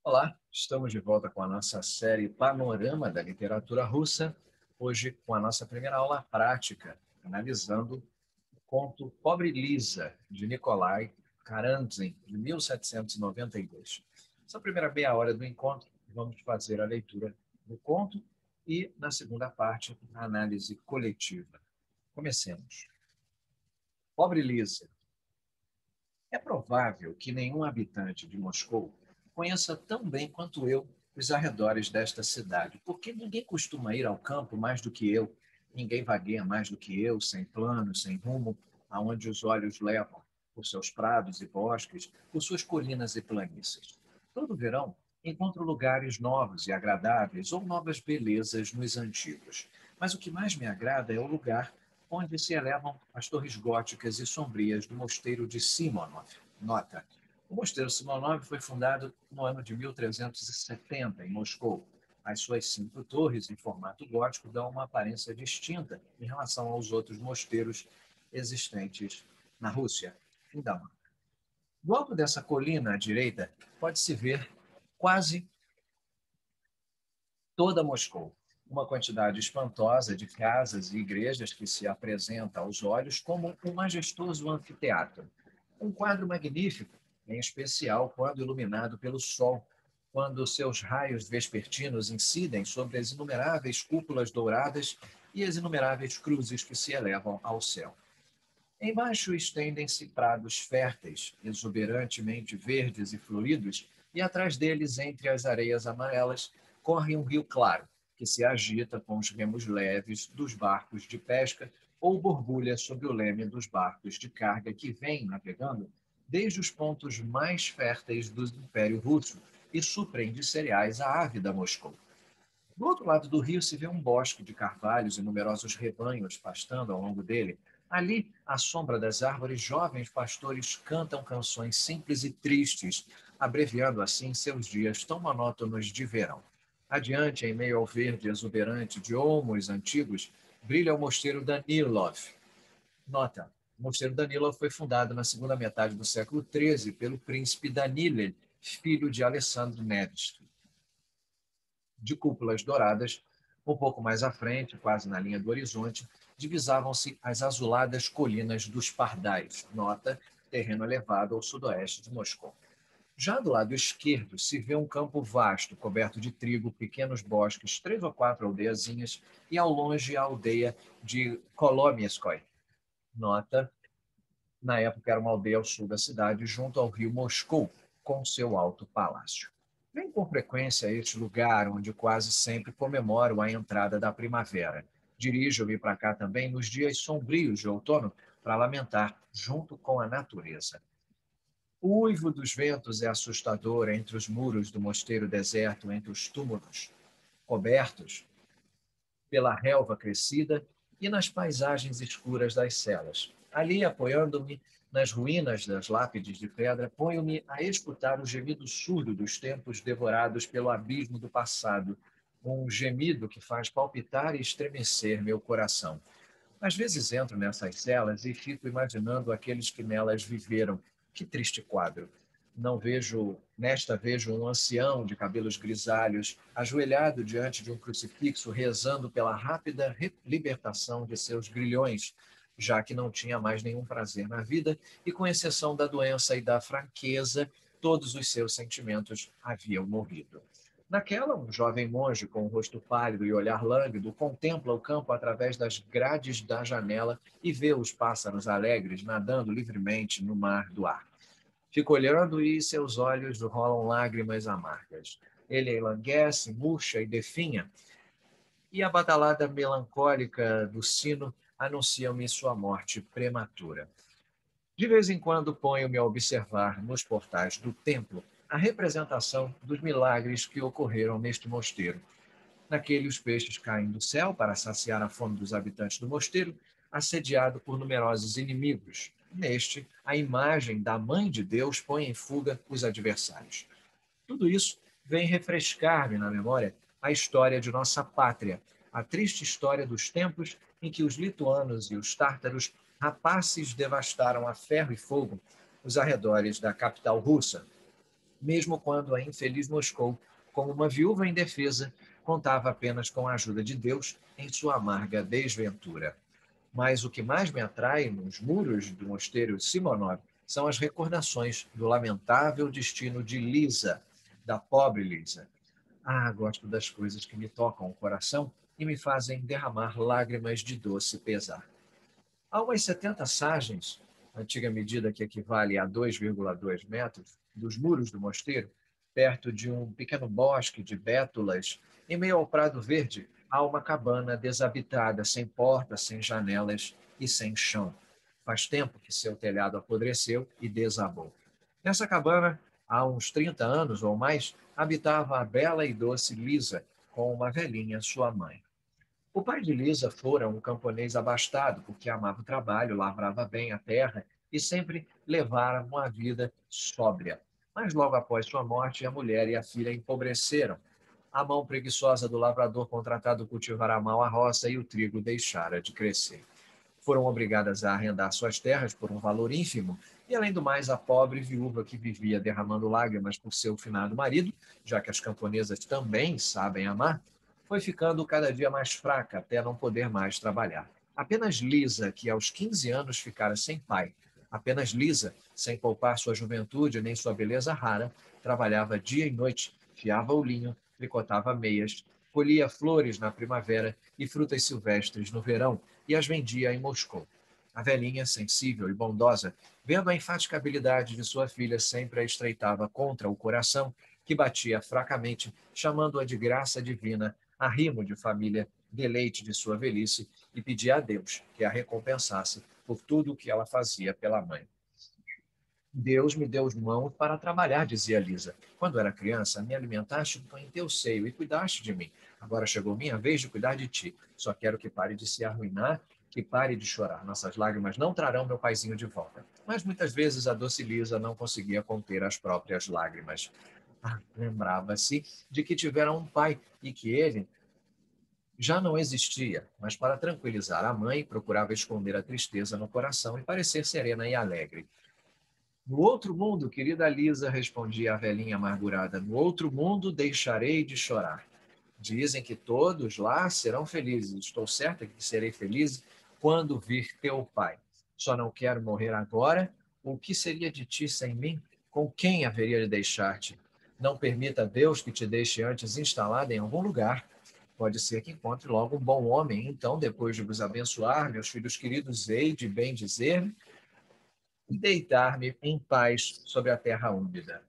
Olá, estamos de volta com a nossa série Panorama da Literatura Russa, hoje com a nossa primeira aula prática, analisando o conto Pobre Lisa, de Nikolai Karamzin, de 1792. Essa primeira meia hora do encontro, vamos fazer a leitura do conto e, na segunda parte, a análise coletiva. Comecemos. Pobre Lisa. É provável que nenhum habitante de Moscou conheça tão bem quanto eu os arredores desta cidade, porque ninguém costuma ir ao campo mais do que eu, ninguém vagueia mais do que eu, sem plano, sem rumo, aonde os olhos levam, por seus prados e bosques, por suas colinas e planícies. Todo verão encontro lugares novos e agradáveis ou novas belezas nos antigos. Mas o que mais me agrada é o lugar onde se elevam as torres góticas e sombrias do mosteiro de Simonov. Nota: o mosteiro Simonov foi fundado no ano de 1370, em Moscou. As suas 5 torres, em formato gótico, dão uma aparência distinta em relação aos outros mosteiros existentes na Rússia. Então, do alto dessa colina à direita, pode-se ver quase toda Moscou. Uma quantidade espantosa de casas e igrejas que se apresenta aos olhos como um majestoso anfiteatro. Um quadro magnífico, em especial quando iluminado pelo sol, quando seus raios vespertinos incidem sobre as inumeráveis cúpulas douradas e as inumeráveis cruzes que se elevam ao céu. Embaixo estendem-se prados férteis, exuberantemente verdes e floridos, e atrás deles, entre as areias amarelas, corre um rio claro, que se agita com os remos leves dos barcos de pesca ou borbulha sob o leme dos barcos de carga que vêm navegando desde os pontos mais férteis do Império Russo e suprem de cereais a ávida Moscou. Do outro lado do rio se vê um bosque de carvalhos e numerosos rebanhos pastando ao longo dele. Ali, à sombra das árvores, jovens pastores cantam canções simples e tristes, abreviando assim seus dias tão monótonos de verão. Adiante, em meio ao verde exuberante de olmos antigos, brilha o mosteiro Danilov. Nota: o mosteiro Danilov foi fundado na segunda metade do século XIII pelo príncipe Danilel, filho de Alessandro Nevsky. De cúpulas douradas, um pouco mais à frente, quase na linha do horizonte, divisavam-se as azuladas colinas dos Pardais, nota, terreno elevado ao sudoeste de Moscou. Já do lado esquerdo se vê um campo vasto, coberto de trigo, pequenos bosques, 3 ou 4 aldeiazinhas e ao longe a aldeia de Kolomieskoi. Nota, na época era uma aldeia ao sul da cidade, junto ao rio Moscou, com seu alto palácio. Vem com frequência a este lugar, onde quase sempre comemoro a entrada da primavera. Dirijo-me para cá também nos dias sombrios de outono para lamentar junto com a natureza. O uivo dos ventos é assustador entre os muros do mosteiro deserto, entre os túmulos cobertos pela relva crescida e nas paisagens escuras das celas. Ali, apoiando-me nas ruínas das lápides de pedra, ponho-me a escutar o gemido surdo dos tempos devorados pelo abismo do passado, um gemido que faz palpitar e estremecer meu coração. Às vezes entro nessas celas e fico imaginando aqueles que nelas viveram. Que triste quadro! Não vejo, nesta vejo um ancião de cabelos grisalhos, ajoelhado diante de um crucifixo, rezando pela rápida libertação de seus grilhões, já que não tinha mais nenhum prazer na vida e, com exceção da doença e da fraqueza, todos os seus sentimentos haviam morrido. Naquela, um jovem monge com o rosto pálido e olhar lânguido contempla o campo através das grades da janela e vê os pássaros alegres nadando livremente no mar do ar. Fica olhando e seus olhos rolam lágrimas amargas. Ele enlanguece, murcha e definha, e a badalada melancólica do sino anuncia-me sua morte prematura. De vez em quando ponho-me a observar nos portais do templo a representação dos milagres que ocorreram neste mosteiro. Naquele, os peixes caem do céu para saciar a fome dos habitantes do mosteiro, assediado por numerosos inimigos. Neste, a imagem da Mãe de Deus põe em fuga os adversários. Tudo isso vem refrescar-me na memória a história de nossa pátria, a triste história dos tempos em que os lituanos e os tártaros, rapaces, devastaram a ferro e fogo os arredores da capital russa. mesmo quando a infeliz Moscou, como uma viúva indefesa, contava apenas com a ajuda de Deus em sua amarga desventura. Mas o que mais me atrai nos muros do mosteiro Simonov são as recordações do lamentável destino de Lisa, da pobre Lisa. Ah, gosto das coisas que me tocam o coração e me fazem derramar lágrimas de doce pesar. Há umas 70 sagens, antiga medida que equivale a 2,2 metros, dos muros do mosteiro, perto de um pequeno bosque de bétulas, em meio ao prado verde, há uma cabana desabitada, sem portas, sem janelas e sem chão. Faz tempo que seu telhado apodreceu e desabou. Nessa cabana, há uns 30 anos ou mais, habitava a bela e doce Lisa, com uma velhinha, sua mãe. O pai de Lisa fora um camponês abastado, porque amava o trabalho, lavrava bem a terra e sempre levara uma vida sóbria. Mas logo após sua morte, a mulher e a filha empobreceram. A mão preguiçosa do lavrador contratado cultivara mal a roça e o trigo deixara de crescer. Foram obrigadas a arrendar suas terras por um valor ínfimo, e além do mais, a pobre viúva que vivia derramando lágrimas por seu finado marido, já que as camponesas também sabem amar, foi ficando cada dia mais fraca até não poder mais trabalhar. Apenas Lisa, que aos 15 anos ficara sem pai, apenas Lisa, sem poupar sua juventude nem sua beleza rara, trabalhava dia e noite, fiava o linho, tricotava meias, colhia flores na primavera e frutas silvestres no verão, e as vendia em Moscou. A velhinha, sensível e bondosa, vendo a infatigabilidade de sua filha, sempre a estreitava contra o coração, que batia fracamente, chamando-a de graça divina, arrimo de família, deleite de sua velhice, e pedia a Deus que a recompensasse por tudo o que ela fazia pela mãe. Deus me deu as mãos para trabalhar, dizia Lisa. Quando era criança, me alimentaste em teu seio e cuidaste de mim. Agora chegou minha vez de cuidar de ti. Só quero que pare de se arruinar, que pare de chorar. Nossas lágrimas não trarão meu paizinho de volta. Mas muitas vezes a doce Lisa não conseguia conter as próprias lágrimas. Lembrava-se de que tivera um pai e que ele já não existia, mas para tranquilizar a mãe, procurava esconder a tristeza no coração e parecer serena e alegre. No outro mundo, querida Lisa, respondia a velhinha amargurada, no outro mundo deixarei de chorar. Dizem que todos lá serão felizes. Estou certa que serei feliz quando vir teu pai. Só não quero morrer agora. O que seria de ti sem mim? Com quem haveria de deixar-te? Não permita a Deus que te deixe antes instalado em algum lugar. Pode ser que encontre logo um bom homem. Então, depois de vos abençoar, meus filhos queridos, hei de bem dizer e deitar-me em paz sobre a terra úmida.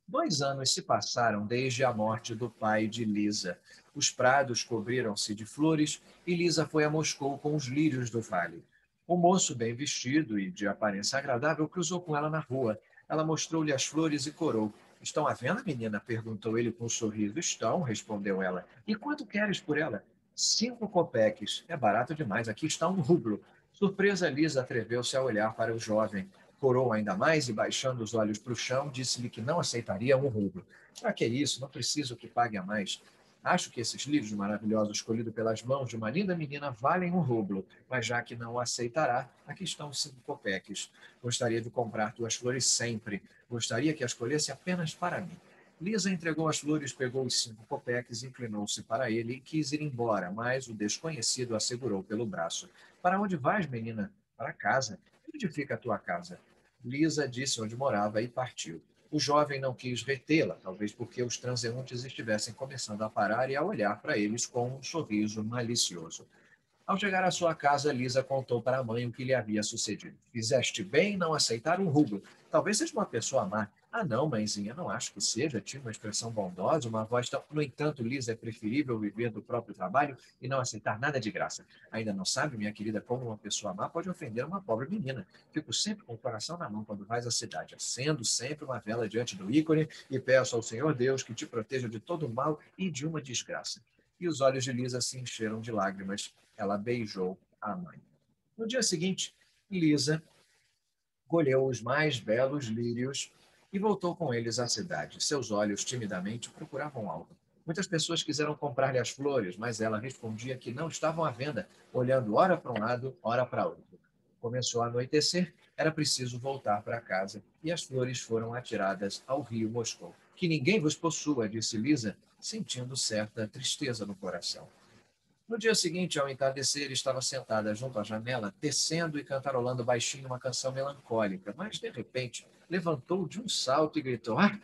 2 anos se passaram desde a morte do pai de Lisa. Os prados cobriram-se de flores e Lisa foi a Moscou com os lírios do vale. O moço, bem vestido e de aparência agradável, cruzou com ela na rua. Ela mostrou-lhe as flores e corou. Estão à venda, menina? Perguntou ele com um sorriso. Estão, respondeu ela. E quanto queres por ela? 5 copeques. É barato demais. Aqui está um rublo. Surpresa, Lisa atreveu-se a olhar para o jovem. Corou ainda mais e, baixando os olhos para o chão, disse-lhe que não aceitaria um rublo. Para que isso? Não preciso que pague a mais. Acho que esses livros maravilhosos escolhidos pelas mãos de uma linda menina valem um rublo, mas já que não o aceitará, aqui estão 5 copeques. Gostaria de comprar tuas flores sempre. Gostaria que as colhesse apenas para mim. Lisa entregou as flores, pegou os 5 copeques, inclinou-se para ele e quis ir embora, mas o desconhecido a segurou pelo braço. Para onde vais, menina? Para casa. Onde fica a tua casa? Lisa disse onde morava e partiu. O jovem não quis retê-la, talvez porque os transeuntes estivessem começando a parar e a olhar para eles com um sorriso malicioso. Ao chegar à sua casa, Lisa contou para a mãe o que lhe havia sucedido. Fizeste bem em não aceitar um rublo. Talvez seja uma pessoa má. Ah, não, mãezinha, não acho que seja. Tinha uma expressão bondosa, uma voz tão... No entanto, Lisa, é preferível viver do próprio trabalho e não aceitar nada de graça. Ainda não sabe, minha querida, como uma pessoa má pode ofender uma pobre menina. Fico sempre com o coração na mão quando vais à cidade. Acendo sempre uma vela diante do ícone e peço ao Senhor Deus que te proteja de todo o mal e de uma desgraça. E os olhos de Lisa se encheram de lágrimas. Ela beijou a mãe. No dia seguinte, Lisa colheu os mais belos lírios e voltou com eles à cidade. Seus olhos timidamente procuravam algo. Muitas pessoas quiseram comprar-lhe as flores, mas ela respondia que não estavam à venda, olhando ora para um lado, ora para outro. Começou a anoitecer, era preciso voltar para casa, e as flores foram atiradas ao rio Moscou. Que ninguém vos possua, disse Lisa, sentindo certa tristeza no coração. No dia seguinte, ao entardecer, estava sentada junto à janela, tecendo e cantarolando baixinho uma canção melancólica, mas, de repente, levantou de um salto e gritou: Ah!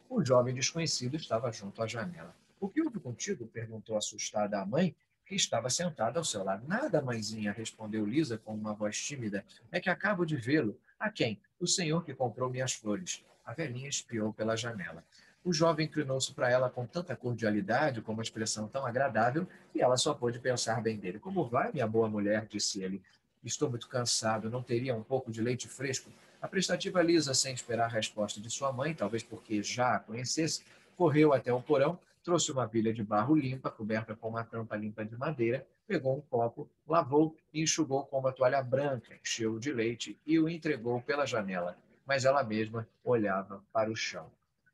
O jovem desconhecido estava junto à janela. O que houve contigo? Perguntou assustada a mãe, que estava sentada ao seu lado. Nada, mãezinha, respondeu Lisa com uma voz tímida. É que acabo de vê-lo. A quem? O senhor que comprou minhas flores. A velhinha espiou pela janela. O jovem inclinou-se para ela com tanta cordialidade, com uma expressão tão agradável, que ela só pôde pensar bem dele. Como vai, minha boa mulher? Disse ele. Estou muito cansado. Não teria um pouco de leite fresco? A prestativa Lisa, sem esperar a resposta de sua mãe, talvez porque já a conhecesse, correu até o porão, trouxe uma pilha de barro limpa, coberta com uma tampa limpa de madeira, pegou um copo, lavou e enxugou com uma toalha branca, encheu-o de leite e o entregou pela janela. Mas ela mesma olhava para o chão.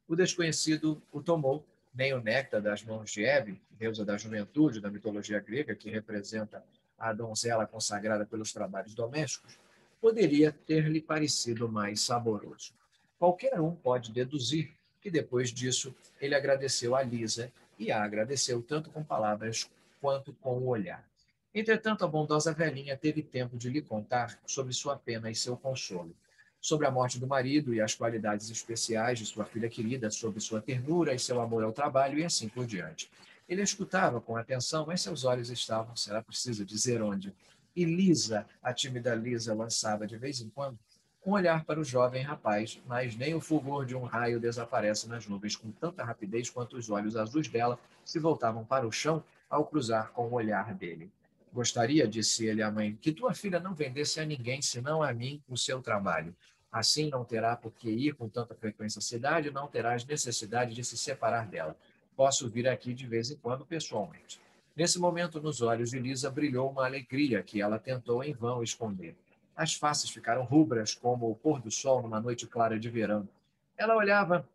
O desconhecido o tomou, nem o néctar das mãos de Hebe, deusa da juventude da mitologia grega, que representa a donzela consagrada pelos trabalhos domésticos, poderia ter-lhe parecido mais saboroso. Qualquer um pode deduzir que depois disso ele agradeceu a Lisa e a agradeceu tanto com palavras quanto com o olhar. Entretanto, a bondosa velhinha teve tempo de lhe contar sobre sua pena e seu consolo, sobre a morte do marido e as qualidades especiais de sua filha querida, sobre sua ternura e seu amor ao trabalho e assim por diante. Ele escutava com atenção, mas seus olhos estavam, será preciso dizer onde, e Lisa, a tímida Lisa, lançava de vez em quando um olhar para o jovem rapaz, mas nem o fulgor de um raio desaparece nas nuvens com tanta rapidez quanto os olhos azuis dela se voltavam para o chão ao cruzar com o olhar dele. Gostaria, disse ele à mãe, que tua filha não vendesse a ninguém, senão a mim, o seu trabalho. Assim não terá por que ir com tanta frequência à cidade, não terás necessidade de se separar dela. Posso vir aqui de vez em quando pessoalmente. Nesse momento, nos olhos de Lisa brilhou uma alegria que ela tentou em vão esconder. As faces ficaram rubras como o pôr do sol numa noite clara de verão. Ela olhava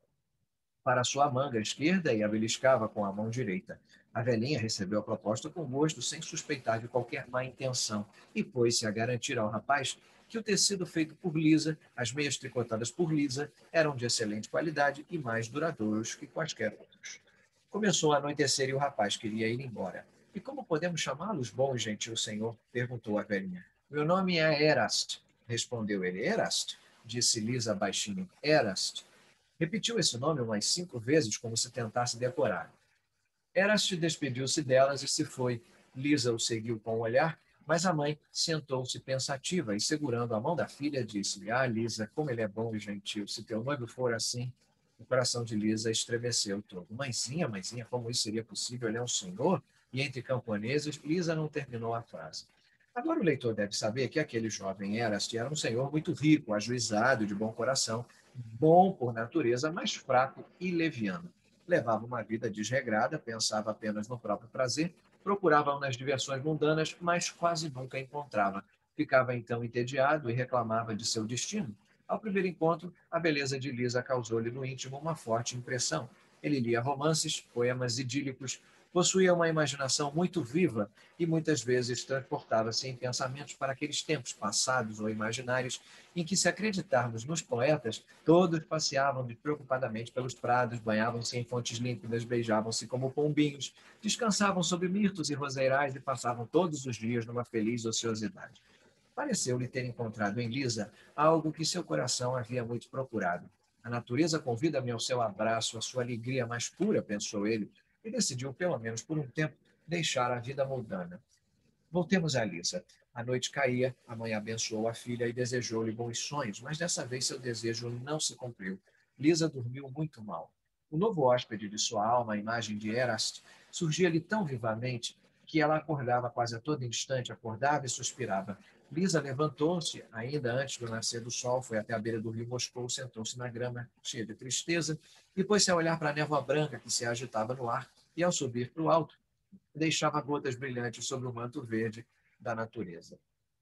para sua manga esquerda e a beliscava com a mão direita. A velhinha recebeu a proposta com gosto, sem suspeitar de qualquer má intenção, e pôs-se a garantir ao rapaz que o tecido feito por Lisa, as meias tricotadas por Lisa, eram de excelente qualidade e mais duradouros que quaisquer outros. Começou a anoitecer e o rapaz queria ir embora. E como podemos chamá-los, bom e gentil senhor? Perguntou a velhinha. Meu nome é Erast, respondeu ele. Erast, disse Lisa baixinho. Erast. Repetiu esse nome umas 5 vezes, como se tentasse decorar. Erast despediu-se delas e se foi. Lisa o seguiu com o olhar, mas a mãe sentou-se pensativa e, segurando a mão da filha, disse-lhe: Ah, Lisa, como ele é bom e gentil. Se teu noivo for assim. O coração de Lisa estremeceu todo. Mãezinha, como isso seria possível? Ele é um senhor? E entre camponeses, Lisa não terminou a frase. Agora o leitor deve saber que aquele jovem Erast era um senhor muito rico, ajuizado, de bom coração, bom por natureza, mas fraco e leviano. Levava uma vida desregrada, pensava apenas no próprio prazer, procurava nas diversões mundanas, mas quase nunca encontrava. Ficava então entediado e reclamava de seu destino. Ao primeiro encontro, a beleza de Lisa causou-lhe no íntimo uma forte impressão. Ele lia romances, poemas idílicos, possuía uma imaginação muito viva e muitas vezes transportava-se em pensamentos para aqueles tempos passados ou imaginários em que, se acreditarmos nos poetas, todos passeavam despreocupadamente pelos prados, banhavam-se em fontes límpidas, beijavam-se como pombinhos, descansavam sob mirtos e roseirais e passavam todos os dias numa feliz ociosidade. Pareceu-lhe ter encontrado em Lisa algo que seu coração havia muito procurado. A natureza convida-me ao seu abraço, à sua alegria mais pura, pensou ele, e decidiu, pelo menos por um tempo, deixar a vida mundana. Voltemos a Lisa. A noite caía, a mãe abençoou a filha e desejou-lhe bons sonhos, mas dessa vez seu desejo não se cumpriu. Lisa dormiu muito mal. O novo hóspede de sua alma, a imagem de Erast, surgia-lhe tão vivamente que ela acordava quase a todo instante, acordava e suspirava. Lisa levantou-se, ainda antes do nascer do sol, foi até a beira do rio Moscou, sentou-se na grama, cheia de tristeza, e pôs-se a olhar para a névoa branca que se agitava no ar, e ao subir para o alto, deixava gotas brilhantes sobre o manto verde da natureza.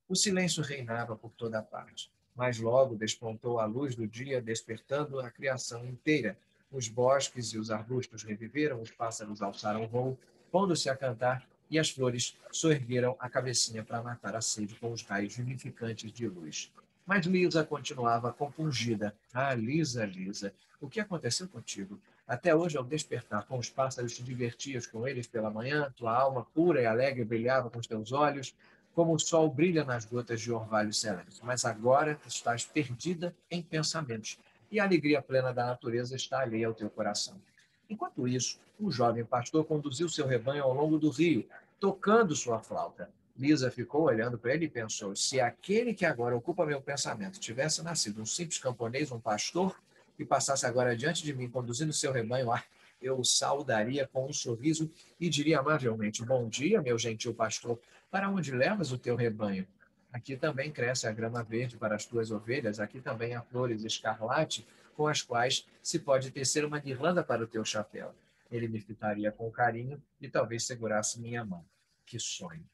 O silêncio reinava por toda a parte, mas logo despontou a luz do dia, despertando a criação inteira. Os bosques e os arbustos reviveram, os pássaros alçaram voo, pondo-se a cantar, e as flores soergueram a cabecinha para matar a sede com os raios vivificantes de luz. Mas Lisa continuava compungida. Ah, Lisa, Lisa, o que aconteceu contigo? Até hoje, ao despertar com os pássaros, te divertias com eles pela manhã, tua alma pura e alegre brilhava com os teus olhos, como o sol brilha nas gotas de orvalho celeste. Mas agora estás perdida em pensamentos, e a alegria plena da natureza está alheia ao teu coração. Enquanto isso, o jovem pastor conduziu seu rebanho ao longo do rio, tocando sua flauta. Lisa ficou olhando para ele e pensou: se aquele que agora ocupa meu pensamento tivesse nascido um simples camponês, um pastor, e passasse agora diante de mim, conduzindo seu rebanho, eu o saudaria com um sorriso e diria amavelmente: bom dia, meu gentil pastor, para onde levas o teu rebanho? Aqui também cresce a grama verde para as tuas ovelhas, aqui também há flores escarlate com as quais se pode tecer uma guirlanda para o teu chapéu. Ele me fitaria com carinho e talvez segurasse minha mão. Que sonho!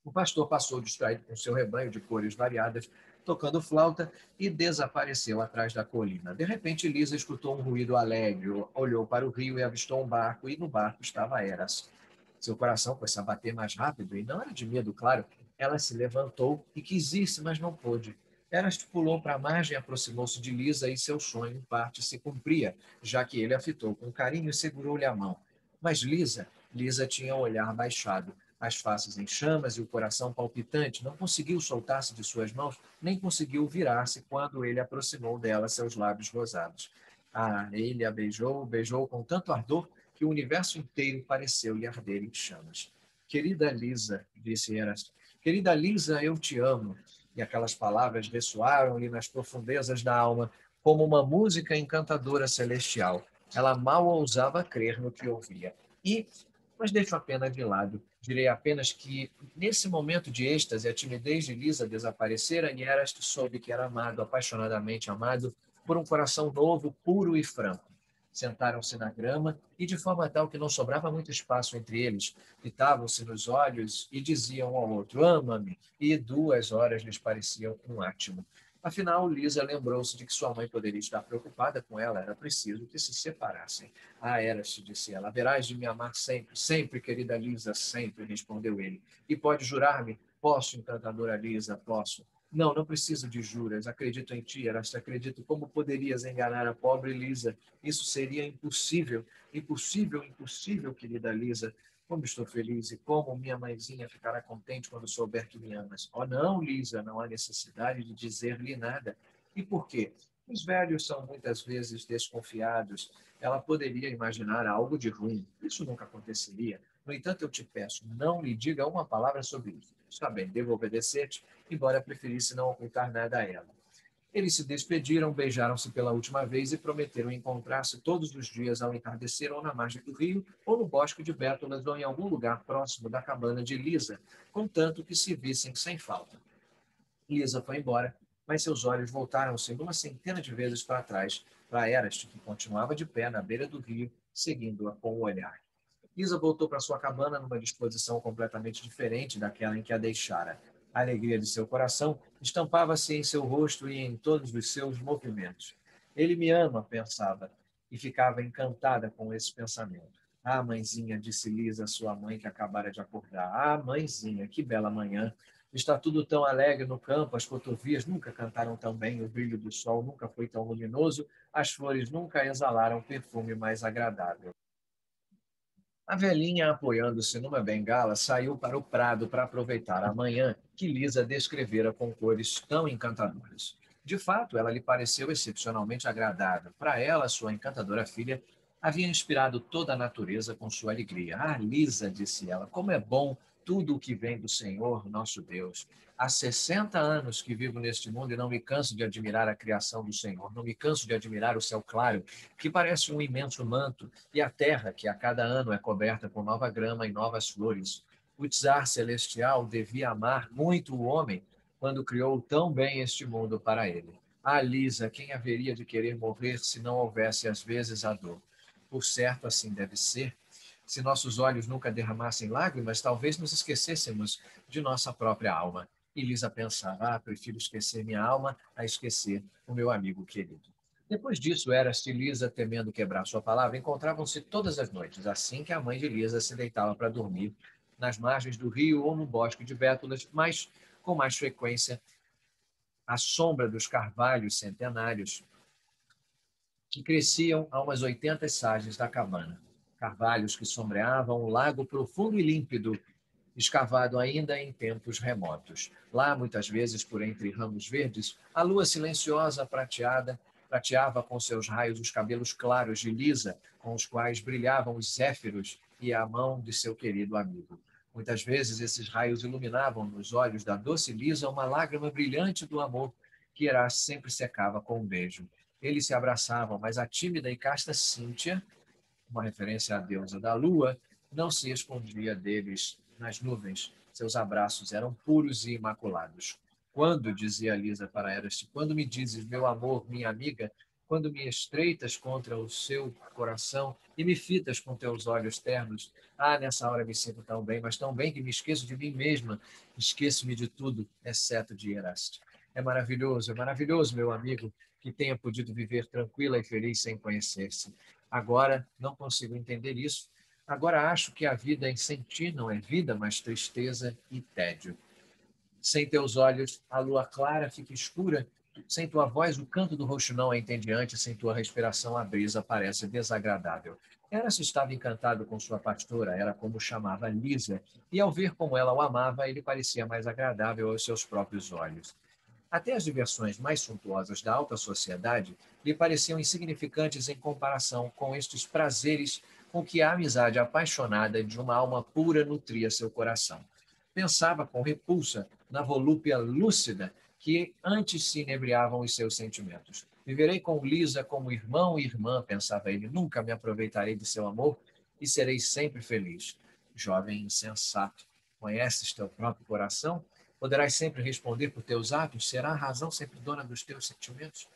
O pastor passou distraído com seu rebanho de cores variadas, tocando flauta, e desapareceu atrás da colina. De repente, Lisa escutou um ruído alegre, olhou para o rio e avistou um barco, e no barco estava Eras. Seu coração foi-se a bater mais rápido, e não era de medo, claro. Ela se levantou e quis ir-se, mas não pôde. Eras pulou para a margem, aproximou-se de Lisa, e seu sonho, em parte, se cumpria, já que ele a fitou com carinho e segurou-lhe a mão. Mas Lisa tinha o olhar baixado, as faces em chamas e o coração palpitante, não conseguiu soltar-se de suas mãos, nem conseguiu virar-se quando ele aproximou dela seus lábios rosados. Ah, ele a beijou, beijou com tanto ardor que o universo inteiro pareceu-lhe arder em chamas. Querida Lisa, disse Erasto, querida Lisa, eu te amo. E aquelas palavras ressoaram-lhe nas profundezas da alma como uma música encantadora celestial. Ela mal ousava crer no que ouvia. Mas deixo a pena de lado. Direi apenas que, nesse momento de êxtase, a timidez de Lisa desaparecera e Erasto soube que era amado, apaixonadamente amado, por um coração novo, puro e franco. Sentaram-se na grama e, de forma tal que não sobrava muito espaço entre eles, fitavam-se nos olhos e diziam um ao outro: ama-me, e 2 horas lhes pareciam um átimo. Afinal, Lisa lembrou-se de que sua mãe poderia estar preocupada com ela, era preciso que se separassem. Ah, Eras, disse ela, haverás de me amar sempre, sempre, querida Lisa, sempre, respondeu ele. E pode jurar-me? Posso, encantadora Lisa, posso. Não, não preciso de juras. Acredito em ti, Eras, acredito. Como poderias enganar a pobre Lisa? Isso seria impossível, impossível, impossível, querida Lisa. Como estou feliz e como minha mãezinha ficará contente quando souber que me amas. Oh, não, Lisa, não há necessidade de dizer-lhe nada. E por quê? Os velhos são muitas vezes desconfiados. Ela poderia imaginar algo de ruim. Isso nunca aconteceria. No entanto, eu te peço, não lhe diga uma palavra sobre isso. Está bem, devo obedecer-te, embora preferisse não ocultar nada a ela. Eles se despediram, beijaram-se pela última vez e prometeram encontrar-se todos os dias ao entardecer ou na margem do rio, ou no bosque de Bétulas, ou em algum lugar próximo da cabana de Lisa, contanto que se vissem sem falta. Lisa foi embora, mas seus olhos voltaram-se uma centena de vezes para trás, para Eraste, que continuava de pé na beira do rio, seguindo-a com o olhar. Lisa voltou para sua cabana numa disposição completamente diferente daquela em que a deixara. A alegria de seu coração estampava-se em seu rosto e em todos os seus movimentos. Ele me ama, pensava, e ficava encantada com esse pensamento. Ah, mãezinha, disse Lisa, sua mãe que acabara de acordar. Ah, mãezinha, que bela manhã. Está tudo tão alegre no campo, as cotovias nunca cantaram tão bem, o brilho do sol nunca foi tão luminoso, as flores nunca exalaram perfume mais agradável. A velhinha, apoiando-se numa bengala, saiu para o prado para aproveitar a manhã que Lisa descrevera com cores tão encantadoras. De fato, ela lhe pareceu excepcionalmente agradável. Para ela, sua encantadora filha havia inspirado toda a natureza com sua alegria. Ah, Lisa, disse ela, como é bom tudo o que vem do Senhor, nosso Deus. Há 60 anos que vivo neste mundo e não me canso de admirar a criação do Senhor, não me canso de admirar o céu claro, que parece um imenso manto, e a terra, que a cada ano é coberta com nova grama e novas flores. O Tsar Celestial devia amar muito o homem quando criou tão bem este mundo para ele. Ah, Lisa, quem haveria de querer morrer se não houvesse às vezes a dor? Por certo, assim deve ser. Se nossos olhos nunca derramassem lágrimas, talvez nos esquecêssemos de nossa própria alma. E Lisa pensava, prefiro esquecer minha alma a esquecer o meu amigo querido. Depois disso, Eraste e Lisa, temendo quebrar sua palavra, encontravam-se todas as noites, assim que a mãe de Lisa se deitava para dormir. nas margens do rio ou no bosque de bétulas, mas com mais frequência à sombra dos carvalhos centenários que cresciam a umas 80 sagens da cabana. Carvalhos que sombreavam um lago profundo e límpido, escavado ainda em tempos remotos. Lá, muitas vezes, por entre ramos verdes, a lua silenciosa prateava com seus raios os cabelos claros de Lisa, com os quais brilhavam os zéfiros e a mão de seu querido amigo. Muitas vezes esses raios iluminavam nos olhos da doce Lisa uma lágrima brilhante do amor que Irá sempre secava com um beijo. Eles se abraçavam, mas a tímida e casta Cíntia, uma referência à deusa da lua, não se escondia deles nas nuvens. Seus abraços eram puros e imaculados. Quando, dizia Lisa para Eraste, quando me dizes, meu amor, minha amiga, quando me estreitas contra o seu coração e me fitas com teus olhos ternos, nessa hora me sinto tão bem, mas tão bem que me esqueço de mim mesma, esqueço-me de tudo, exceto de Eraste. É maravilhoso, meu amigo, que tenha podido viver tranquila e feliz sem conhecer-se. Agora não consigo entender isso. Agora acho que a vida em sem ti não é vida, mas tristeza e tédio. Sem teus olhos, a lua clara fica escura. Sem tua voz, o canto do roxinol é entediante. Sem tua respiração, a brisa parece desagradável. Eras estava encantado com sua pastora, era como chamava Lisa, e ao ver como ela o amava, ele parecia mais agradável aos seus próprios olhos. Até as diversões mais suntuosas da alta sociedade lhe pareciam insignificantes em comparação com estes prazeres com que a amizade apaixonada de uma alma pura nutria seu coração. Pensava com repulsa na volúpia lúcida que antes se inebriavam os seus sentimentos. Viverei com Lisa como irmão e irmã, pensava ele, nunca me aproveitarei de seu amor e serei sempre feliz. Jovem insensato, conheces teu próprio coração? Poderás sempre responder por teus atos? Será a razão sempre dona dos teus sentimentos?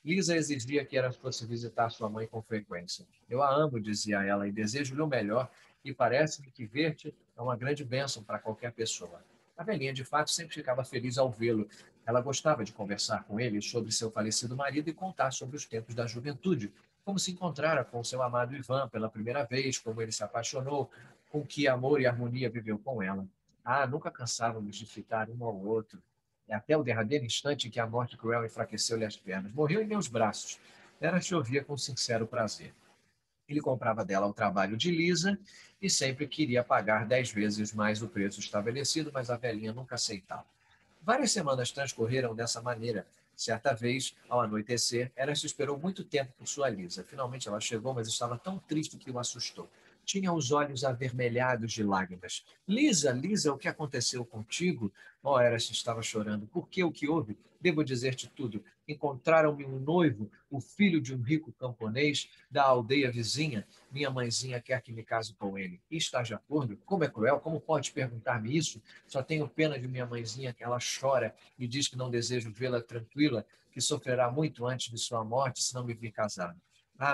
Lisa exigia que ela fosse visitar sua mãe com frequência. Eu a amo, dizia ela, e desejo-lhe o melhor, e parece-me que ver-te é uma grande bênção para qualquer pessoa. A velhinha, de fato, sempre ficava feliz ao vê-lo. Ela gostava de conversar com ele sobre seu falecido marido e contar sobre os tempos da juventude, como se encontrara com seu amado Ivan pela primeira vez, como ele se apaixonou, com que amor e harmonia viveu com ela. Nunca cansávamos de fitar um ao outro. Até o derradeiro instante em que a morte cruel enfraqueceu-lhe as pernas. Morreu em meus braços. Ela te ouvia com sincero prazer. Ele comprava dela o trabalho de Lisa e sempre queria pagar 10 vezes mais o preço estabelecido, mas a velhinha nunca aceitava. Várias semanas transcorreram dessa maneira. Certa vez, ao anoitecer, Eras esperou muito tempo por sua Lisa. Finalmente ela chegou, mas estava tão triste que o assustou. Tinha os olhos avermelhados de lágrimas. Lisa, Lisa, o que aconteceu contigo? Oh, Eras estava chorando. Por que o que houve? Devo dizer-te tudo. Encontraram-me um noivo, o filho de um rico camponês da aldeia vizinha. Minha mãezinha quer que me case com ele. E estás de acordo? Como é cruel? Como pode perguntar-me isso? Só tenho pena de minha mãezinha, que ela chora e diz que não desejo vê-la tranquila, que sofrerá muito antes de sua morte se não me vir casado.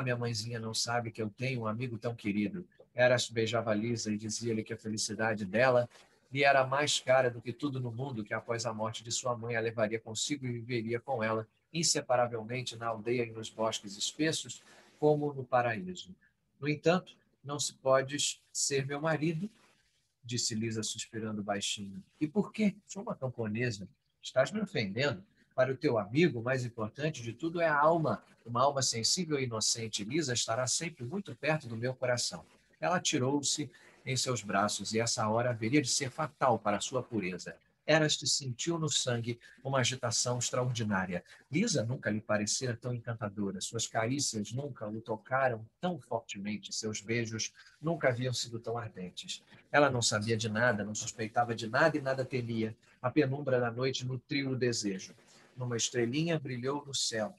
Minha mãezinha não sabe que eu tenho um amigo tão querido. Eras beijava Lisa e dizia-lhe que a felicidade dela lhe era mais cara do que tudo no mundo, que após a morte de sua mãe a levaria consigo e viveria com ela, inseparavelmente na aldeia e nos bosques espessos, como no paraíso. No entanto, não se podes ser meu marido, disse Lisa suspirando baixinho. E por quê? Sou uma camponesa. Estás me ofendendo. Para o teu amigo, o mais importante de tudo é a alma. Uma alma sensível e inocente. Lisa estará sempre muito perto do meu coração. Ela tirou-se em seus braços e essa hora haveria de ser fatal para a sua pureza. Eraste sentiu no sangue uma agitação extraordinária. Lisa nunca lhe parecera tão encantadora. Suas carícias nunca o tocaram tão fortemente. Seus beijos nunca haviam sido tão ardentes. Ela não sabia de nada, não suspeitava de nada e nada temia. A penumbra da noite nutriu o desejo. Numa estrelinha brilhou no céu.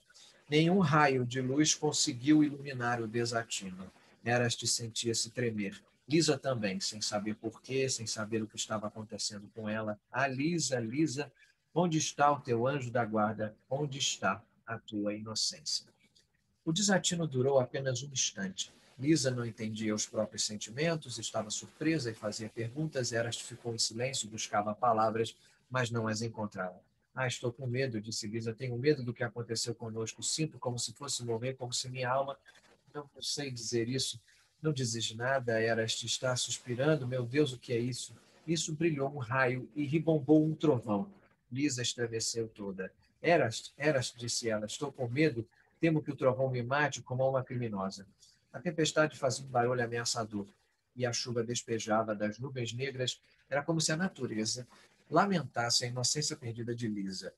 Nenhum raio de luz conseguiu iluminar o desatino. Eraste sentia-se tremer. Lisa também, sem saber porquê, sem saber o que estava acontecendo com ela. Lisa, Lisa, onde está o teu anjo da guarda? Onde está a tua inocência? O desatino durou apenas um instante. Lisa não entendia os próprios sentimentos, estava surpresa e fazia perguntas. Eraste ficou em silêncio, buscava palavras, mas não as encontrava. Estou com medo, disse Lisa. Tenho medo do que aconteceu conosco. Sinto como se fosse morrer, como se minha alma. Não sei dizer isso. Não dizes nada, Eraste está suspirando. Meu Deus, o que é isso? Isso brilhou um raio e ribombou um trovão. Lisa estremeceu toda. Eraste, Eraste, disse ela, estou com medo. Temo que o trovão me mate como a uma criminosa. A tempestade fazia um barulho ameaçador e a chuva despejava das nuvens negras. Era como se a natureza lamentasse a inocência perdida de Lisa.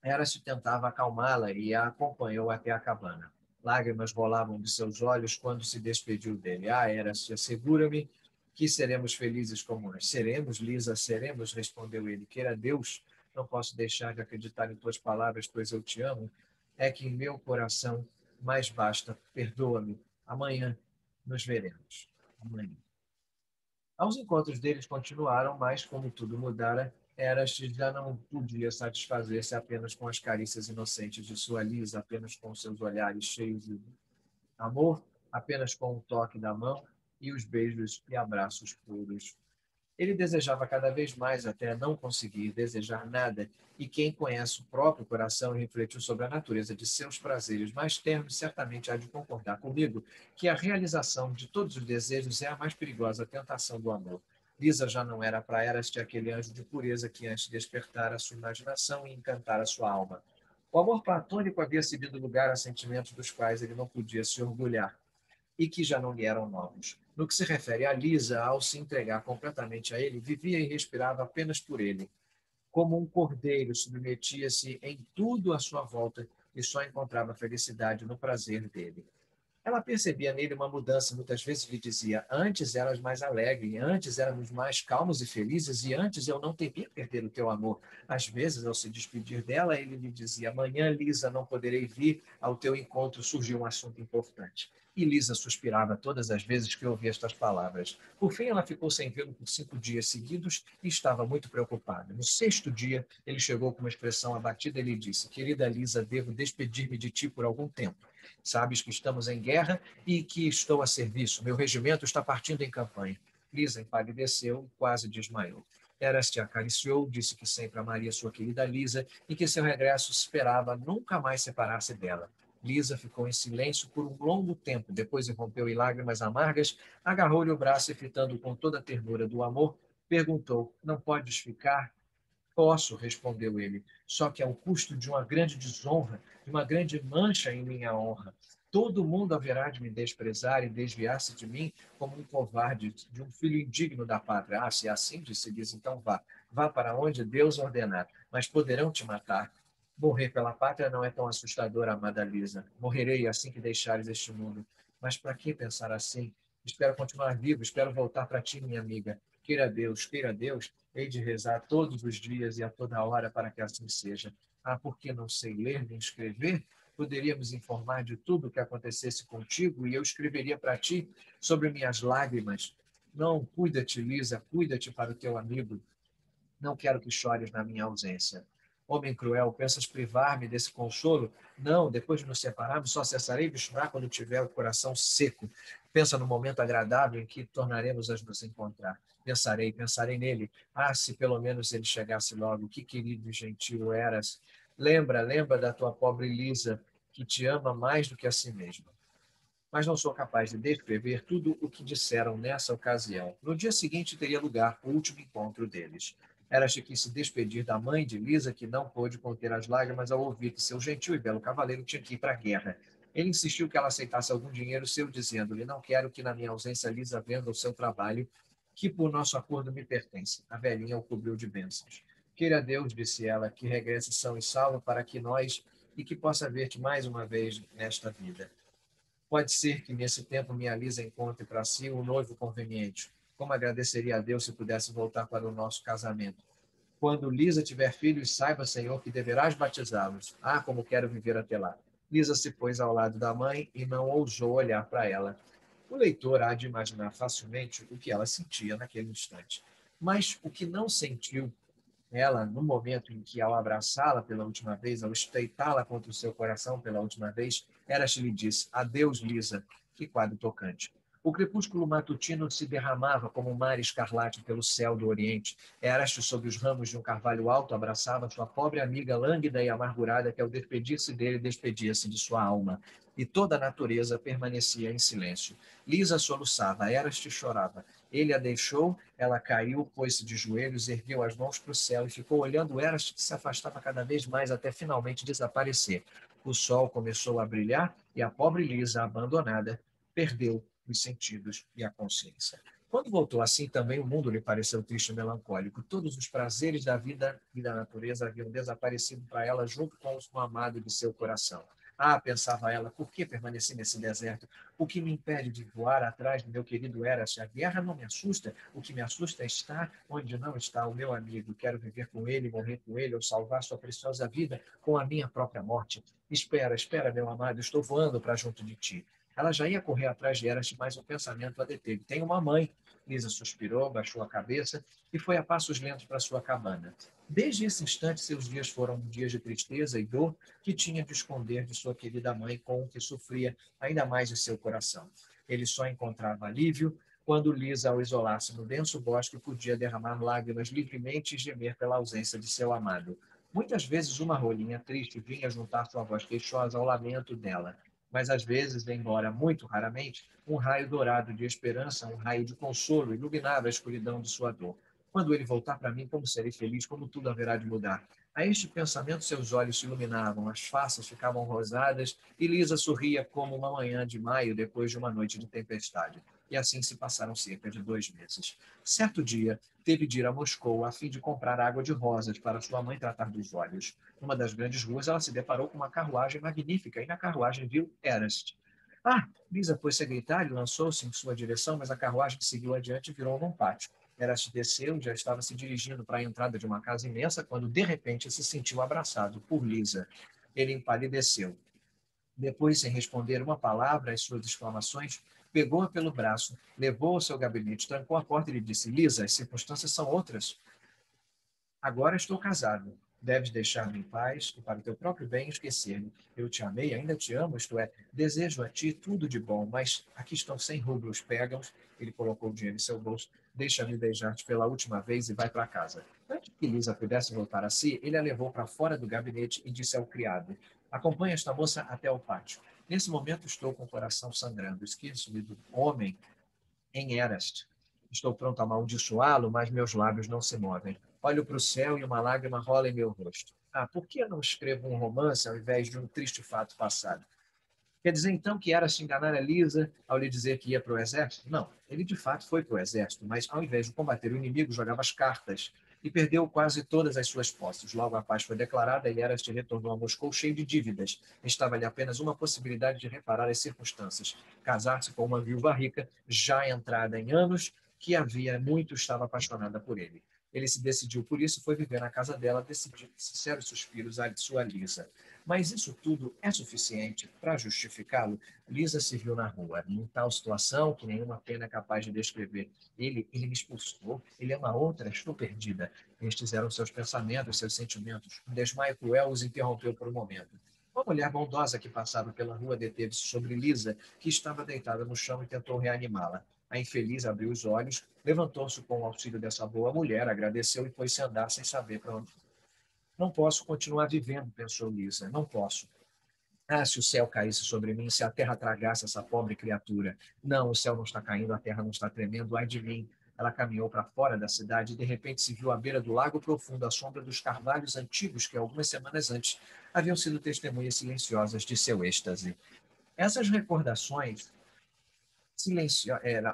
Eraste tentava acalmá-la e a acompanhou até a cabana. Lágrimas rolavam de seus olhos quando se despediu dele. Ah, Eraste, assegura-me que seremos felizes como nós. Seremos, Lisa, seremos, respondeu ele. Queira Deus, não posso deixar de acreditar em tuas palavras, pois eu te amo. É que em meu coração mais basta. Perdoa-me. Amanhã nos veremos. Amanhã. Os encontros deles continuaram, mas, como tudo mudara, Eraste já não podia satisfazer-se apenas com as carícias inocentes de sua Lisa, apenas com seus olhares cheios de amor, apenas com o toque da mão e os beijos e abraços puros. Ele desejava cada vez mais até não conseguir desejar nada, e quem conhece o próprio coração e refletiu sobre a natureza de seus prazeres mais ternos certamente há de concordar comigo que a realização de todos os desejos é a mais perigosa tentação do amor. Lisa já não era para Eraste aquele anjo de pureza que antes despertara a sua imaginação e encantara a sua alma. O amor platônico havia cedido lugar a sentimentos dos quais ele não podia se orgulhar e que já não lhe eram novos. No que se refere a Lisa, ao se entregar completamente a ele, vivia e respirava apenas por ele. Como um cordeiro, submetia-se em tudo à sua volta e só encontrava felicidade no prazer dele. Ela percebia nele uma mudança, muitas vezes lhe dizia: antes eras mais alegre, antes éramos mais calmos e felizes, e antes eu não temia perder o teu amor. Às vezes, ao se despedir dela, ele lhe dizia: amanhã, Lisa, não poderei vir ao teu encontro, surgiu um assunto importante. E Lisa suspirava todas as vezes que ouvia estas palavras. Por fim, ela ficou sem vê-lo por 5 dias seguidos e estava muito preocupada. No sexto dia, ele chegou com uma expressão abatida e lhe disse: querida Lisa, devo despedir-me de ti por algum tempo. Sabes que estamos em guerra e que estou a serviço. Meu regimento está partindo em campanha. Lisa empalideceu e quase desmaiou. Eraste a acariciou, disse que sempre amaria sua querida Lisa e que seu regresso esperava nunca mais separar-se dela. Lisa ficou em silêncio por um longo tempo, depois irrompeu em lágrimas amargas, agarrou-lhe o braço e, fitando com toda a ternura do amor, perguntou: não podes ficar? Posso, respondeu ele, só que ao custo de uma grande desonra, de uma grande mancha em minha honra. Todo mundo haverá de me desprezar e desviar-se de mim como um covarde, de um filho indigno da pátria. Ah, se é assim, disse Liz, então vá. Vá para onde Deus ordenar, mas poderão te matar. Morrer pela pátria não é tão assustador, amada Lisa. Morrerei assim que deixares este mundo. Mas para que pensar assim? Espero continuar vivo, espero voltar para ti, minha amiga. Queira Deus, hei de rezar todos os dias e a toda hora para que assim seja. Ah, porque não sei ler nem escrever? Poderíamos informar de tudo o que acontecesse contigo e eu escreveria para ti sobre minhas lágrimas. Não, cuida-te, Lisa, cuida-te para o teu amigo. Não quero que chores na minha ausência. Homem cruel, pensas privar-me desse consolo? Não, depois de nos separarmos, só cessarei de chorar quando tiver o coração seco. Pensa no momento agradável em que tornaremos a nos encontrar. Pensarei nele. Ah, se pelo menos ele chegasse logo, que querido e gentil eras. Lembra da tua pobre Lisa, que te ama mais do que a si mesma. Mas não sou capaz de descrever tudo o que disseram nessa ocasião. No dia seguinte teria lugar o último encontro deles. Eraste quis se despedir da mãe de Lisa, que não pôde conter as lágrimas ao ouvir que seu gentil e belo cavaleiro tinha que ir para a guerra. Ele insistiu que ela aceitasse algum dinheiro seu, dizendo-lhe: não quero que na minha ausência Lisa venda o seu trabalho, que por nosso acordo me pertence. A velhinha o cobriu de bênçãos. Queira Deus, disse ela, que regresse são e salvo para que nós e que possa ver-te mais uma vez nesta vida. Pode ser que nesse tempo minha Lisa encontre para si um noivo conveniente. Como agradeceria a Deus se pudesse voltar para o nosso casamento. Quando Lisa tiver filhos, saiba, Senhor, que deverás batizá-los. Ah, como quero viver até lá. Lisa se pôs ao lado da mãe e não ousou olhar para ela. O leitor há de imaginar facilmente o que ela sentia naquele instante. Mas o que não sentiu ela, no momento em que, ao abraçá-la pela última vez, ao estreitá-la contra o seu coração pela última vez, Eraste lhe disse: adeus, Lisa. Que quadro tocante. O crepúsculo matutino se derramava como um mar escarlate pelo céu do Oriente. Eraste, sob os ramos de um carvalho alto, abraçava sua pobre amiga lânguida e amargurada, que, ao despedir-se dele, despedia-se de sua alma. e toda a natureza permanecia em silêncio. Lisa soluçava, Eraste chorava. Ele a deixou, ela caiu, pôs-se de joelhos, ergueu as mãos para o céu e ficou olhando Eraste, que se afastava cada vez mais até finalmente desaparecer. O sol começou a brilhar e a pobre Lisa, abandonada, perdeu os sentidos e a consciência. Quando voltou assim, também o mundo lhe pareceu triste e melancólico. Todos os prazeres da vida e da natureza haviam desaparecido para ela junto com o amado de seu coração. Ah, pensava ela, por que permaneci nesse deserto? O que me impede de voar atrás do meu querido Eraste? A guerra não me assusta. O que me assusta é estar onde não está o meu amigo. Quero viver com ele, morrer com ele, ou salvar sua preciosa vida com a minha própria morte. Espera, espera, meu amado, estou voando para junto de ti. Ela já ia correr atrás de Eraste, mas o pensamento a deteve. Tem uma mãe. Lisa suspirou, baixou a cabeça e foi a passos lentos para sua cabana. Desde esse instante, seus dias foram dias de tristeza e dor que tinha de esconder de sua querida mãe, com o que sofria ainda mais em seu coração. Ele só encontrava alívio quando Lisa, ao isolar-se no denso bosque, podia derramar lágrimas livremente e gemer pela ausência de seu amado. Muitas vezes uma rolinha triste vinha juntar sua voz queixosa ao lamento dela, mas às vezes, embora muito raramente, um raio dourado de esperança, um raio de consolo, iluminava a escuridão de sua dor. Quando ele voltar para mim, como serei feliz, como tudo haverá de mudar. A este pensamento, seus olhos se iluminavam, as faces ficavam rosadas e Lisa sorria como uma manhã de maio depois de uma noite de tempestade. E assim se passaram cerca de 2 meses. Certo dia, teve de ir a Moscou a fim de comprar água de rosas para sua mãe tratar dos olhos. Numa das grandes ruas, ela se deparou com uma carruagem magnífica e na carruagem viu Ernest. Ah! Lisa pôs-se a gritar e lançou-se em sua direção, mas a carruagem que seguiu adiante virou num pátio. Ernest desceu e já estava se dirigindo para a entrada de uma casa imensa quando, de repente, se sentiu abraçado por Lisa. Ele empalideceu. Depois, sem responder uma palavra às suas exclamações, pegou-a pelo braço, levou-a ao seu gabinete, trancou a porta e lhe disse: Lisa, as circunstâncias são outras. Agora estou casado. Deves deixar-me em paz e, para o teu próprio bem, esquecer-me. Eu te amei, ainda te amo, isto é, desejo a ti tudo de bom, mas aqui estão 100 rublos, pega-os. Ele colocou o dinheiro em seu bolso. Deixa-me beijar-te pela última vez e vai para casa. Antes que Lisa pudesse voltar a si, ele a levou para fora do gabinete e disse ao criado: Acompanhe esta moça até o pátio. Nesse momento estou com o coração sangrando. Esqueço-me do homem em Erast. Estou pronto a amaldiçoá-lo, mas meus lábios não se movem. Olho para o céu e uma lágrima rola em meu rosto. Ah, por que eu não escrevo um romance ao invés de um triste fato passado? Quer dizer, então, que era se enganar a Lisa ao lhe dizer que ia para o exército? Não, ele de fato foi para o exército, mas ao invés de combater o inimigo, jogava as cartas e perdeu quase todas as suas posses. Logo a paz foi declarada e Eraste retornou a Moscou cheio de dívidas. Estava-lhe apenas uma possibilidade de reparar as circunstâncias: casar-se com uma viúva rica, já entrada em anos, que havia muito estava apaixonada por ele. Ele se decidiu por isso e foi viver na casa dela, decidindo sinceros suspiros à sua Lisa. Mas isso tudo é suficiente para justificá-lo? Lisa se viu na rua, em tal situação que nenhuma pena é capaz de descrever. Ele me expulsou, ele é uma outra, estou perdida. Estes eram seus pensamentos, seus sentimentos. Um desmaio cruel os interrompeu por um momento. Uma mulher bondosa que passava pela rua deteve-se sobre Lisa, que estava deitada no chão, e tentou reanimá-la. A infeliz abriu os olhos, levantou-se com o auxílio dessa boa mulher, agradeceu e foi-se andar sem saber para onde. Não posso continuar vivendo, pensou Lisa. Não posso. Ah, se o céu caísse sobre mim, se a terra tragasse essa pobre criatura. Não, o céu não está caindo, a terra não está tremendo, ai de mim. Ela caminhou para fora da cidade e de repente se viu à beira do lago profundo, à sombra dos carvalhos antigos que algumas semanas antes haviam sido testemunhas silenciosas de seu êxtase. Essas recordações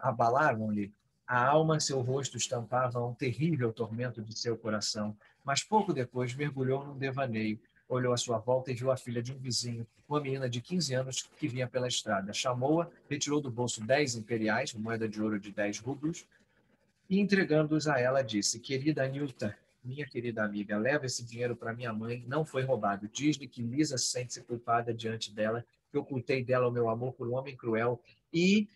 abalaram-lhe a alma, seu rosto estampava um terrível tormento de seu coração, mas pouco depois mergulhou num devaneio, olhou à sua volta e viu a filha de um vizinho, uma menina de 15 anos que vinha pela estrada. Chamou-a, retirou do bolso 10 imperiais, moeda de ouro de 10 rublos, e entregando-os a ela, disse: Querida Anilta, minha querida amiga, leva esse dinheiro para minha mãe, não foi roubado. Diz-lhe que Lisa sente-se culpada diante dela, que ocultei dela o meu amor por um homem cruel e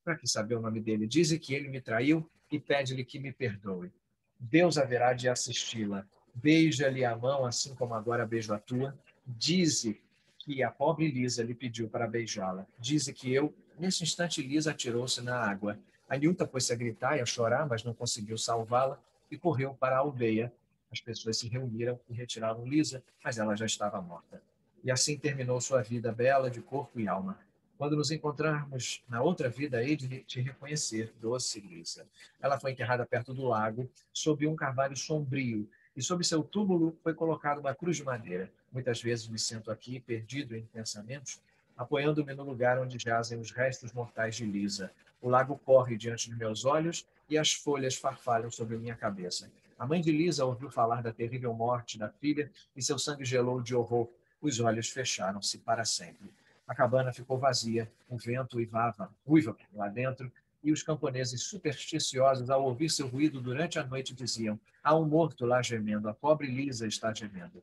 para que saber o nome dele? Dize que ele me traiu e pede-lhe que me perdoe. Deus haverá de assisti-la. Beija-lhe a mão, assim como agora beijo a tua. Dize que a pobre Lisa lhe pediu para beijá-la. Dize que eu, nesse instante, Lisa atirou-se na água. A Nilta pôs-se a gritar e a chorar, mas não conseguiu salvá-la e correu para a aldeia. As pessoas se reuniram e retiraram Lisa, mas ela já estava morta. E assim terminou sua vida bela de corpo e alma. Quando nos encontrarmos na outra vida, hei de te reconhecer, doce Lisa. Ela foi enterrada perto do lago, sob um carvalho sombrio, e sob seu túmulo foi colocada uma cruz de madeira. Muitas vezes me sento aqui, perdido em pensamentos, apoiando-me no lugar onde jazem os restos mortais de Lisa. O lago corre diante de meus olhos e as folhas farfalham sobre minha cabeça. A mãe de Lisa ouviu falar da terrível morte da filha e seu sangue gelou de horror. Os olhos fecharam-se para sempre. A cabana ficou vazia, o vento uiva lá dentro, e os camponeses supersticiosos, ao ouvir seu ruído durante a noite, diziam: há um morto lá gemendo, a pobre Lisa está gemendo.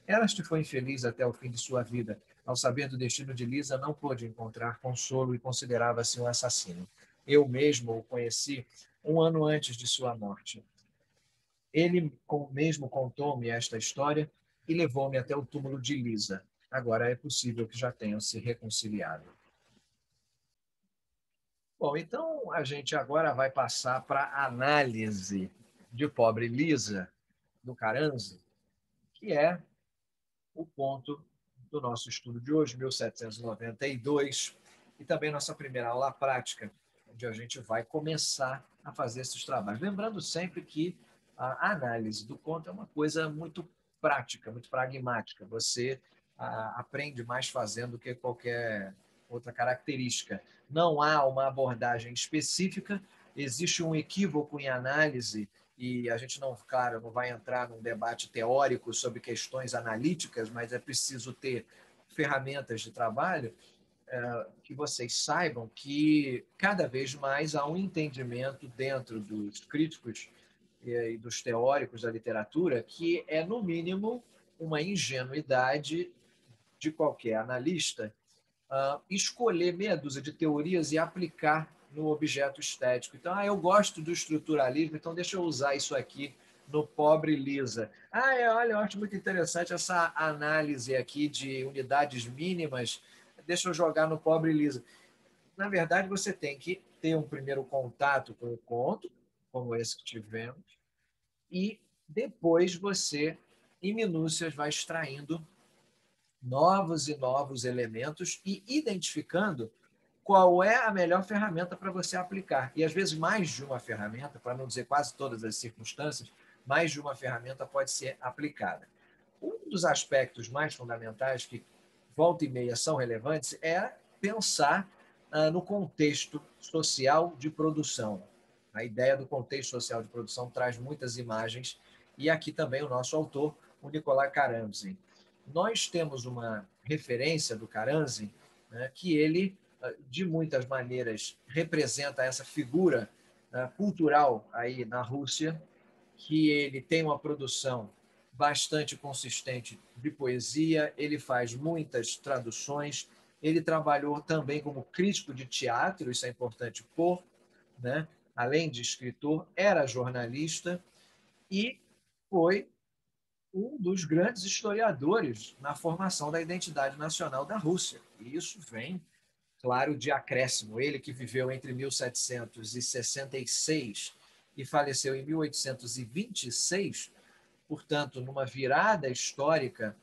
Eras-te foi infeliz até o fim de sua vida. Ao saber do destino de Lisa, não pôde encontrar consolo e considerava-se um assassino. Eu mesmo o conheci um ano antes de sua morte. Ele mesmo contou-me esta história e levou-me até o túmulo de Lisa. Agora é possível que já tenham se reconciliado. Bom, então a gente agora vai passar para a análise de Pobre Lisa, do Caranze, que é o ponto do nosso estudo de hoje, 1792, e também nossa primeira aula prática, onde a gente vai começar a fazer esses trabalhos. Lembrando sempre que a análise do conto é uma coisa muito prática, muito pragmática. Você aprende mais fazendo do que qualquer outra característica. Não há uma abordagem específica, existe um equívoco em análise e a gente não, claro, não vai entrar num debate teórico sobre questões analíticas, mas é preciso ter ferramentas de trabalho que vocês saibam que cada vez mais há um entendimento dentro dos críticos e dos teóricos da literatura que é, no mínimo, uma ingenuidade de qualquer analista escolher meia dúzia de teorias e aplicar no objeto estético. Então, eu gosto do estruturalismo, então deixa eu usar isso aqui no Pobre Lisa. Olha, eu acho muito interessante essa análise aqui de unidades mínimas, deixa eu jogar no Pobre Lisa. Na verdade, você tem que ter um primeiro contato com o conto, como esse que tivemos, e depois você, em minúcias, vai extraindo novos e novos elementos e identificando qual é a melhor ferramenta para você aplicar. E às vezes mais de uma ferramenta, para não dizer quase todas as circunstâncias, mais de uma ferramenta pode ser aplicada. Um dos aspectos mais fundamentais que volta e meia são relevantes é pensar no contexto social de produção. A ideia do contexto social de produção traz muitas imagens e aqui também o nosso autor, o Nicolas Caranzi. Nós temos uma referência do Caranzi, né, que ele, de muitas maneiras, representa essa figura cultural aí na Rússia, que ele tem uma produção bastante consistente de poesia, ele faz muitas traduções, ele trabalhou também como crítico de teatro, isso é importante pôr, né? Além de escritor, era jornalista e foi um dos grandes historiadores na formação da identidade nacional da Rússia. E isso vem, claro, de acréscimo. Ele que viveu entre 1766 e faleceu em 1826, portanto, numa virada histórica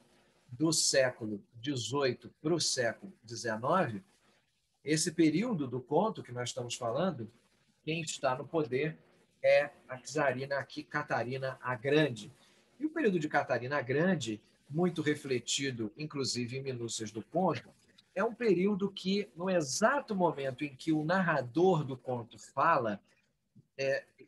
do século XVIII para o século XIX, esse período do conto que nós estamos falando, quem está no poder é a czarina aqui, Catarina a Grande. E o período de Catarina a Grande, muito refletido, inclusive em minúcias do conto, é um período que, no exato momento em que o narrador do conto fala,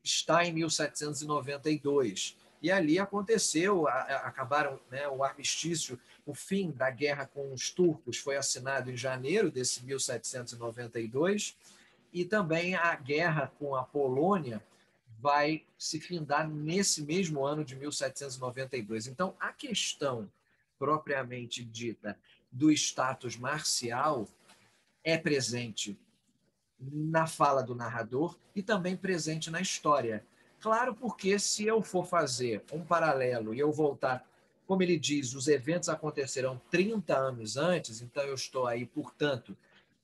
está em 1792. E ali aconteceu, acabaram, né, o armistício, o fim da guerra com os turcos foi assinado em janeiro desse 1792, e também a guerra com a Polônia vai se findar nesse mesmo ano de 1792. Então, a questão propriamente dita do status marcial é presente na fala do narrador e também presente na história. Claro, porque se eu for fazer um paralelo e eu voltar, como ele diz, os eventos acontecerão 30 anos antes, então eu estou aí, portanto,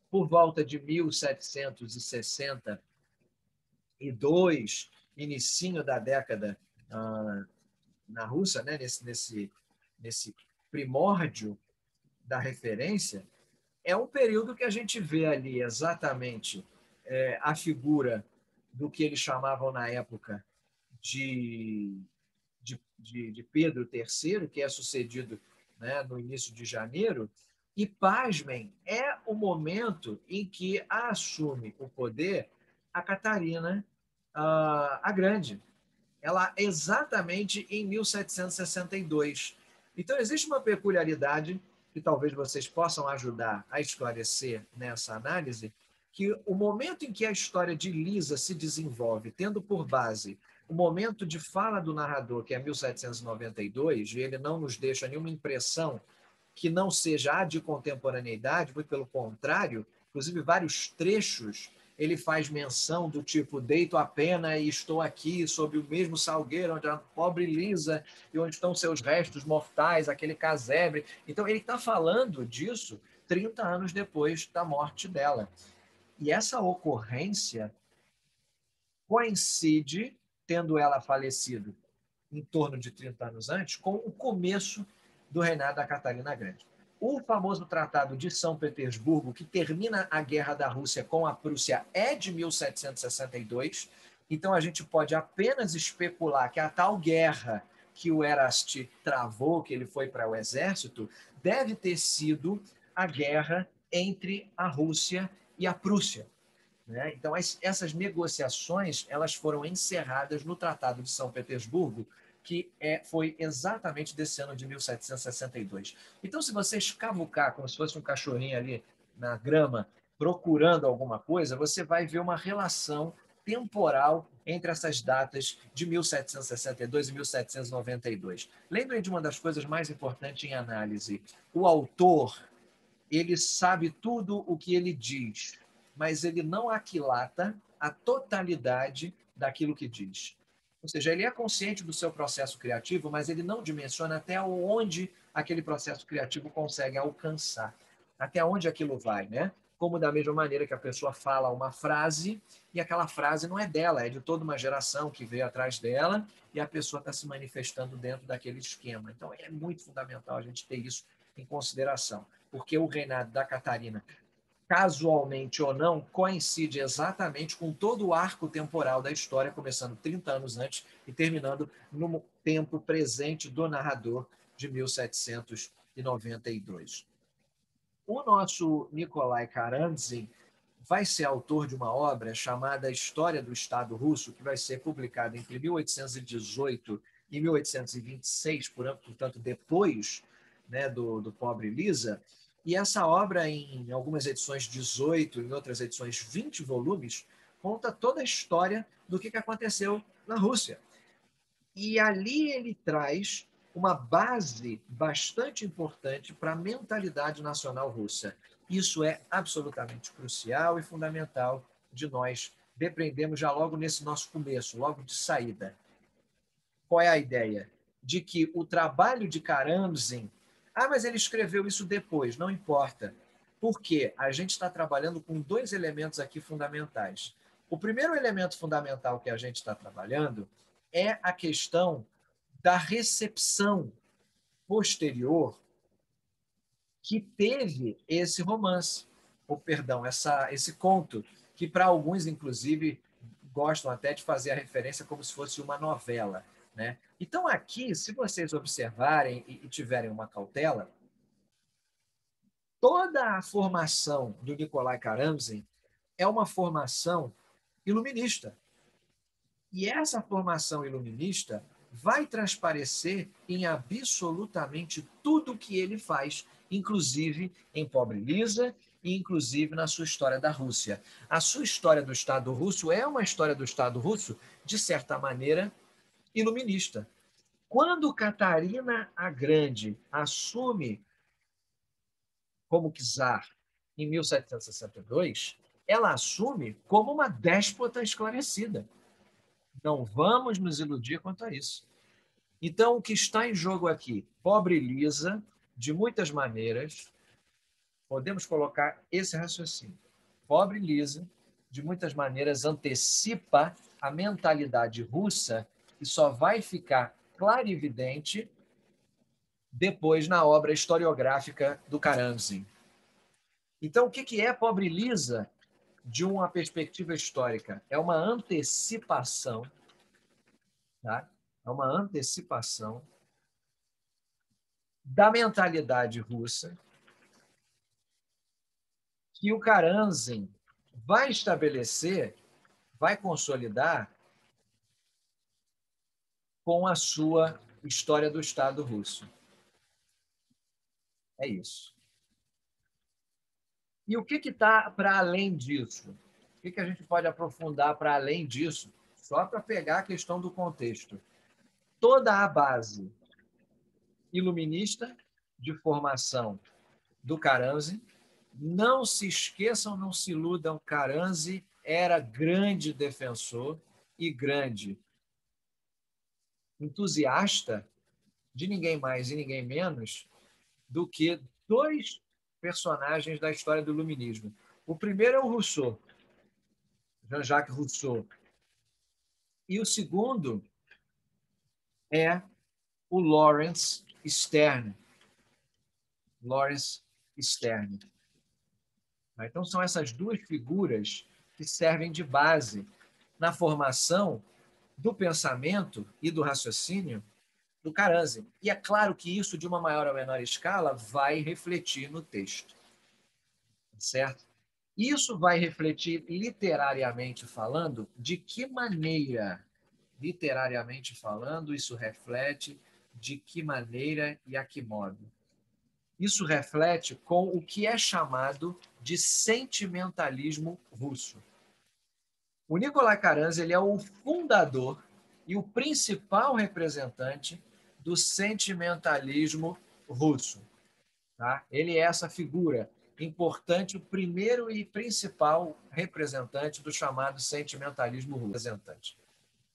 por volta de 1762, inicinho da década na Rússia, né? nesse primórdio da referência, é um período que a gente vê ali exatamente a figura do que eles chamavam na época de Pedro III, que é sucedido, né, no início de janeiro, e, pasmem, é o momento em que assume o poder a Catarina a Grande. Ela exatamente em 1762. Então, existe uma peculiaridade que talvez vocês possam ajudar a esclarecer nessa análise, que o momento em que a história de Lisa se desenvolve, tendo por base o momento de fala do narrador, que é 1792, e ele não nos deixa nenhuma impressão que não seja a de contemporaneidade, muito pelo contrário, inclusive vários trechos ele faz menção do tipo, deito a pena e estou aqui sob o mesmo salgueiro onde a pobre Lisa e onde estão seus restos mortais, aquele casebre. Então ele está falando disso 30 anos depois da morte dela. E essa ocorrência coincide, tendo ela falecido em torno de 30 anos antes, com o começo do reinado da Catarina Grande. O famoso Tratado de São Petersburgo, que termina a guerra da Rússia com a Prússia, é de 1762. Então, a gente pode apenas especular que a tal guerra que o Erast travou, que ele foi para o exército, deve ter sido a guerra entre a Rússia e a Prússia. Né? Então, essas negociações elas foram encerradas no Tratado de São Petersburgo, que foi exatamente desse ano de 1762. Então, se você escavucar como se fosse um cachorrinho ali na grama, procurando alguma coisa, você vai ver uma relação temporal entre essas datas de 1762 e 1792. Lembrem de uma das coisas mais importantes em análise. O autor, ele sabe tudo o que ele diz, mas ele não aquilata a totalidade daquilo que diz. Ou seja, ele é consciente do seu processo criativo, mas ele não dimensiona até onde aquele processo criativo consegue alcançar, até onde aquilo vai, né? Como da mesma maneira que a pessoa fala uma frase e aquela frase não é dela, é de toda uma geração que veio atrás dela e a pessoa está se manifestando dentro daquele esquema. Então, é muito fundamental a gente ter isso em consideração, porque o reinado da Catarina, casualmente ou não, coincide exatamente com todo o arco temporal da história, começando 30 anos antes e terminando no tempo presente do narrador de 1792. O nosso Nikolai Karamzin vai ser autor de uma obra chamada História do Estado Russo, que vai ser publicada entre 1818 e 1826, portanto, depois, né, do pobre Lisa. E essa obra, em algumas edições 18, em outras edições 20 volumes, conta toda a história do que aconteceu na Rússia. E ali ele traz uma base bastante importante para a mentalidade nacional russa. Isso é absolutamente crucial e fundamental de nós depreendemos já logo nesse nosso começo, logo de saída. Qual é a ideia? De que o trabalho de Karamzin, mas ele escreveu isso depois, não importa. Porque a gente está trabalhando com dois elementos aqui fundamentais. O primeiro elemento fundamental que a gente está trabalhando é a questão da recepção posterior que teve esse romance, ou perdão, esse conto, que para alguns, inclusive, gostam até de fazer a referência como se fosse uma novela. Né? Então, aqui, se vocês observarem e tiverem uma cautela, toda a formação do Nikolai Karamzin é uma formação iluminista. E essa formação iluminista vai transparecer em absolutamente tudo que ele faz, inclusive em Pobre Lisa e inclusive na sua história da Rússia. A sua história do Estado russo é uma história do Estado russo, de certa maneira, iluminista. Quando Catarina a Grande assume como czar em 1762, ela assume como uma déspota esclarecida. Não vamos nos iludir quanto a isso. Então, o que está em jogo aqui? Pobre Lisa, de muitas maneiras, podemos colocar esse raciocínio. Pobre Lisa, de muitas maneiras, antecipa a mentalidade russa que só vai ficar clarividente depois na obra historiográfica do Karamzin. Então, o que é Pobre Lisa de uma perspectiva histórica? É uma antecipação, tá? É uma antecipação da mentalidade russa que o Karamzin vai estabelecer, vai consolidar com a sua história do Estado russo. É isso. E o que está para além disso? O que a gente pode aprofundar para além disso? Só para pegar a questão do contexto. Toda a base iluminista de formação do Karamzin, não se esqueçam, não se iludam, Karamzin era grande defensor e grande entusiasta de ninguém mais e ninguém menos do que dois personagens da história do iluminismo. O primeiro é o Rousseau, Jean-Jacques Rousseau. E o segundo é o Lawrence Stern. Lawrence Stern. Então, são essas duas figuras que servem de base na formação do pensamento e do raciocínio do Karamzin. E é claro que isso, de uma maior ou menor escala, vai refletir no texto. Certo? Isso vai refletir, literariamente falando, de que maneira, literariamente falando, isso reflete, de que maneira e a que modo. Isso reflete com o que é chamado de sentimentalismo russo. O Nikolai Karamzin ele é o fundador e o principal representante do sentimentalismo russo. Tá? Ele é essa figura importante, o primeiro e principal representante do chamado sentimentalismo russo.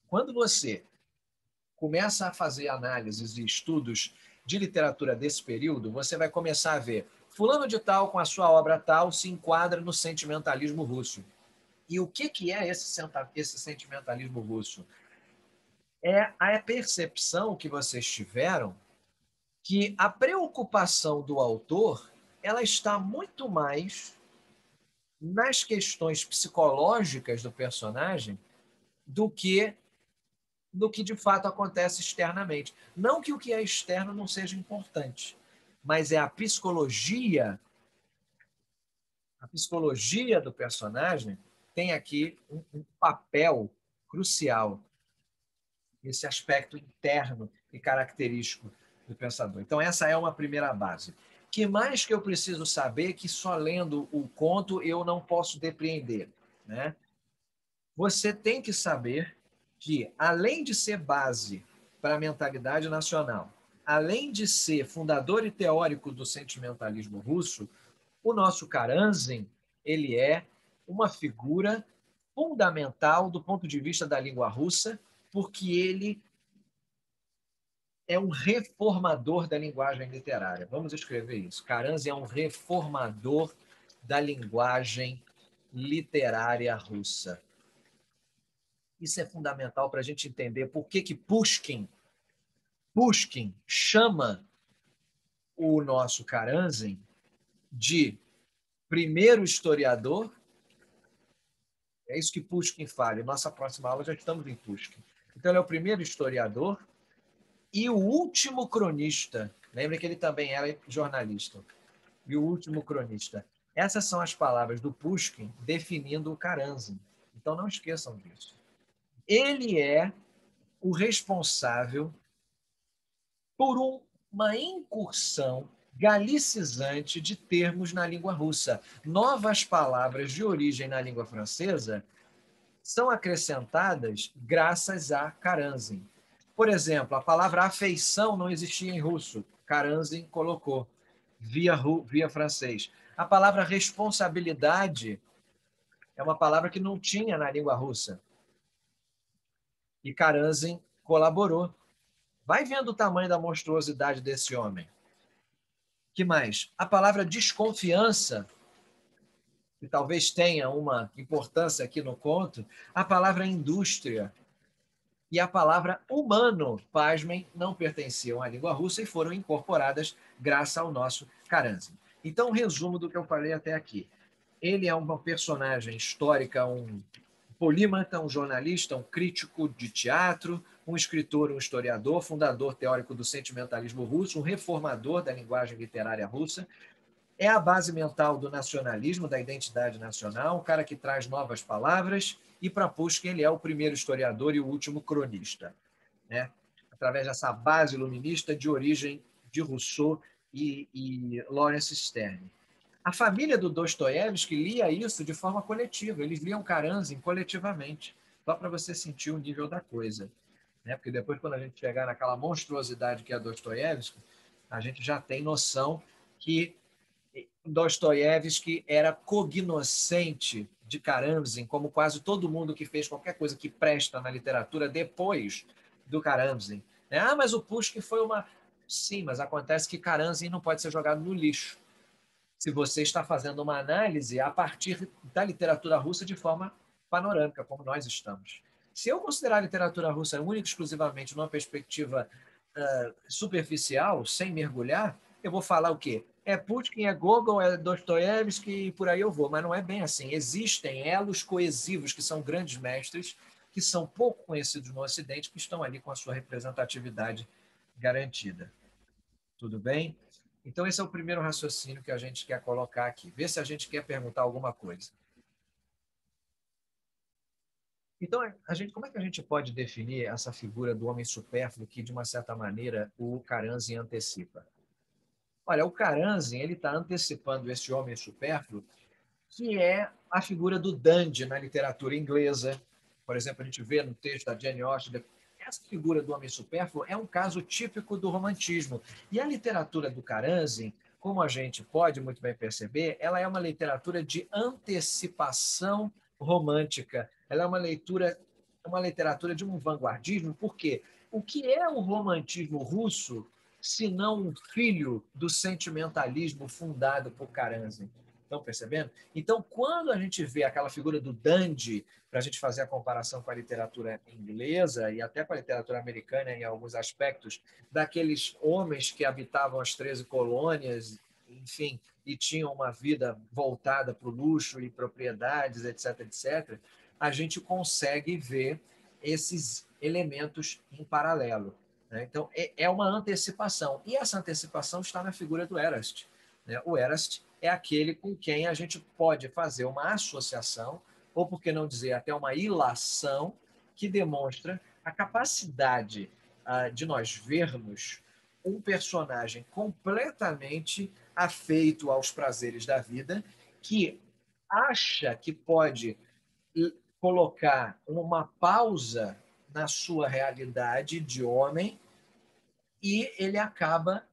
Quando você começa a fazer análises e estudos de literatura desse período, você vai começar a ver fulano de tal, com a sua obra tal, se enquadra no sentimentalismo russo. E o que é esse sentimentalismo russo? É a percepção que vocês tiveram que a preocupação do autor ela está muito mais nas questões psicológicas do personagem do que de fato acontece externamente. Não que o que é externo não seja importante, mas é a psicologia do personagem tem aqui um papel crucial, esse aspecto interno e característico do pensador. Então, essa é uma primeira base. Que mais que eu preciso saber que só lendo o conto eu não posso depreender, né? Você tem que saber que, além de ser base para a mentalidade nacional, além de ser fundador e teórico do sentimentalismo russo, o nosso Karamzin, ele é uma figura fundamental do ponto de vista da língua russa, porque ele é um reformador da linguagem literária. Vamos escrever isso. Karamzin é um reformador da linguagem literária russa. Isso é fundamental para a gente entender por que Pushkin chama o nosso Karamzin de primeiro historiador. É isso que Pushkin fala. Em nossa próxima aula já estamos em Pushkin. Então, ele é o primeiro historiador e o último cronista. Lembre que ele também era jornalista. E o último cronista. Essas são as palavras do Pushkin definindo o Karamzin. Então, não esqueçam disso. Ele é o responsável por uma incursão galicizante de termos na língua russa. Novas palavras de origem na língua francesa são acrescentadas graças a Karamzin. Por exemplo, a palavra afeição não existia em russo. Karamzin colocou via francês. A palavra responsabilidade é uma palavra que não tinha na língua russa. E Karamzin colaborou. Vai vendo o tamanho da monstruosidade desse homem. Que mais? A palavra desconfiança, que talvez tenha uma importância aqui no conto, a palavra indústria, e a palavra humano, pasmem, não pertenciam à língua russa e foram incorporadas graças ao nosso Karamzin. Então, resumo do que eu falei até aqui. Ele é uma personagem histórica, um polímata, um jornalista, um crítico de teatro, um escritor, um historiador, fundador teórico do sentimentalismo russo, um reformador da linguagem literária russa. É a base mental do nacionalismo, da identidade nacional, um cara que traz novas palavras, e para Pushkin ele é o primeiro historiador e o último cronista, né? Através dessa base iluminista de origem de Rousseau e Lawrence Sterne. A família do Dostoiévski lia isso de forma coletiva, eles liam Karamzin coletivamente, só para você sentir o nível da coisa, né? Porque depois, quando a gente chegar naquela monstruosidade que é Dostoiévski, a gente já tem noção que Dostoiévski era cognoscente de Karamzin, como quase todo mundo que fez qualquer coisa que presta na literatura depois do Karamzin. Ah, mas o Pushkin foi uma... Sim, mas acontece que Karamzin não pode ser jogado no lixo se você está fazendo uma análise a partir da literatura russa de forma panorâmica, como nós estamos. Se eu considerar a literatura russa única e exclusivamente numa perspectiva superficial, sem mergulhar, eu vou falar o quê? É Pushkin, é Gogol, é Dostoiévski e por aí eu vou. Mas não é bem assim. Existem elos coesivos que são grandes mestres, que são pouco conhecidos no Ocidente, que estão ali com a sua representatividade garantida. Tudo bem? Então, esse é o primeiro raciocínio que a gente quer colocar aqui. Ver se a gente quer perguntar alguma coisa. Então, como é que a gente pode definir essa figura do homem supérfluo que, de uma certa maneira, o Karamzin antecipa? Olha, o Karamzin está antecipando esse homem supérfluo, que é a figura do dandy na literatura inglesa. Por exemplo, a gente vê no texto da Jane Austen, essa figura do homem supérfluo é um caso típico do romantismo. E a literatura do Karamzin, como a gente pode muito bem perceber, ela é uma literatura de antecipação romântica. Ela é uma literatura de um vanguardismo, porque o que é o romantismo russo, se não um filho do sentimentalismo fundado por Karamzin? Estão percebendo? Então, quando a gente vê aquela figura do dandy, para a gente fazer a comparação com a literatura inglesa e até com a literatura americana em alguns aspectos, daqueles homens que habitavam as 13 colônias, enfim, e tinham uma vida voltada para o luxo e propriedades, etc., etc., a gente consegue ver esses elementos em paralelo, né? Então, é uma antecipação. E essa antecipação está na figura do Erast, né? O Erast é aquele com quem a gente pode fazer uma associação, ou por que não dizer até uma ilação, que demonstra a capacidade de nós vermos um personagem completamente afeito aos prazeres da vida, que acha que pode colocar uma pausa na sua realidade de homem e ele acaba,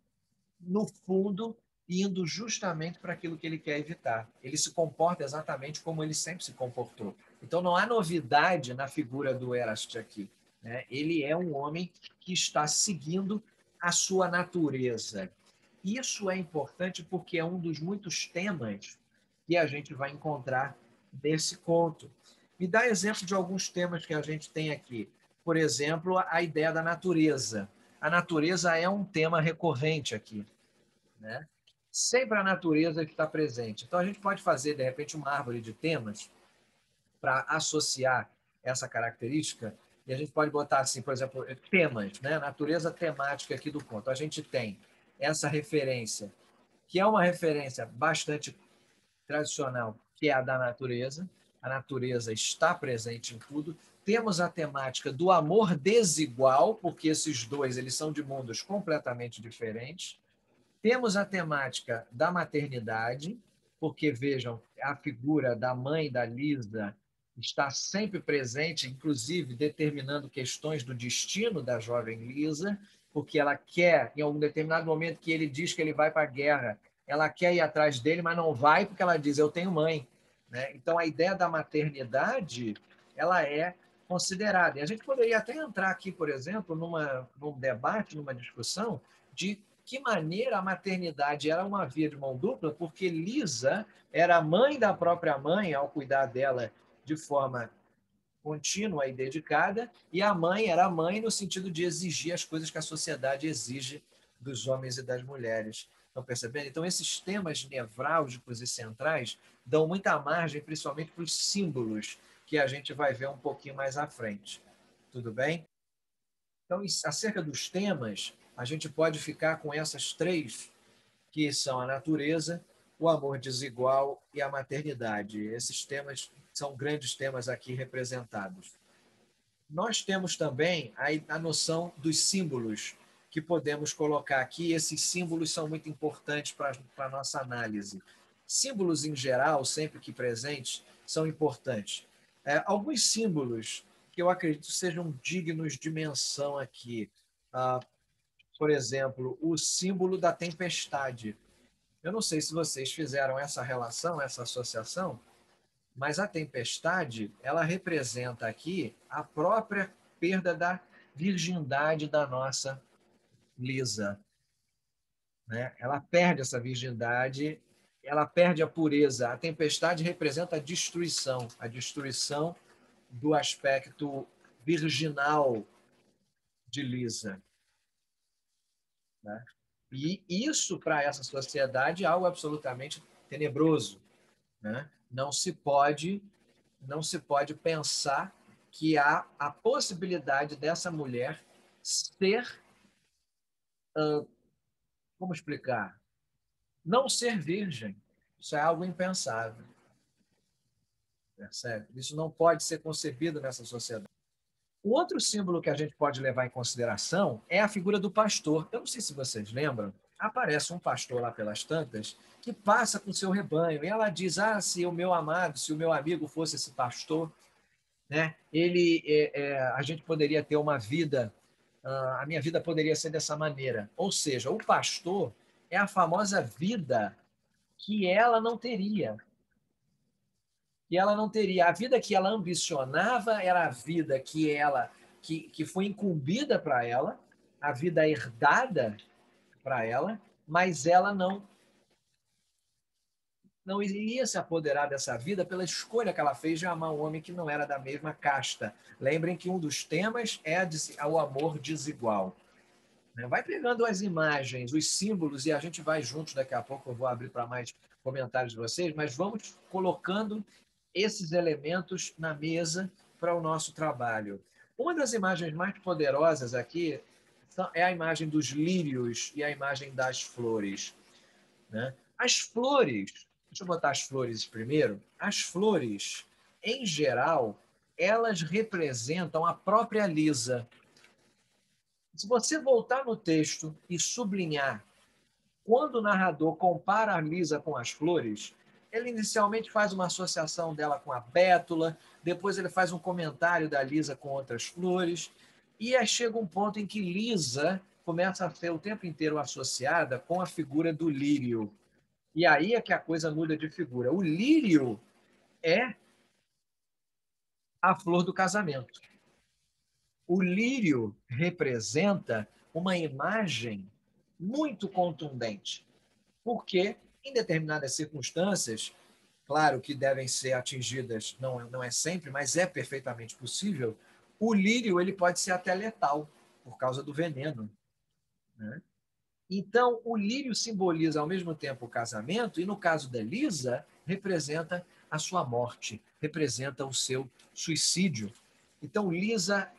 no fundo, indo justamente para aquilo que ele quer evitar. Ele se comporta exatamente como ele sempre se comportou. Então, não há novidade na figura do Erast aqui, né? Ele é um homem que está seguindo a sua natureza. Isso é importante porque é um dos muitos temas que a gente vai encontrar nesse conto. Me dá exemplo de alguns temas que a gente tem aqui. Por exemplo, a ideia da natureza. A natureza é um tema recorrente aqui, né? Sempre a natureza está presente. Então, a gente pode fazer, de repente, uma árvore de temas para associar essa característica, e a gente pode botar assim, por exemplo, temas, né? Natureza temática aqui do conto. A gente tem essa referência, que é uma referência bastante tradicional, que é a da natureza. A natureza está presente em tudo. Temos a temática do amor desigual, porque esses dois eles são de mundos completamente diferentes. Temos a temática da maternidade, porque, vejam, a figura da mãe da Lisa está sempre presente, inclusive determinando questões do destino da jovem Lisa, porque ela quer, em algum determinado momento que ele diz que ele vai para a guerra, ela quer ir atrás dele, mas não vai porque ela diz, eu tenho mãe, né? Então, a ideia da maternidade ela é considerada. E a gente poderia até entrar aqui, por exemplo, num debate, numa discussão de que maneira a maternidade era uma via de mão dupla, porque Lisa era mãe da própria mãe ao cuidar dela de forma contínua e dedicada, e a mãe era a mãe no sentido de exigir as coisas que a sociedade exige dos homens e das mulheres. Estão percebendo? Então, esses temas nevrálgicos e centrais dão muita margem, principalmente para os símbolos, que a gente vai ver um pouquinho mais à frente. Tudo bem? Então, acerca dos temas, a gente pode ficar com essas três, que são a natureza, o amor desigual e a maternidade. Esses temas são grandes temas aqui representados. Nós temos também a noção dos símbolos que podemos colocar aqui. Esses símbolos são muito importantes para a nossa análise. Símbolos, em geral, sempre que presentes, são importantes. Alguns símbolos que eu acredito sejam dignos de menção aqui. Por exemplo, o símbolo da tempestade. Eu não sei se vocês fizeram essa relação, essa associação, mas a tempestade, ela representa aqui a própria perda da virgindade da nossa Lisa, né? Ela perde essa virgindade, ela perde a pureza. A tempestade representa a destruição do aspecto virginal de Lisa, né? E isso, para essa sociedade, é algo absolutamente tenebroso, né? Não se pode pensar que há a possibilidade dessa mulher ser, como explicar, não ser virgem. Isso é algo impensável, percebe? Isso não pode ser concebido nessa sociedade. O outro símbolo que a gente pode levar em consideração é a figura do pastor. Eu não sei se vocês lembram, aparece um pastor lá pelas tantas que passa com seu rebanho e ela diz: se o meu amado, se o meu amigo fosse esse pastor, né? A gente poderia ter uma vida, a minha vida poderia ser dessa maneira. Ou seja, o pastor é a famosa vida que ela não teria. Que ela não teria. A vida que ela ambicionava era a vida que foi incumbida para ela, a vida herdada para ela, mas ela não iria se apoderar dessa vida pela escolha que ela fez de amar um homem que não era da mesma casta. Lembrem que um dos temas é o amor desigual. Vai pegando as imagens, os símbolos, e a gente vai juntos daqui a pouco. Eu vou abrir para mais comentários de vocês, mas vamos colocando esses elementos na mesa para o nosso trabalho. Uma das imagens mais poderosas aqui é a imagem dos lírios e a imagem das flores, né? As flores, deixa eu botar as flores primeiro. As flores, em geral, elas representam a própria Lisa. Se você voltar no texto e sublinhar, quando o narrador compara a Lisa com as flores, ele inicialmente faz uma associação dela com a bétula, depois ele faz um comentário da Lisa com outras flores, e aí chega um ponto em que Lisa começa a ser o tempo inteiro associada com a figura do lírio. E aí é que a coisa muda de figura. O lírio é a flor do casamento. O lírio representa uma imagem muito contundente, porque, em determinadas circunstâncias, claro que devem ser atingidas, não é sempre, mas é perfeitamente possível, o lírio ele pode ser até letal, por causa do veneno, né? Então, o lírio simboliza ao mesmo tempo o casamento e, no caso da Lisa, representa a sua morte, representa o seu suicídio. Então, Lisa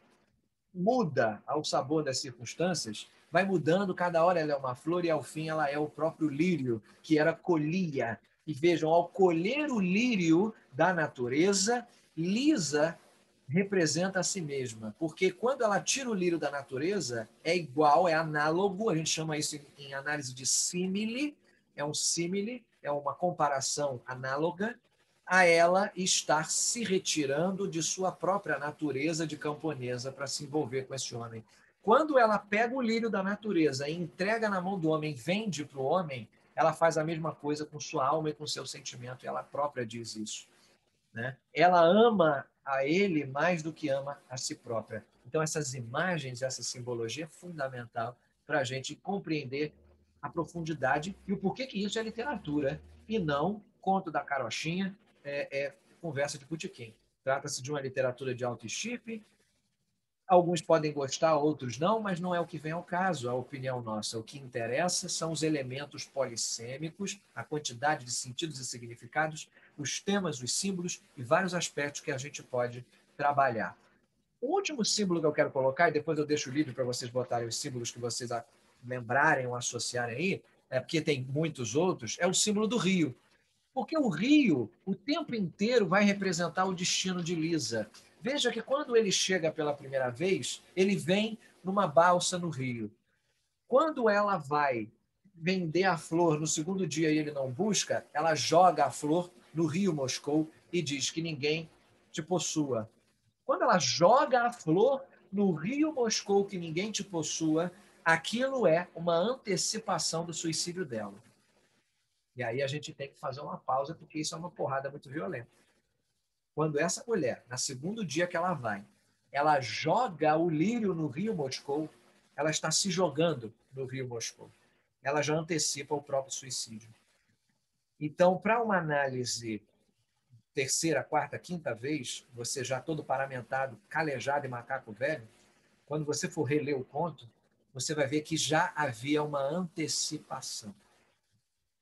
muda ao sabor das circunstâncias, vai mudando, cada hora ela é uma flor e, ao fim, ela é o próprio lírio, que era colhia. E vejam, ao colher o lírio da natureza, Lisa representa a si mesma, porque quando ela tira o lírio da natureza, é igual, é análogo, a gente chama isso em análise de símile, é uma comparação análoga a ela estar se retirando de sua própria natureza de camponesa para se envolver com esse homem. Quando ela pega o lírio da natureza e entrega na mão do homem, vende para o homem, ela faz a mesma coisa com sua alma e com seu sentimento, e ela própria diz isso, né? Ela ama a ele mais do que ama a si própria. Então, essas imagens, essa simbologia é fundamental para a gente compreender a profundidade e o porquê que isso é literatura e não conto da carochinha, conversa de botequim. Trata-se de uma literatura de alto estirpe. Alguns podem gostar, outros não, mas não é o que vem ao caso, a opinião nossa. O que interessa são os elementos polissêmicos, a quantidade de sentidos e significados, os temas, os símbolos e vários aspectos que a gente pode trabalhar. O último símbolo que eu quero colocar, e depois eu deixo livre para vocês botarem os símbolos que vocês lembrarem ou associarem aí, porque tem muitos outros, é o símbolo do rio. Porque o rio, o tempo inteiro, vai representar o destino de Lisa. Veja que quando ele chega pela primeira vez, ele vem numa balsa no rio. Quando ela vai vender a flor no segundo dia e ele não busca, ela joga a flor no rio Moscou e diz que ninguém te possua. Quando ela joga a flor no rio Moscou, que ninguém te possua, aquilo é uma antecipação do suicídio dela. E aí a gente tem que fazer uma pausa, porque isso é uma porrada muito violenta. Quando essa mulher, no segundo dia que ela vai, ela joga o lírio no rio Moscou, ela está se jogando no rio Moscou. Ela já antecipa o próprio suicídio. Então, para uma análise terceira, quarta, quinta vez, você já todo paramentado, calejado e macaco velho, quando você for reler o conto, você vai ver que já havia uma antecipação.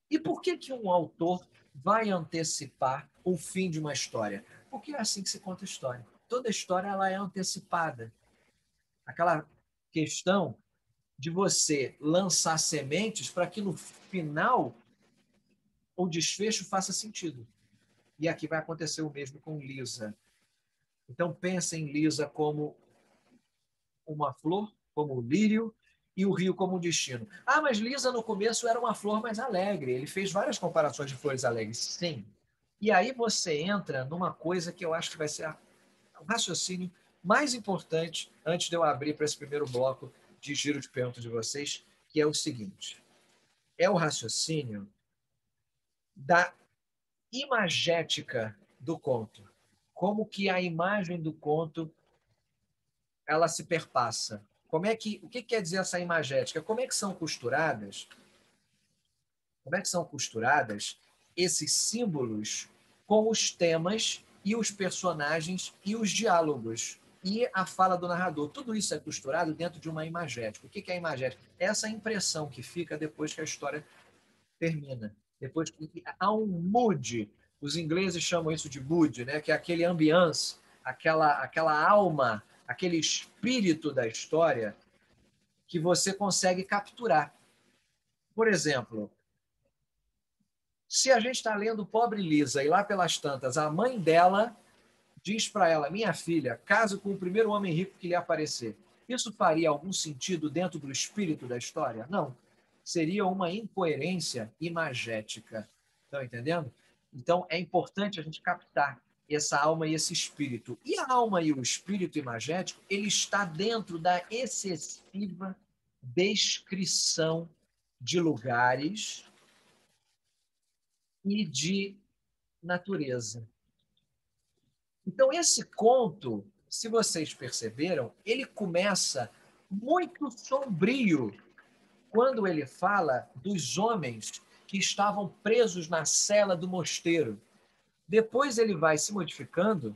E por que um autor vai antecipar o fim de uma história? Porque é assim que se conta a história. Toda história ela é antecipada. Aquela questão de você lançar sementes para que no final o desfecho faça sentido. E aqui vai acontecer o mesmo com Lisa. Então pensa em Lisa como uma flor, como o lírio, e o rio como um destino. Ah, mas Lisa no começo era uma flor mais alegre. Ele fez várias comparações de flores alegres. Sim. E aí você entra numa coisa que eu acho que vai ser o raciocínio mais importante antes de eu abrir para esse primeiro bloco de giro de perguntas de vocês, que é o seguinte. É o raciocínio da imagética do conto. Como que a imagem do conto ela se perpassa. O que quer dizer essa imagética? Como é que são costuradas? Como é que são costuradas esses símbolos com os temas e os personagens e os diálogos e a fala do narrador? Tudo isso é costurado dentro de uma imagética. O que é a imagética? É essa impressão que fica depois que a história termina. Depois que há um mood, os ingleses chamam isso de mood, né? Que é aquele ambiance, aquela alma, aquele espírito da história que você consegue capturar. Por exemplo, se a gente está lendo Pobre Lisa e lá pelas tantas, a mãe dela diz para ela, minha filha, case com o primeiro homem rico que lhe aparecer. Isso faria algum sentido dentro do espírito da história? Não. Seria uma incoerência imagética. Estão entendendo? Então, é importante a gente captar essa alma e esse espírito. E a alma e o espírito imagético, ele está dentro da excessiva descrição de lugares e de natureza. Então, esse conto, se vocês perceberam, ele começa muito sombrio quando ele fala dos homens que estavam presos na cela do mosteiro. Depois ele vai se modificando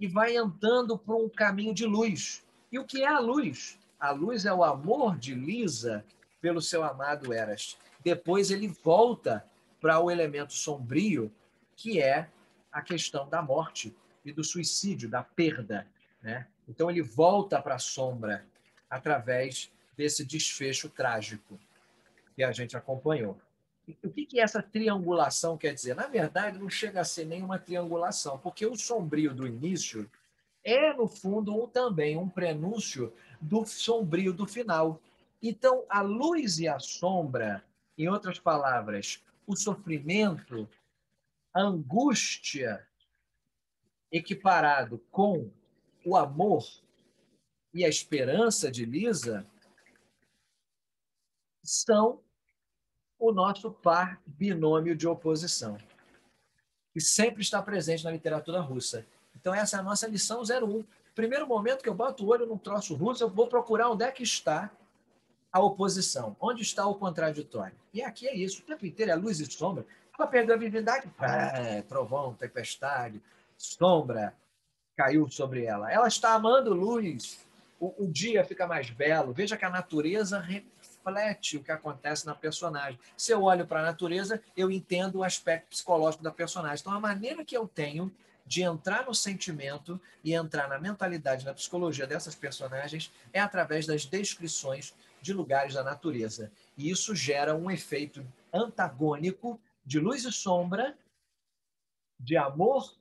e vai andando por um caminho de luz. E o que é a luz? A luz é o amor de Lisa pelo seu amado Eras. Depois ele volta para o elemento sombrio, que é a questão da morte e do suicídio, da perda, né? Então ele volta para a sombra através desse desfecho trágico que a gente acompanhou. O que essa triangulação quer dizer? Na verdade, não chega a ser nenhuma triangulação, porque o sombrio do início é, no fundo, também um prenúncio do sombrio do final. Então, a luz e a sombra, em outras palavras, o sofrimento, a angústia, equiparado com o amor e a esperança de Lisa, são o nosso par binômio de oposição, que sempre está presente na literatura russa. Então, essa é a nossa lição 01. Primeiro momento que eu boto o olho num troço russo, eu vou procurar onde é que está a oposição, onde está o contraditório. E aqui é isso, o tempo inteiro é luz e sombra. Ela perdeu a virgindade, trovão, tempestade, sombra, caiu sobre ela. Ela está amando luz. O dia fica mais belo. Veja que a natureza reflete o que acontece na personagem. Se eu olho para a natureza, eu entendo o aspecto psicológico da personagem. Então, a maneira que eu tenho de entrar no sentimento e entrar na mentalidade, na psicologia dessas personagens é através das descrições de lugares da natureza. E isso gera um efeito antagônico de luz e sombra, de amor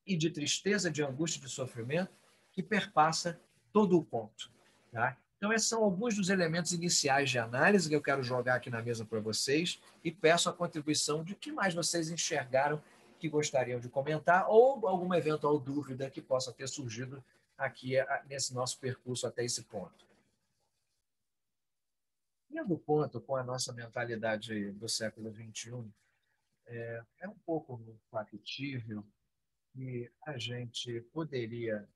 e de tristeza, de angústia e de sofrimento, que perpassa todo o conto. Tá? Então, esses são alguns dos elementos iniciais de análise que eu quero jogar aqui na mesa para vocês e peço a contribuição de que mais vocês enxergaram que gostariam de comentar ou alguma eventual dúvida que possa ter surgido aqui nesse nosso percurso até esse ponto. Indo ponto com a nossa mentalidade do século XXI, é um pouco factível que a gente poderia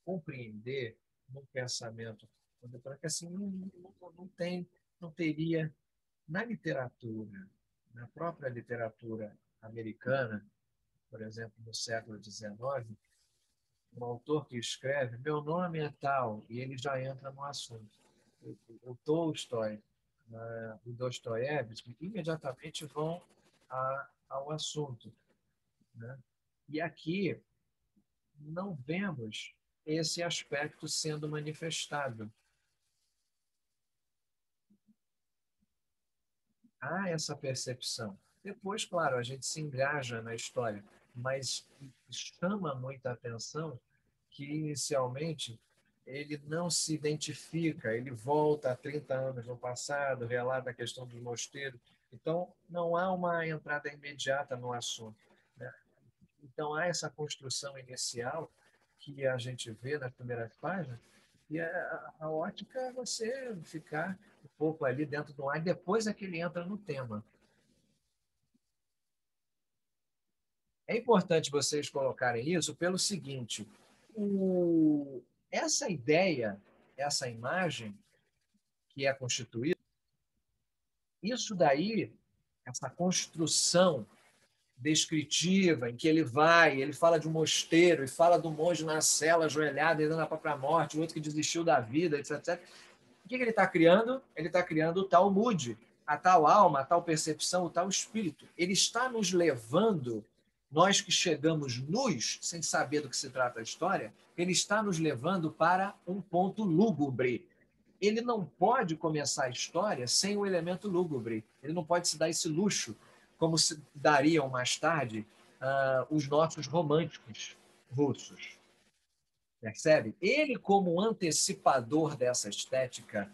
compreender no pensamento contemporâneo que assim não teria na literatura, na própria literatura americana, por exemplo, no século XIX, um autor que escreve meu nome é tal e ele já entra no assunto. O Tolstói, o Dostoiévski imediatamente vão ao assunto, né? E aqui não vemos esse aspecto sendo manifestado. Há essa percepção. Depois, claro, a gente se engaja na história, mas chama muita atenção que, inicialmente, ele não se identifica, ele volta a 30 anos no passado, relata a questão dos mosteiros. Então, não há uma entrada imediata no assunto, né? Então, há essa construção inicial que a gente vê nas primeiras páginas, e a ótica é você ficar um pouco ali dentro do ar, e depois é que ele entra no tema. É importante vocês colocarem isso pelo seguinte: essa ideia, essa imagem que é constituída, isso daí, essa construção descritiva, em que ele fala de um mosteiro, e fala do monge na cela, ajoelhado, dando a própria morte, o outro que desistiu da vida, etc, etc. O que ele está criando? Ele está criando o tal mood, a tal alma, a tal percepção, o tal espírito. Ele está nos levando, nós que chegamos nus, sem saber do que se trata a história, ele está nos levando para um ponto lúgubre. Ele não pode começar a história sem o elemento lúgubre. Ele não pode se dar esse luxo, como se dariam mais tarde os nossos românticos russos. Percebe? Ele, como antecipador dessa estética,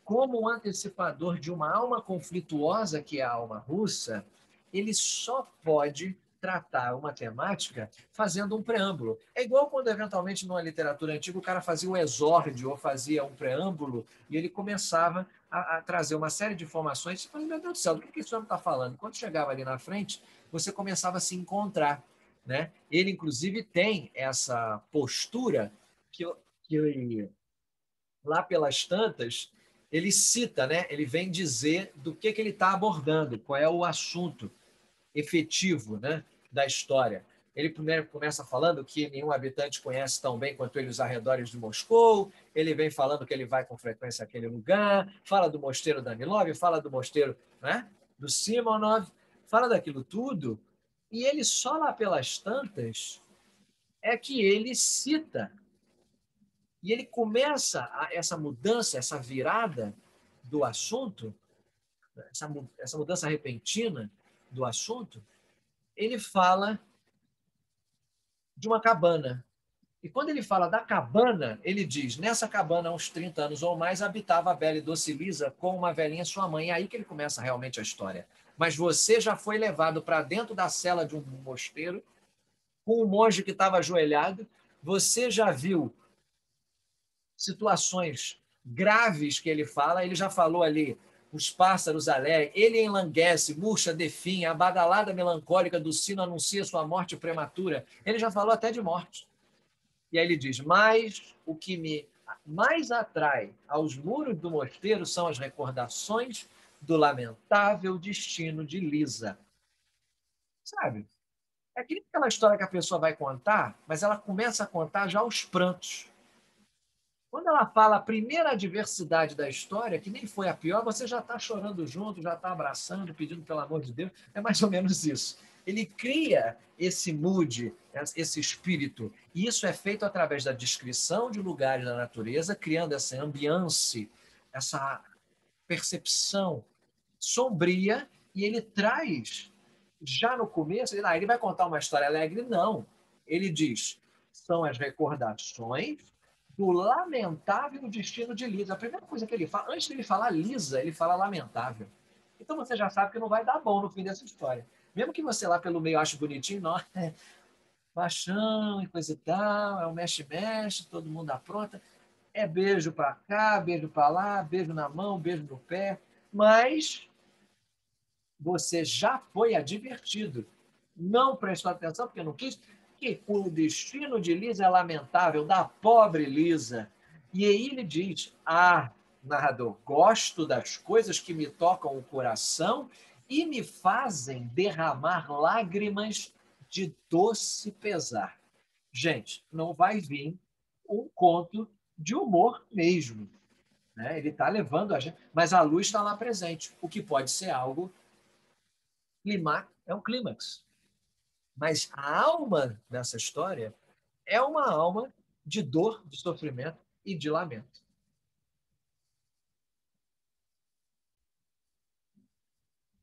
como antecipador de uma alma conflituosa que é a alma russa, ele só pode tratar uma temática fazendo um preâmbulo. É igual quando, eventualmente, numa literatura antiga, o cara fazia um exórdio ou fazia um preâmbulo e ele começava a trazer uma série de informações. Você fala, meu Deus do céu, do que esse homem está falando? Quando chegava ali na frente, você começava a se encontrar, né? Ele, inclusive, tem essa postura que lá pelas tantas, ele cita, né? Ele vem dizer do que ele está abordando, qual é o assunto efetivo, né, da história. Ele primeiro começa falando que nenhum habitante conhece tão bem quanto ele os arredores de Moscou, ele vem falando que ele vai com frequência àquele lugar, fala do mosteiro Danilov, fala do mosteiro, né, do Simonov, fala daquilo tudo, e ele só lá pelas tantas é que ele cita. E ele começa essa mudança, essa virada do assunto, essa mudança repentina do assunto, ele fala de uma cabana. E quando ele fala da cabana, ele diz, nessa cabana, há uns 30 anos ou mais, habitava a bela e doce Lisa com uma velhinha sua mãe. É aí que ele começa realmente a história. Mas você já foi levado para dentro da cela de um mosteiro, com um monge que estava ajoelhado, você já viu situações graves que ele fala, ele já falou ali, os pássaros alegres, ele enlanguece, murcha, definha, a badalada melancólica do sino anuncia sua morte prematura. Ele já falou até de morte. E aí ele diz, mas o que me mais atrai aos muros do mosteiro são as recordações do lamentável destino de Lisa. Sabe? É que nem aquela história que a pessoa vai contar, mas ela começa a contar já aos prantos. Quando ela fala a primeira adversidade da história, que nem foi a pior, você já está chorando junto, já está abraçando, pedindo pelo amor de Deus. É mais ou menos isso. Ele cria esse mood, esse espírito. E isso é feito através da descrição de lugares da natureza, criando essa ambiance, essa percepção sombria, e ele traz, já no começo, ele vai contar uma história alegre? Não. Ele diz, são as recordações do lamentável destino de Lisa. A primeira coisa que ele fala, antes de ele falar Lisa, ele fala lamentável. Então você já sabe que não vai dar bom no fim dessa história. Mesmo que você lá pelo meio ache bonitinho, não, é paixão e coisa e tal, é o mexe-mexe, todo mundo apronta. É beijo para cá, beijo para lá, beijo na mão, beijo no pé. Mas você já foi advertido. Não prestou atenção porque não quis, que o destino de Lisa é lamentável, da pobre Lisa. E aí ele diz: ah, narrador, gosto das coisas que me tocam o coração e me fazem derramar lágrimas de doce pesar. Gente, não vai vir um conto de humor mesmo. Né? Ele está levando a gente, mas a luz está lá presente, o que pode ser algo é um clímax. Mas a alma dessa história é uma alma de dor, de sofrimento e de lamento.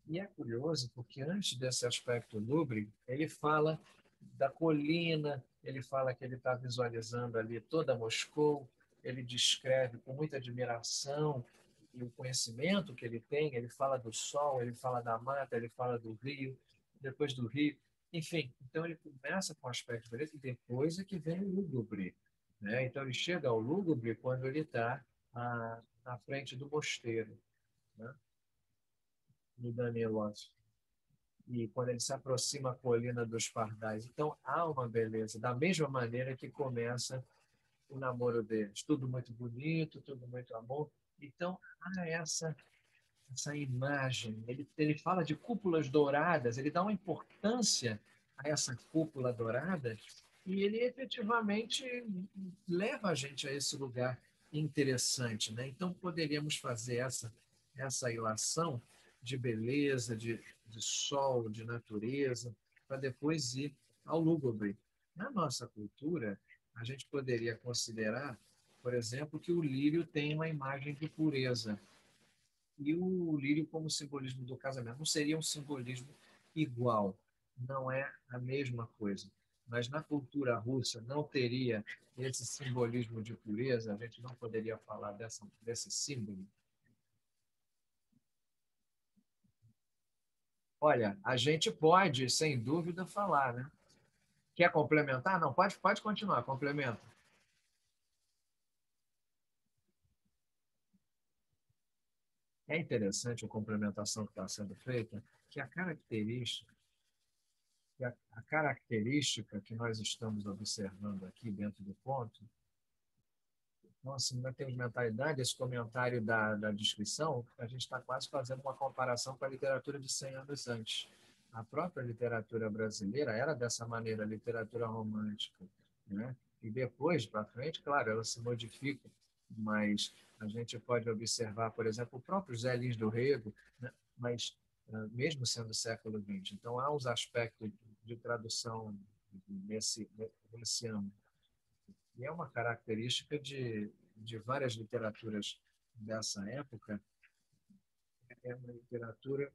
E é curioso porque antes desse aspecto lúbrico, ele fala da colina, ele fala que ele está visualizando ali toda Moscou, ele descreve com muita admiração e o conhecimento que ele tem, ele fala do sol, ele fala da mata, ele fala do rio, depois do rio, enfim. Então ele começa com o aspecto beleza e depois é que vem o lúgubre. Né? Então ele chega ao lúgubre quando ele está na frente do mosteiro, né? Do Danilov. E quando ele se aproxima a colina dos pardais. Então há uma beleza, da mesma maneira que começa o namoro deles. Tudo muito bonito, tudo muito amor. Então há essa imagem. Ele fala de cúpulas douradas, ele dá uma importância a essa cúpula dourada e ele efetivamente leva a gente a esse lugar interessante. Né? Então poderíamos fazer essa ilação de beleza, de sol, de natureza, para depois ir ao lúgubre. Na nossa cultura, a gente poderia considerar, por exemplo, que o lírio tem uma imagem de pureza e o lírio como simbolismo do casamento. Não seria um simbolismo igual, não é a mesma coisa. Mas na cultura russa não teria esse simbolismo de pureza, a gente não poderia falar desse símbolo. Olha, a gente pode, sem dúvida, falar, né? Quer complementar? Não, pode continuar, complementa. É interessante a complementação que está sendo feita, que a característica que nós estamos observando aqui dentro do ponto, então, assim, na termos de mentalidade, esse comentário da descrição, a gente está quase fazendo uma comparação com a literatura de 100 anos antes. A própria literatura brasileira era dessa maneira, a literatura romântica. Né? E depois, para frente, claro, ela se modifica, mas a gente pode observar, por exemplo, o próprio Zé Lins do Rego, né? Mas mesmo sendo século XX. Então, há uns aspectos de tradução nesse âmbito. E é uma característica de várias literaturas dessa época, é uma literatura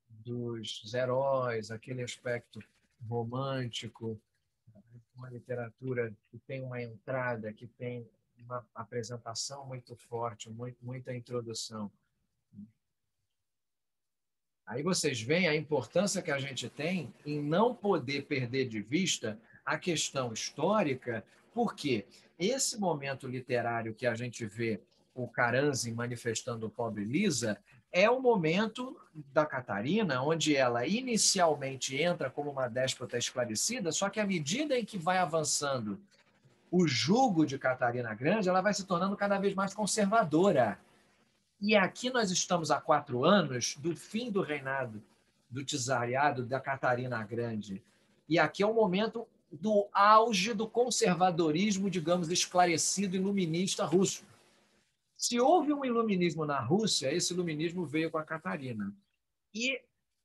dos heróis, aquele aspecto romântico, uma literatura que tem uma entrada, que tem uma apresentação muito forte, muita introdução. Aí vocês veem a importância que a gente tem em não poder perder de vista a questão histórica, porque esse momento literário que a gente vê o Caranzi manifestando o pobre Lisa é o momento da Catarina, onde ela inicialmente entra como uma déspota esclarecida, só que à medida em que vai avançando o jugo de Catarina Grande, ela vai se tornando cada vez mais conservadora. E aqui nós estamos há 4 anos do fim do reinado do czariado da Catarina Grande. E aqui é o momento do auge do conservadorismo, digamos, esclarecido, iluminista russo. Se houve um iluminismo na Rússia, esse iluminismo veio com a Catarina. E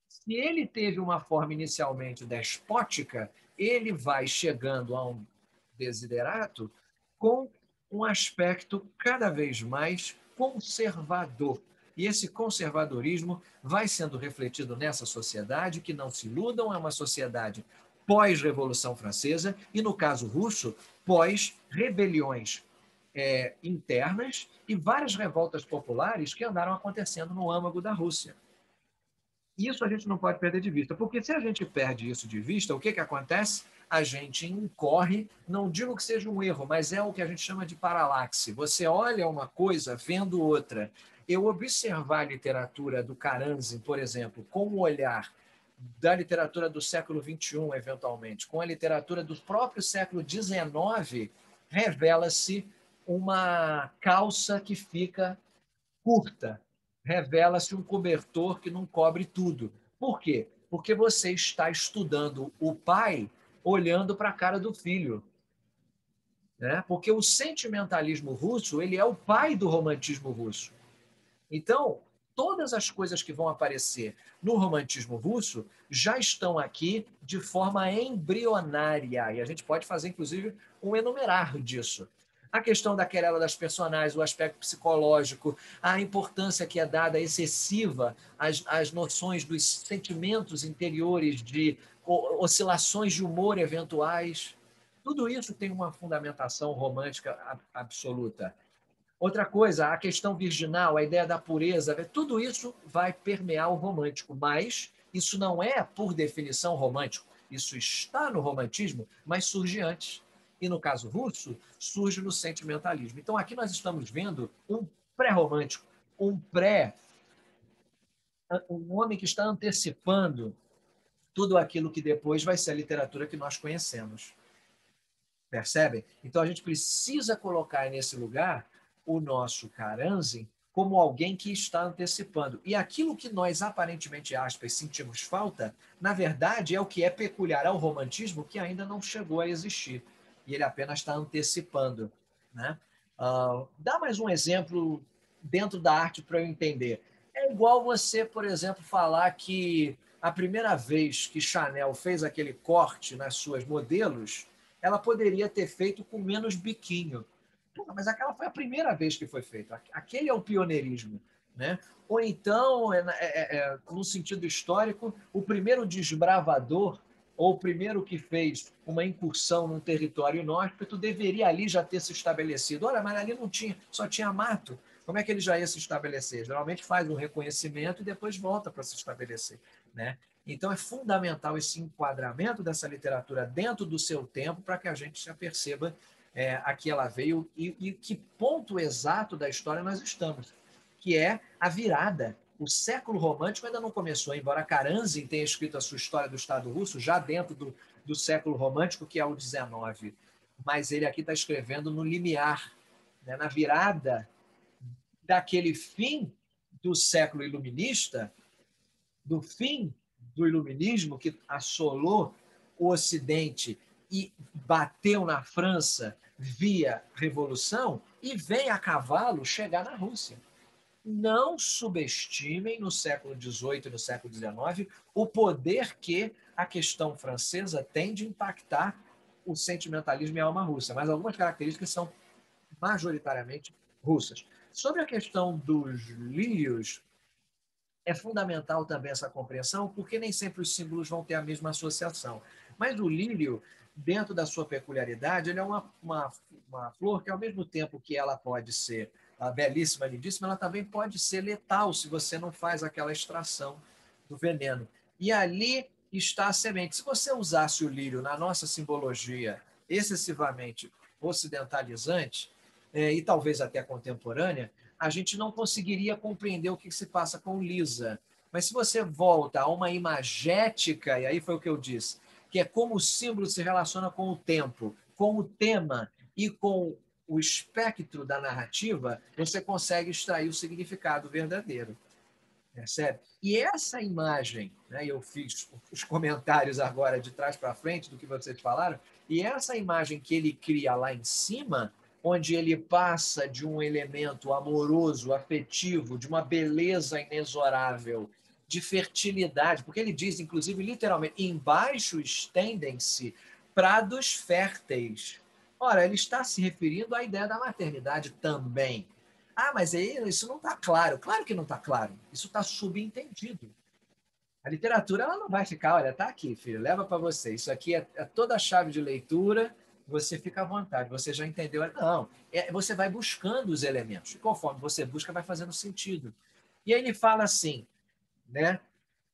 se ele teve uma forma inicialmente despótica, ele vai chegando a um desiderato com um aspecto cada vez mais conservador. E esse conservadorismo vai sendo refletido nessa sociedade, que não se iludam, é uma sociedade pós-Revolução Francesa e, no caso russo, pós-rebeliões internas e várias revoltas populares que andaram acontecendo no âmago da Rússia. Isso a gente não pode perder de vista, porque se a gente perde isso de vista, o que acontece? A gente incorre, não digo que seja um erro, mas é o que a gente chama de paralaxe. Você olha uma coisa vendo outra. Eu observar a literatura do Karamzin, por exemplo, com o olhar da literatura do século XXI, eventualmente, com a literatura do próprio século XIX, revela-se uma calça que fica curta, revela-se um cobertor que não cobre tudo. Por quê? Porque você está estudando o pai olhando para a cara do filho. Né? Porque o sentimentalismo russo ele é o pai do romantismo russo. Então, todas as coisas que vão aparecer no romantismo russo já estão aqui de forma embrionária. E a gente pode fazer, inclusive, um enumerar disso. A questão da querela das personagens, o aspecto psicológico, a importância que é dada excessiva às noções dos sentimentos interiores, de oscilações de humor eventuais. Tudo isso tem uma fundamentação romântica absoluta. Outra coisa, a questão virginal, a ideia da pureza, tudo isso vai permear o romântico, mas isso não é, por definição, romântico. Isso está no romantismo, mas surge antes. E no caso russo, surge no sentimentalismo. Então aqui nós estamos vendo um pré-romântico, um homem que está antecipando tudo aquilo que depois vai ser a literatura que nós conhecemos. Percebem? Então a gente precisa colocar nesse lugar o nosso Karamzin como alguém que está antecipando. E aquilo que nós, aparentemente, aspas, sentimos falta, na verdade, é o que é peculiar ao romantismo que ainda não chegou a existir. E ele apenas está antecipando. Né? Dá mais um exemplo dentro da arte para eu entender. É igual você, por exemplo, falar que a primeira vez que Chanel fez aquele corte nas suas modelos, ela poderia ter feito com menos biquinho. Porra, mas aquela foi a primeira vez que foi feito. Aquele é o pioneirismo. Né? Ou então, no sentido histórico, o primeiro desbravador, ou o primeiro que fez uma incursão num território inóspito, deveria ali já ter se estabelecido. Olha, mas ali não tinha, só tinha mato. Como é que ele já ia se estabelecer? Geralmente faz um reconhecimento e depois volta para se estabelecer. Né? Então, é fundamental esse enquadramento dessa literatura dentro do seu tempo para que a gente já perceba a que ela veio e que ponto exato da história nós estamos, que é a virada. O século romântico ainda não começou, embora Karamzin tenha escrito a sua história do Estado russo já dentro do século romântico, que é o XIX. Mas ele aqui está escrevendo no limiar, né, na virada daquele fim do século iluminista, do fim do iluminismo que assolou o Ocidente e bateu na França via revolução e vem a cavalo chegar na Rússia. Não subestimem no século XVIII e no século XIX o poder que a questão francesa tem de impactar o sentimentalismo e a alma russa, mas algumas características são majoritariamente russas. Sobre a questão dos lírios, é fundamental também essa compreensão, porque nem sempre os símbolos vão ter a mesma associação. Mas o lírio, dentro da sua peculiaridade, ele é uma flor que, ao mesmo tempo que ela pode ser belíssima, lindíssima, ela também pode ser letal se você não faz aquela extração do veneno. E ali está a semente. Se você usasse o lírio na nossa simbologia excessivamente ocidentalizante, e talvez até contemporânea, a gente não conseguiria compreender o que se passa com Lisa. Mas se você volta a uma imagética, e aí foi o que eu disse, que é como o símbolo se relaciona com o tempo, com o tema e com o espectro da narrativa, você consegue extrair o significado verdadeiro. Percebe? E essa imagem, né, eu fiz os comentários agora de trás para frente do que vocês falaram, e essa imagem que ele cria lá em cima, onde ele passa de um elemento amoroso, afetivo, de uma beleza inexorável, de fertilidade, porque ele diz, inclusive, literalmente, embaixo estendem-se prados férteis. Ora, ele está se referindo à ideia da maternidade também. Ah, mas aí isso não está claro. Claro que não está claro. Isso está subentendido. A literatura ela não vai ficar, olha, está aqui, filho, leva para você. Isso aqui é toda a chave de leitura, você fica à vontade, você já entendeu. Não, você vai buscando os elementos. E conforme você busca, vai fazendo sentido. E aí ele fala assim, né?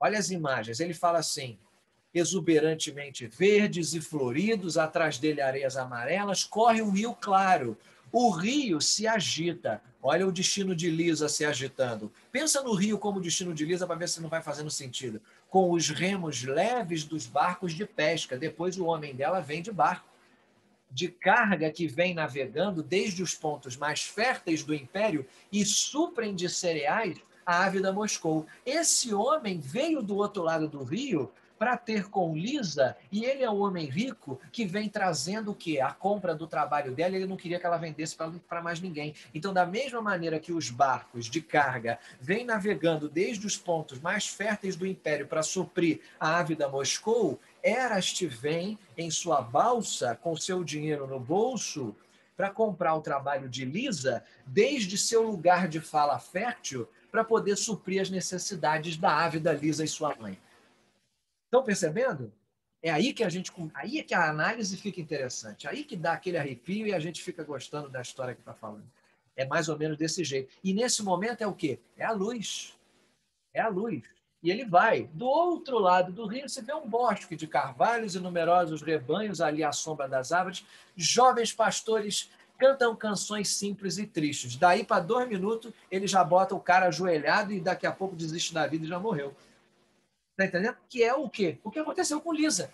Olha as imagens, ele fala assim, exuberantemente verdes e floridos, atrás dele areias amarelas, corre um rio claro. O rio se agita. Olha o destino de Lisa se agitando. Pensa no rio como destino de Lisa para ver se não vai fazendo sentido. Com os remos leves dos barcos de pesca. Depois o homem dela vem de barco. De carga que vem navegando desde os pontos mais férteis do império e suprem de cereais a ávida Moscou. Esse homem veio do outro lado do rio para ter com Lisa, e ele é um homem rico que vem trazendo o quê? A compra do trabalho dela, ele não queria que ela vendesse para mais ninguém. Então, da mesma maneira que os barcos de carga vêm navegando desde os pontos mais férteis do império para suprir a ávida Moscou, Eraste vem em sua balsa, com seu dinheiro no bolso, para comprar o trabalho de Lisa, desde seu lugar de fala fértil, para poder suprir as necessidades da ávida Lisa e sua mãe. Estão percebendo? É aí é que a análise fica interessante, aí que dá aquele arrepio e a gente fica gostando da história que está falando. É mais ou menos desse jeito. E nesse momento é o quê? É a luz. É a luz. E ele vai. Do outro lado do rio, você vê um bosque de carvalhos e numerosos rebanhos ali à sombra das árvores. Jovens pastores cantam canções simples e tristes. Daí para 2 minutos, ele já bota o cara ajoelhado e daqui a pouco desiste da vida e já morreu. Está entendendo? Que é o quê? O que aconteceu com Lisa.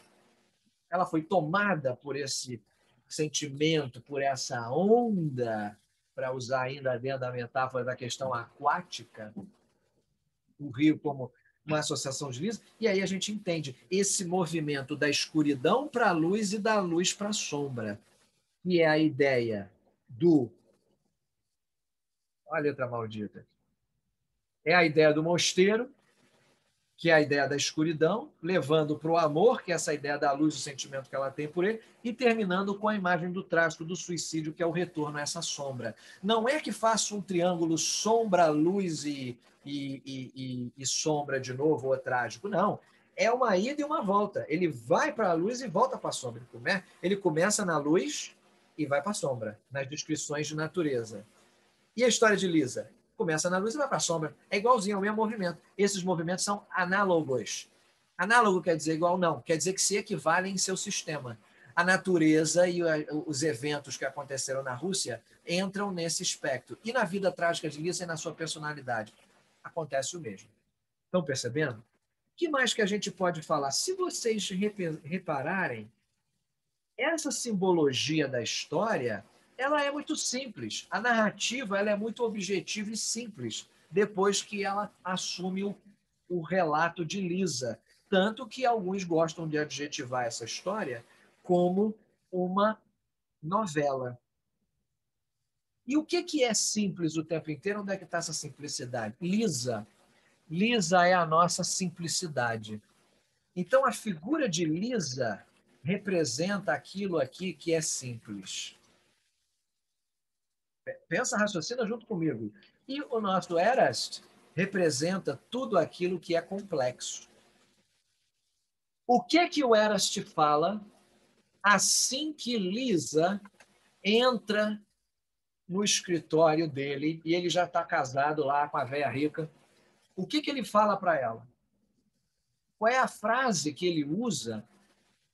Ela foi tomada por esse sentimento, por essa onda, para usar ainda dentro da metáfora da questão aquática, o rio como uma associação de luz, e aí a gente entende esse movimento da escuridão para a luz e da luz para a sombra, que é a ideia do. Olha a letra maldita. É a ideia do mosteiro, que é a ideia da escuridão, levando para o amor, que é essa ideia da luz, o sentimento que ela tem por ele, e terminando com a imagem do trágico do suicídio, que é o retorno a essa sombra. Não é que faça um triângulo sombra, luz e sombra de novo, ou trágico, não. É uma ida e uma volta. Ele vai para a luz e volta para a sombra. Ele começa na luz e vai para a sombra, nas descrições de natureza. E a história de Lisa? Começa na luz e vai para a sombra. É igualzinho ao mesmo movimento. Esses movimentos são análogos. Análogo quer dizer igual, não. Quer dizer que se equivalem em seu sistema. A natureza e os eventos que aconteceram na Rússia entram nesse espectro. E na vida trágica de Lisa e na sua personalidade. Acontece o mesmo. Estão percebendo? O que mais que a gente pode falar? Se vocês repararem, essa simbologia da história, ela é muito simples. A narrativa ela é muito objetiva e simples, depois que ela assume o relato de Lisa. Tanto que alguns gostam de adjetivar essa história como uma novela. E o que é simples o tempo inteiro? Onde é que está essa simplicidade? Lisa. Lisa é a nossa simplicidade. Então, a figura de Lisa representa aquilo aqui que é simples. Pensa, raciocina junto comigo. E o nosso Erast representa tudo aquilo que é complexo. O que o Erast fala assim que Lisa entra no escritório dele e ele já está casado lá com a velha rica? O que ele fala para ela? Qual é a frase que ele usa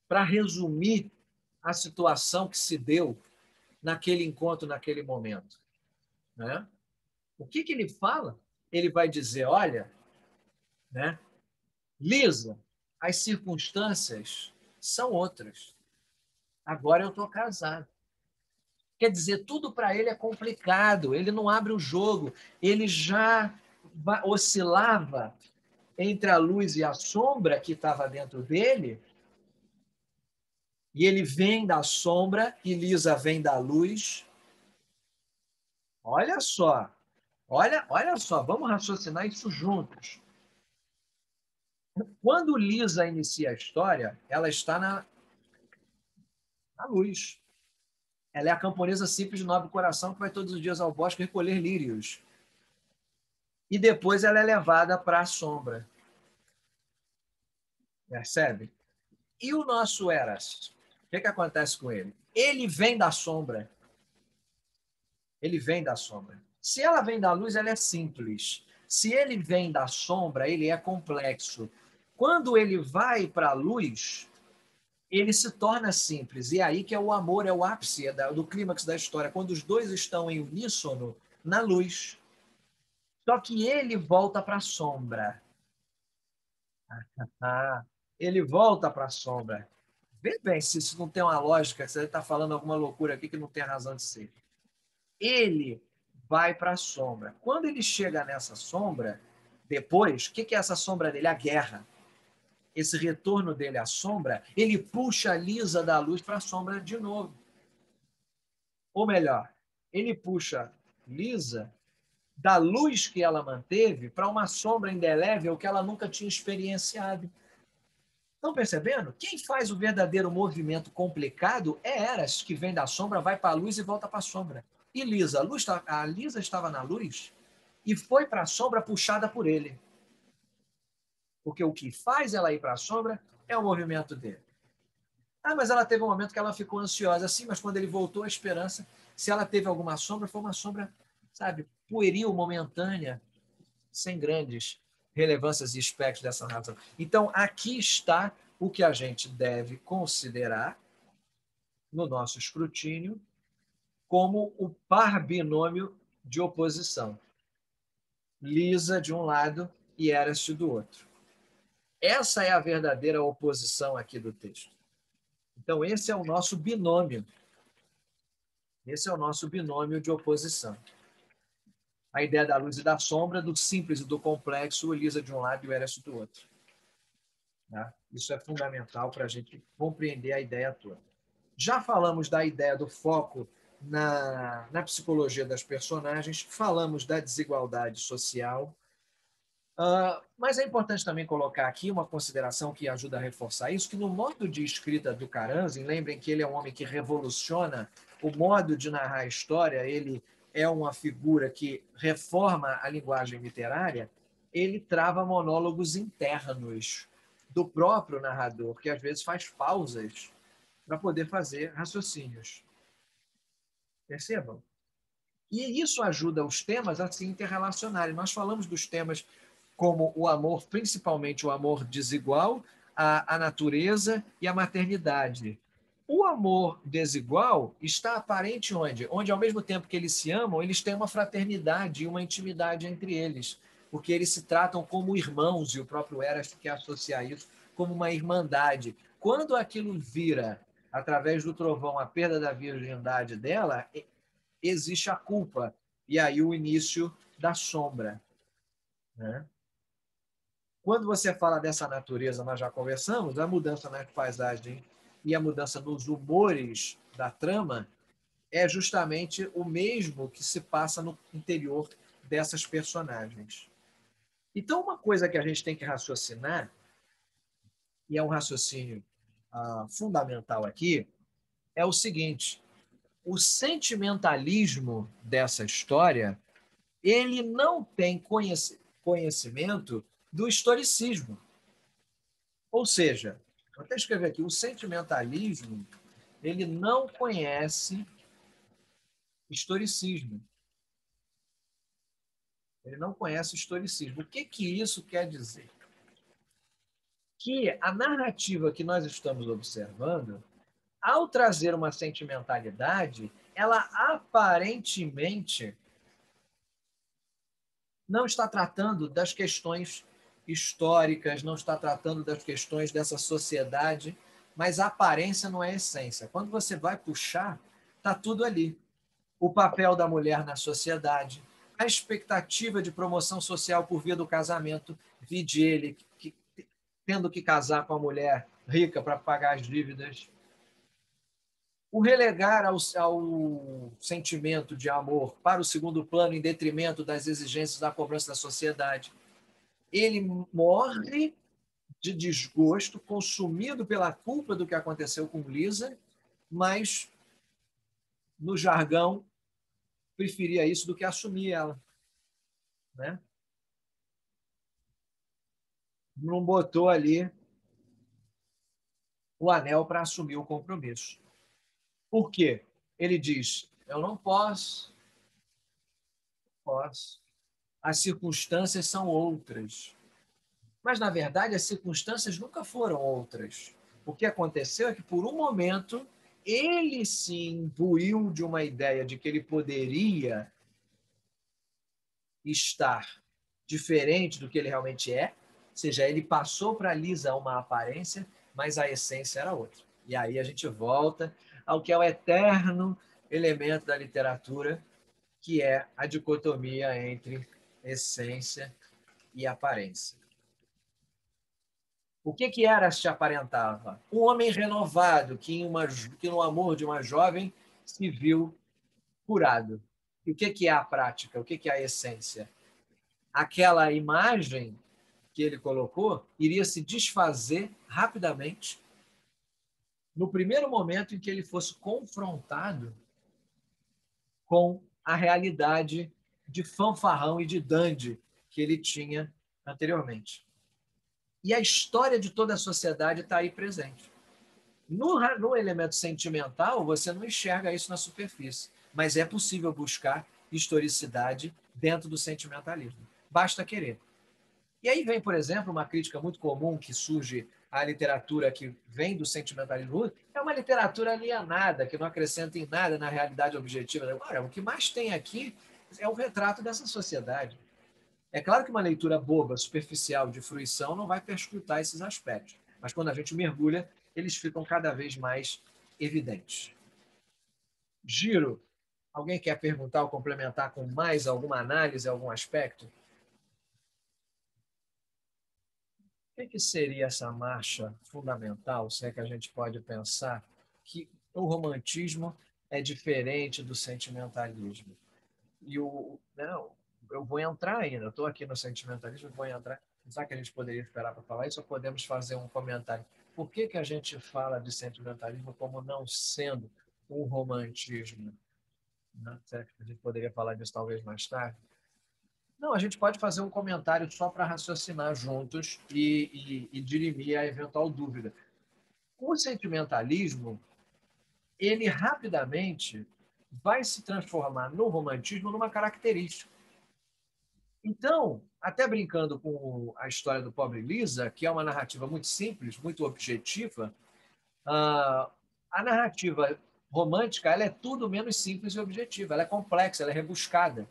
para resumir a situação que se deu naquele encontro, naquele momento? Né? O que ele fala? Ele vai dizer, olha, né, Lisa, as circunstâncias são outras. Agora eu estou casado. Quer dizer, tudo para ele é complicado, ele não abre o jogo, ele já oscilava entre a luz e a sombra que estava dentro dele, e ele vem da sombra e Lisa vem da luz. Olha só, olha só, vamos raciocinar isso juntos. Quando Lisa inicia a história, ela está na luz. Ela é a camponesa simples de nobre coração que vai todos os dias ao bosque recolher lírios. E depois ela é levada para a sombra. Percebe? E o nosso Eras? O que acontece com ele? Ele vem da sombra. Ele vem da sombra. Se ela vem da luz, ela é simples. Se ele vem da sombra, ele é complexo. Quando ele vai para a luz, ele se torna simples. E é aí que é o amor, é o ápice do clímax da história, quando os dois estão em uníssono na luz. Só que ele volta para a sombra. Ah, ele volta para a sombra. Vê bem se isso não tem uma lógica, se você está falando alguma loucura aqui que não tem razão de ser. Ele vai para a sombra. Quando ele chega nessa sombra, depois, o que é essa sombra dele? A guerra. Esse retorno dele à sombra, ele puxa a Lisa da luz para a sombra de novo. Ou melhor, ele puxa Lisa da luz que ela manteve para uma sombra indelével que ela nunca tinha experienciado. Estão percebendo? Quem faz o verdadeiro movimento complicado é Eras, que vem da sombra, vai para a luz e volta para a sombra. E Lisa? A Lisa estava na luz e foi para a sombra puxada por ele. Porque o que faz ela ir para a sombra é o movimento dele. Ah, mas ela teve um momento que ela ficou ansiosa. Sim, mas quando ele voltou à esperança, se ela teve alguma sombra, foi uma sombra, sabe, pueril, momentânea, sem grandes relevâncias e aspectos dessa razão. Então, aqui está o que a gente deve considerar no nosso escrutínio como o par binômio de oposição. Lisa de um lado e Eraste do outro. Essa é a verdadeira oposição aqui do texto. Então, esse é o nosso binômio. Esse é o nosso binômio de oposição. A ideia da luz e da sombra, do simples e do complexo, Lisa de um lado e o Eraste do outro. Tá? Isso é fundamental para a gente compreender a ideia toda. Já falamos da ideia do foco na psicologia das personagens, falamos da desigualdade social, mas é importante também colocar aqui uma consideração que ajuda a reforçar isso, que no modo de escrita do Karamzin, lembrem que ele é um homem que revoluciona o modo de narrar a história, ele é uma figura que reforma a linguagem literária, ele trava monólogos internos do próprio narrador, que às vezes faz pausas para poder fazer raciocínios. Percebam? E isso ajuda os temas a se interrelacionarem. Nós falamos dos temas como o amor, principalmente o amor desigual, a natureza e a maternidade. O amor desigual está aparente onde? Onde, ao mesmo tempo que eles se amam, eles têm uma fraternidade e uma intimidade entre eles, porque eles se tratam como irmãos, e o próprio Eras quer associar isso como uma irmandade. Quando aquilo vira, através do trovão, a perda da virgindade dela, existe a culpa, e aí o início da sombra. Né? Quando você fala dessa natureza, nós já conversamos, a mudança na paisagem e a mudança nos humores da trama é justamente o mesmo que se passa no interior dessas personagens. Então, uma coisa que a gente tem que raciocinar, e é um raciocínio fundamental aqui, é o seguinte: o sentimentalismo dessa história, ele não tem conhecimento do historicismo. Ou seja, vou até escrever aqui, o sentimentalismo, ele não conhece historicismo. Ele não conhece historicismo. O que isso quer dizer? Que a narrativa que nós estamos observando, ao trazer uma sentimentalidade, ela aparentemente não está tratando das questões históricas, não está tratando das questões dessa sociedade, mas a aparência não é a essência. Quando você vai puxar, está tudo ali. O papel da mulher na sociedade, a expectativa de promoção social por via do casamento, vide ele tendo que casar com a mulher rica para pagar as dívidas. O relegar ao sentimento de amor para o segundo plano em detrimento das exigências da cobrança da sociedade. Ele morre de desgosto, consumido pela culpa do que aconteceu com Lisa, mas, no jargão, preferia isso do que assumir ela. Né? Não botou ali o anel para assumir o compromisso. Por quê? Ele diz, eu não posso. As circunstâncias são outras. Mas, na verdade, as circunstâncias nunca foram outras. O que aconteceu é que, por um momento, ele se imbuiu de uma ideia de que ele poderia estar diferente do que ele realmente é, ou seja, ele passou para a Lisa uma aparência, mas a essência era outra. E aí a gente volta ao que é o eterno elemento da literatura, que é a dicotomia entre essência e aparência. O que era se aparentava? Um homem renovado que no amor de uma jovem se viu curado. E o que é a prática? O que é a essência? Aquela imagem que ele colocou iria se desfazer rapidamente no primeiro momento em que ele fosse confrontado com a realidade de fanfarrão e de dandy que ele tinha anteriormente. E a história de toda a sociedade está aí presente. No elemento sentimental, você não enxerga isso na superfície, mas é possível buscar historicidade dentro do sentimentalismo. Basta querer. E aí vem, por exemplo, uma crítica muito comum que surge à literatura que vem do sentimentalismo, é uma literatura alienada, que não acrescenta em nada na realidade objetiva. Agora, o que mais tem aqui é o retrato dessa sociedade. É claro que uma leitura boba, superficial, de fruição, não vai perscrutar esses aspectos. Mas quando a gente mergulha, eles ficam cada vez mais evidentes. Giro, alguém quer perguntar ou complementar com mais alguma análise, algum aspecto? O que seria essa marcha fundamental, se é que a gente pode pensar que o romantismo é diferente do sentimentalismo? E não, eu vou entrar ainda, eu estou aqui no sentimentalismo, vou entrar. Será que a gente poderia esperar para falar isso ou podemos fazer um comentário? Por que a gente fala de sentimentalismo como não sendo um romantismo? Né? Será que a gente poderia falar disso talvez mais tarde? Não, a gente pode fazer um comentário só para raciocinar juntos e dirimir a eventual dúvida. O sentimentalismo, ele rapidamente vai se transformar no romantismo numa característica. Então, até brincando com a história do pobre Lisa, que é uma narrativa muito simples, muito objetiva, a narrativa romântica ela é tudo menos simples e objetiva. Ela é complexa, ela é rebuscada.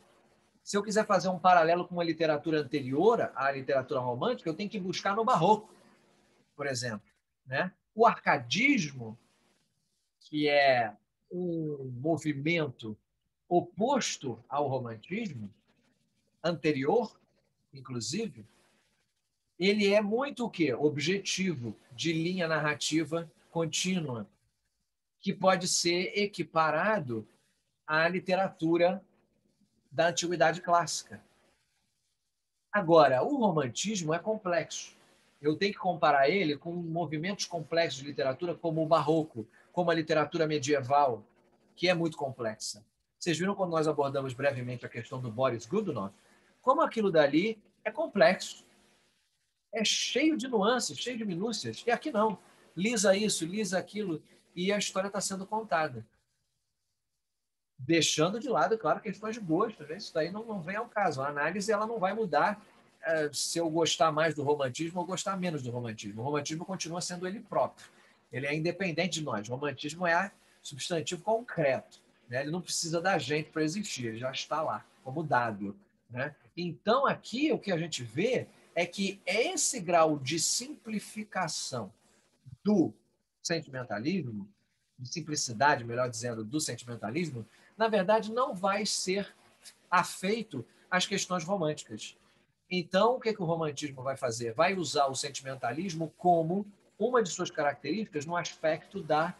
Se eu quiser fazer um paralelo com uma literatura anterior à literatura romântica, eu tenho que buscar no Barroco, por exemplo. Né? O arcadismo, que é um movimento oposto ao romantismo, anterior, inclusive, ele é muito o quê? Objetivo, de linha narrativa contínua, que pode ser equiparado à literatura da antiguidade clássica. Agora, o romantismo é complexo. Eu tenho que comparar ele com movimentos complexos de literatura como o barroco, como a literatura medieval, que é muito complexa. Vocês viram quando nós abordamos brevemente a questão do Boris Godunov? Como aquilo dali é complexo. É cheio de nuances, cheio de minúcias. E aqui não. Lisa isso, lisa aquilo, e a história está sendo contada. Deixando de lado, claro, questões de gosto. Né? Isso daí não vem ao caso. A análise ela não vai mudar se eu gostar mais do romantismo ou gostar menos do romantismo. O romantismo continua sendo ele próprio. Ele é independente de nós. O romantismo é substantivo concreto. Né? Ele não precisa da gente para existir, ele já está lá, como dado. Né? Então, aqui, o que a gente vê é que esse grau de simplificação do sentimentalismo, de simplicidade, melhor dizendo, do sentimentalismo, na verdade, não vai ser afeito as questões românticas. Então, o que o romantismo vai fazer? Vai usar o sentimentalismo como uma de suas características no aspecto da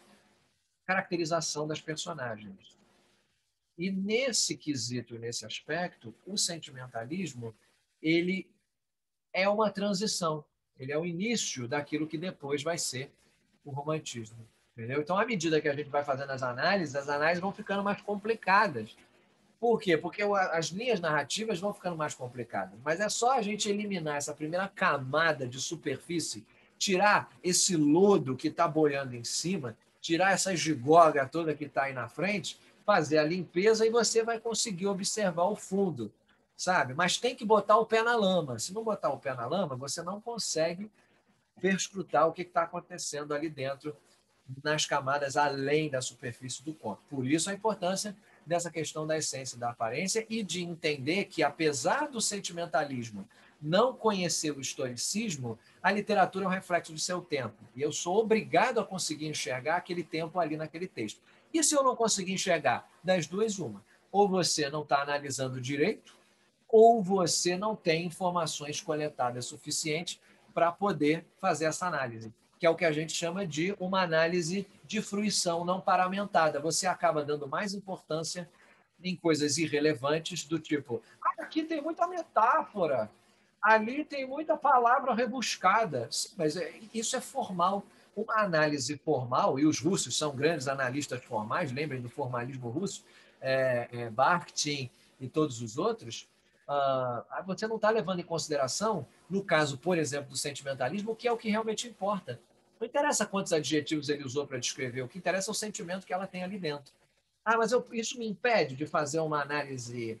caracterização das personagens. E nesse quesito, nesse aspecto, o sentimentalismo, ele é uma transição, ele é o início daquilo que depois vai ser o romantismo. Entendeu? Então, à medida que a gente vai fazendo as análises vão ficando mais complicadas. Por quê? Porque as linhas narrativas vão ficando mais complicadas. Mas é só a gente eliminar essa primeira camada de superfície, tirar esse lodo que está boiando em cima, tirar essa gigoga toda que está aí na frente, fazer a limpeza e você vai conseguir observar o fundo, sabe? Mas tem que botar o pé na lama. Se não botar o pé na lama, você não consegue perscrutar o que está acontecendo ali dentro, nas camadas além da superfície do conto. Por isso a importância dessa questão da essência e da aparência e de entender que, apesar do sentimentalismo não conhecer o historicismo, a literatura é um reflexo de seu tempo. E eu sou obrigado a conseguir enxergar aquele tempo ali naquele texto. E se eu não conseguir enxergar? Das duas, uma. Ou você não está analisando direito, ou você não tem informações coletadas suficientes para poder fazer essa análise, que é o que a gente chama de uma análise de fruição não paramentada. Você acaba dando mais importância em coisas irrelevantes do tipo, aqui tem muita metáfora, ali tem muita palavra rebuscada. Sim, mas isso é formal. Uma análise formal, e os russos são grandes analistas formais, lembrem do formalismo russo, Bakhtin e todos os outros, você não está levando em consideração, no caso, por exemplo, do sentimentalismo, o que é o que realmente importa. Não interessa quantos adjetivos ele usou para descrever, o que interessa é o sentimento que ela tem ali dentro. Mas isso me impede de fazer uma análise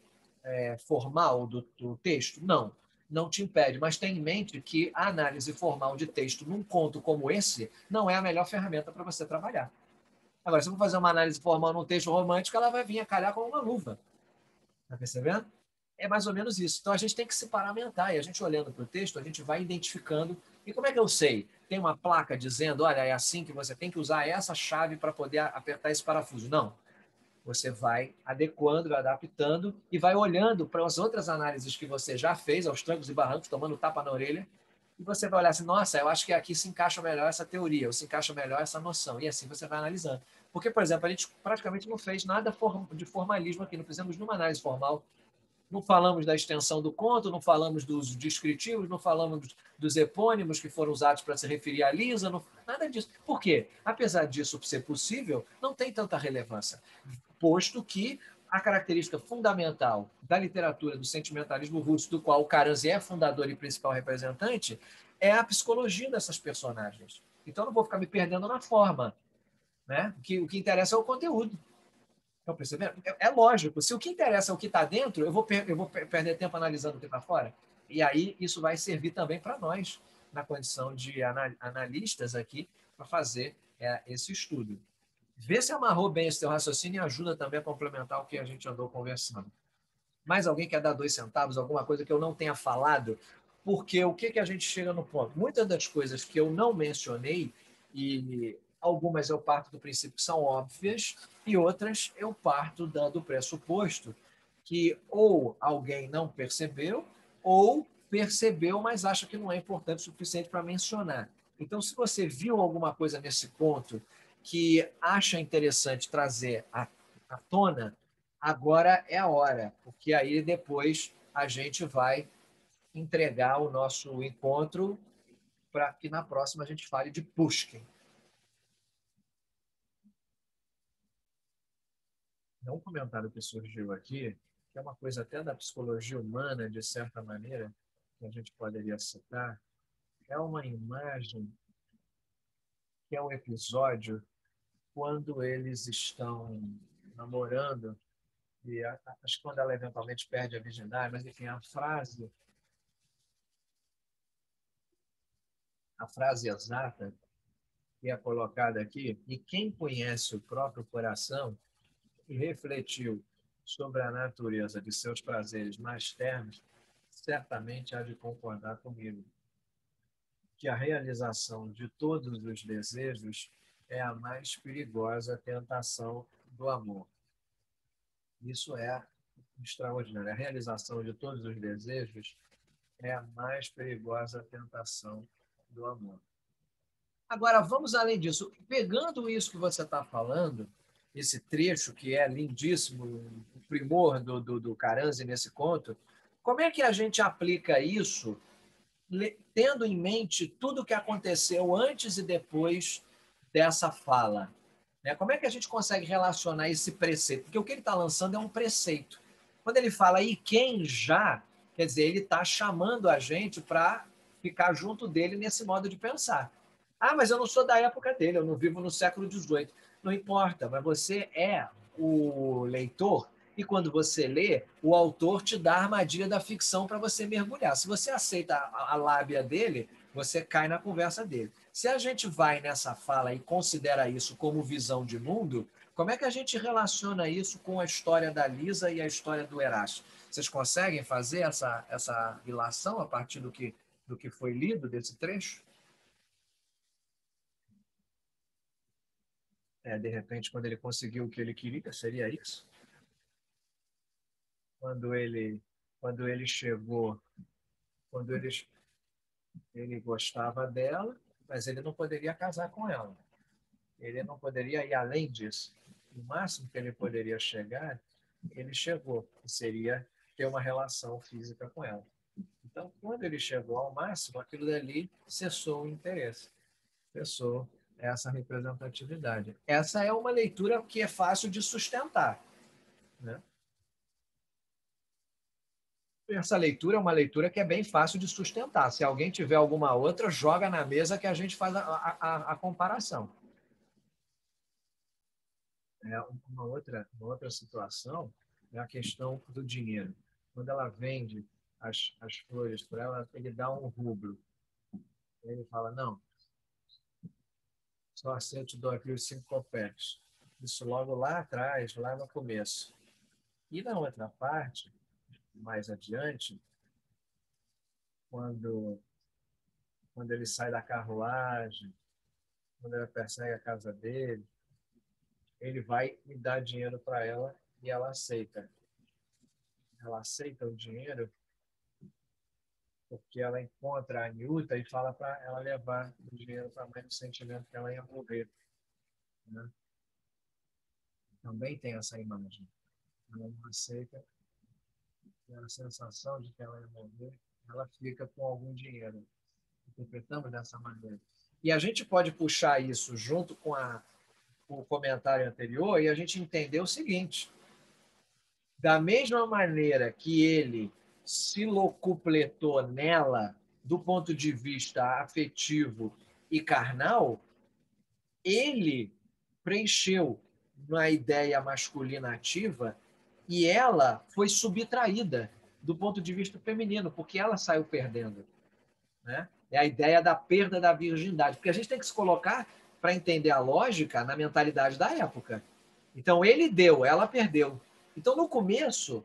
formal do texto? Não, não te impede, mas tenha em mente que a análise formal de texto num conto como esse não é a melhor ferramenta para você trabalhar. Agora, se eu for fazer uma análise formal num texto romântico, ela vai vir a calhar como uma luva. Está percebendo? É mais ou menos isso. Então a gente tem que se paramentar e a gente olhando para o texto, a gente vai identificando. E como é que eu sei? Tem uma placa dizendo, olha, é assim que você tem que usar essa chave para poder apertar esse parafuso. Não. Você vai adequando, vai adaptando e vai olhando para as outras análises que você já fez, aos trancos e barrancos, tomando tapa na orelha, e você vai olhar assim, nossa, eu acho que aqui se encaixa melhor essa teoria, ou se encaixa melhor essa noção. E assim você vai analisando. Porque, por exemplo, a gente praticamente não fez nada de formalismo aqui, não fizemos nenhuma análise formal, não falamos da extensão do conto, não falamos dos descritivos, não falamos dos epônimos que foram usados para se referir a Lisa, nada disso. Por quê? Apesar disso ser possível, não tem tanta relevância, posto que a característica fundamental da literatura do sentimentalismo russo, do qual o Karamzin é fundador e principal representante, é a psicologia dessas personagens. Então, eu não vou ficar me perdendo na forma. Né? O que interessa é o conteúdo. Estão percebendo? É lógico. Se o que interessa é o que está dentro, eu vou perder tempo analisando o que está fora. E aí isso vai servir também para nós, na condição de analistas aqui, para fazer esse estudo. Vê se amarrou bem esse teu raciocínio e ajuda também a complementar o que a gente andou conversando. Mais alguém quer dar 2 centavos, alguma coisa que eu não tenha falado? Porque o que a gente chega no ponto? Muitas das coisas que eu não mencionei, e algumas eu parto do princípio que são óbvias, e outras eu parto do pressuposto que ou alguém não percebeu, ou percebeu, mas acha que não é importante o suficiente para mencionar. Então, se você viu alguma coisa nesse ponto que acha interessante trazer à tona, agora é a hora, porque aí depois a gente vai entregar o nosso encontro para que na próxima a gente fale de Pushkin. Um comentário que surgiu aqui, que é uma coisa até da psicologia humana, de certa maneira, que a gente poderia citar, é uma imagem que é um episódio quando eles estão namorando, e acho que quando ela eventualmente perde a virgindade, mas enfim, a frase exata que é colocada aqui, e quem conhece o próprio coração e refletiu sobre a natureza de seus prazeres mais ternos, certamente há de concordar comigo que a realização de todos os desejos é a mais perigosa tentação do amor. Isso é extraordinária. A realização de todos os desejos é a mais perigosa tentação do amor. Agora, vamos além disso. Pegando isso que você está falando, esse trecho que é lindíssimo, o primor do Caranzi nesse conto, como é que a gente aplica isso, tendo em mente tudo o que aconteceu antes e depois dessa fala? Como é que a gente consegue relacionar esse preceito? Porque o que ele está lançando é um preceito. Quando ele fala e quem já, quer dizer, ele está chamando a gente para ficar junto dele nesse modo de pensar. Ah, mas eu não sou da época dele, eu não vivo no século XVIII. Não importa, mas você é o leitor e quando você lê, o autor te dá a armadilha da ficção para você mergulhar. Se você aceita a lábia dele, você cai na conversa dele. Se a gente vai nessa fala e considera isso como visão de mundo, como é que a gente relaciona isso com a história da Lisa e a história do Erasto? Vocês conseguem fazer essa relação a partir do que foi lido desse trecho? De repente, quando ele conseguiu o que ele queria, seria isso? Quando ele, quando ele chegou, quando ele gostava dela, mas ele não poderia casar com ela. Ele não poderia ir além disso. O máximo que ele poderia chegar, ele chegou, que seria ter uma relação física com ela. Então, quando ele chegou ao máximo, aquilo dali cessou o interesse, cessou essa representatividade. Essa é uma leitura que é fácil de sustentar, né? Essa leitura é uma leitura que é bem fácil de sustentar. Se alguém tiver alguma outra, joga na mesa que a gente faz a comparação. Uma outra situação é a questão do dinheiro. Quando ela vende as flores para ela, ele dá um rublo. Ele fala, não, só assim eu te dou aqui os 5 copecks. Isso logo lá atrás, lá no começo. E na outra parte, mais adiante, quando, quando ele sai da carruagem, quando ela persegue a casa dele, ele vai e dá dinheiro para ela e ela aceita. Ela aceita o dinheiro porque ela encontra a Nilda e fala para ela levar o dinheiro para a mãe no sentimento que ela ia morrer. Né? Também tem essa imagem. Ela não aceita, tem a sensação de que ela ia morrer, ela fica com algum dinheiro. Interpretamos dessa maneira. E a gente pode puxar isso junto com o comentário anterior e a gente entender o seguinte: da mesma maneira que ele se locupletou nela, do ponto de vista afetivo e carnal, ele preencheu na ideia masculina ativa e ela foi subtraída do ponto de vista feminino, porque ela saiu perdendo. Né? É a ideia da perda da virgindade. Porque a gente tem que se colocar, para entender a lógica, na mentalidade da época. Então, ele deu, ela perdeu. Então, no começo,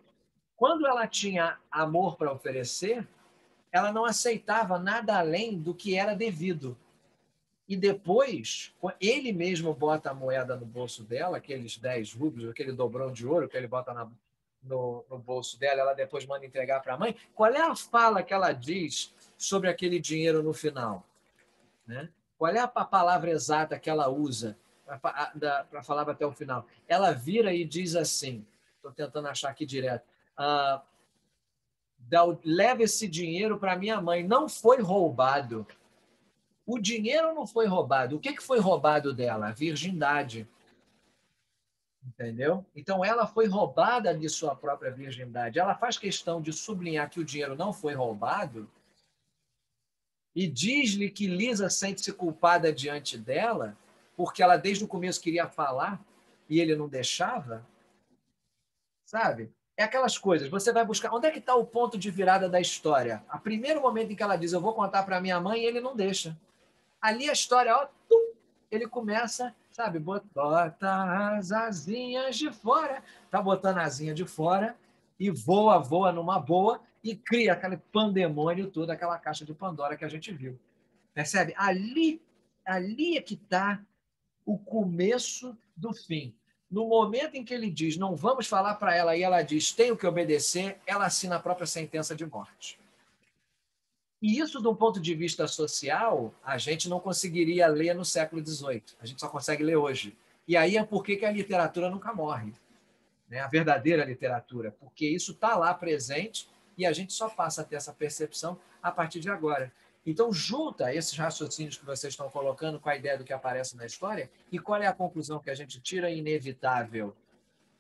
quando ela tinha amor para oferecer, ela não aceitava nada além do que era devido. E depois, ele mesmo bota a moeda no bolso dela, aqueles 10 rublos, aquele dobrão de ouro que ele bota no bolso dela, ela depois manda entregar para a mãe. Qual é a fala que ela diz sobre aquele dinheiro no final? Né? Qual é a palavra exata que ela usa para falar até o final? Ela vira e diz assim, estou tentando achar aqui direto, leva esse dinheiro para minha mãe, não foi roubado. O dinheiro não foi roubado. O que foi roubado dela? A virgindade. Entendeu? Então, ela foi roubada de sua própria virgindade. Ela faz questão de sublinhar que o dinheiro não foi roubado e diz-lhe que Lisa sente-se culpada diante dela, porque ela desde o começo queria falar e ele não deixava. Sabe? É aquelas coisas. Você vai buscar. Onde é que está o ponto de virada da história? A primeiro momento em que ela diz, eu vou contar para minha mãe, ele não deixa. Ali a história, ó, ele começa, sabe, bota as asinhas de fora, tá botando a asinha de fora e voa, voa numa boa e cria aquele pandemônio todo, aquela caixa de Pandora que a gente viu. Percebe? Ali é que está o começo do fim. No momento em que ele diz, não vamos falar para ela, e ela diz, tenho que obedecer, ela assina a própria sentença de morte. E isso, do ponto de vista social, a gente não conseguiria ler no século XVIII. A gente só consegue ler hoje. E aí é por que a literatura nunca morre, né? A verdadeira literatura, porque isso está lá presente e a gente só passa a ter essa percepção a partir de agora. Então, junta esses raciocínios que vocês estão colocando com a ideia do que aparece na história e qual é a conclusão que a gente tira inevitável,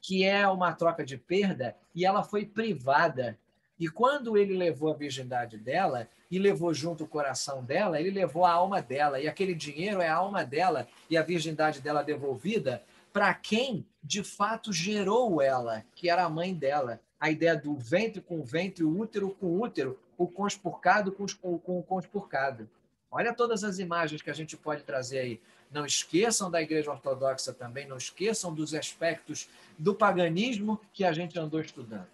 que é uma troca de perda, e ela foi privada. E quando ele levou a virgindade dela e levou junto o coração dela, ele levou a alma dela, e aquele dinheiro é a alma dela e a virgindade dela devolvida para quem de fato gerou ela, que era a mãe dela. A ideia do ventre com ventre, o útero com útero, o conspurcado com o conspurcado. Olha todas as imagens que a gente pode trazer aí. Não esqueçam da Igreja Ortodoxa também, não esqueçam dos aspectos do paganismo que a gente andou estudando.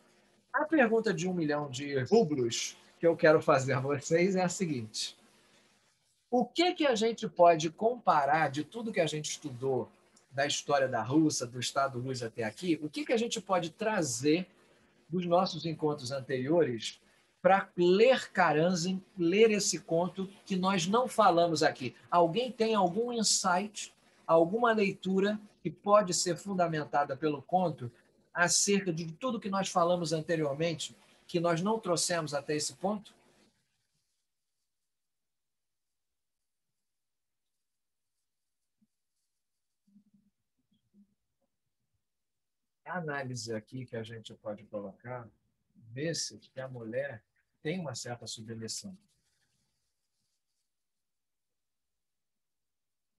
A pergunta de 1 milhão de rublos que eu quero fazer a vocês é a seguinte: o que a gente pode comparar de tudo que a gente estudou da história da Rússia, do Estado russo até aqui, o que a gente pode trazer dos nossos encontros anteriores para ler Karamzin, ler esse conto que nós não falamos aqui? Alguém tem algum insight, alguma leitura que pode ser fundamentada pelo conto acerca de tudo que nós falamos anteriormente, que nós não trouxemos até esse ponto? A análise aqui que a gente pode colocar, vê-se que a mulher tem uma certa submissão.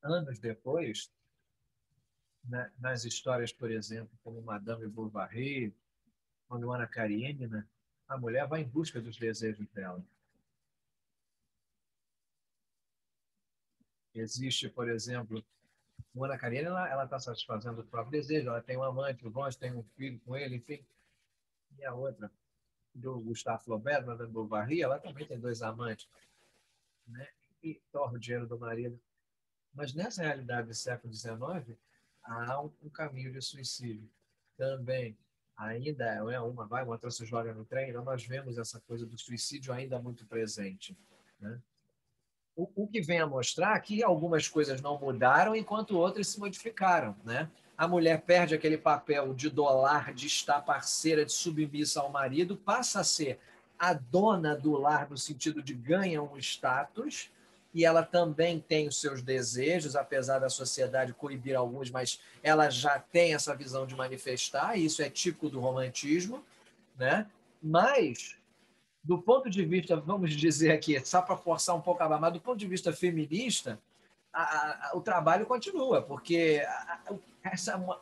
Anos depois, nas histórias, por exemplo, como Madame Bovary, quando Ana Karenina, a mulher vai em busca dos desejos dela. Existe, por exemplo, Ana Karenina, ela está satisfazendo o próprio desejo, ela tem um amante, o Blanche tem um filho com ele, enfim. E a outra, do Gustave Flaubert, Madame Bovary, ela também tem 2 amantes, né? E torra o dinheiro do marido. Mas nessa realidade do século XIX, há um caminho de suicídio. Também, ainda é uma outra se joga no trem, então nós vemos essa coisa do suicídio ainda muito presente, né? O que vem a mostrar que algumas coisas não mudaram enquanto outras se modificaram, né? A mulher perde aquele papel de dolar, de estar parceira, de submissa ao marido, passa a ser a dona do lar no sentido de ganha um status, e ela também tem os seus desejos, apesar da sociedade coibir alguns, mas ela já tem essa visão de manifestar, e isso é típico do romantismo, né? Mas do ponto de vista, vamos dizer aqui, só para forçar um pouco a barra, mas do ponto de vista feminista, o trabalho continua, porque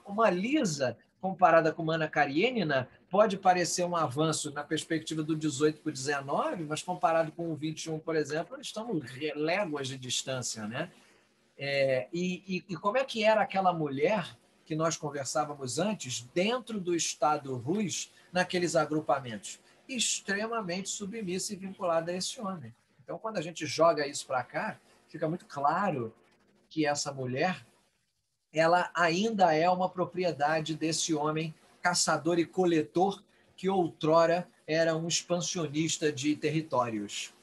uma Lisa comparada com uma Ana Karenina pode parecer um avanço na perspectiva do 18 para o 19, mas comparado com o 21, por exemplo, estamos léguas de distância, né? E como é que era aquela mulher que nós conversávamos antes, dentro do Estado Rus, naqueles agrupamentos? Extremamente submissa e vinculada a esse homem. Então, quando a gente joga isso para cá, fica muito claro que essa mulher ela ainda é uma propriedade desse homem caçador e coletor que outrora era um expansionista de territórios.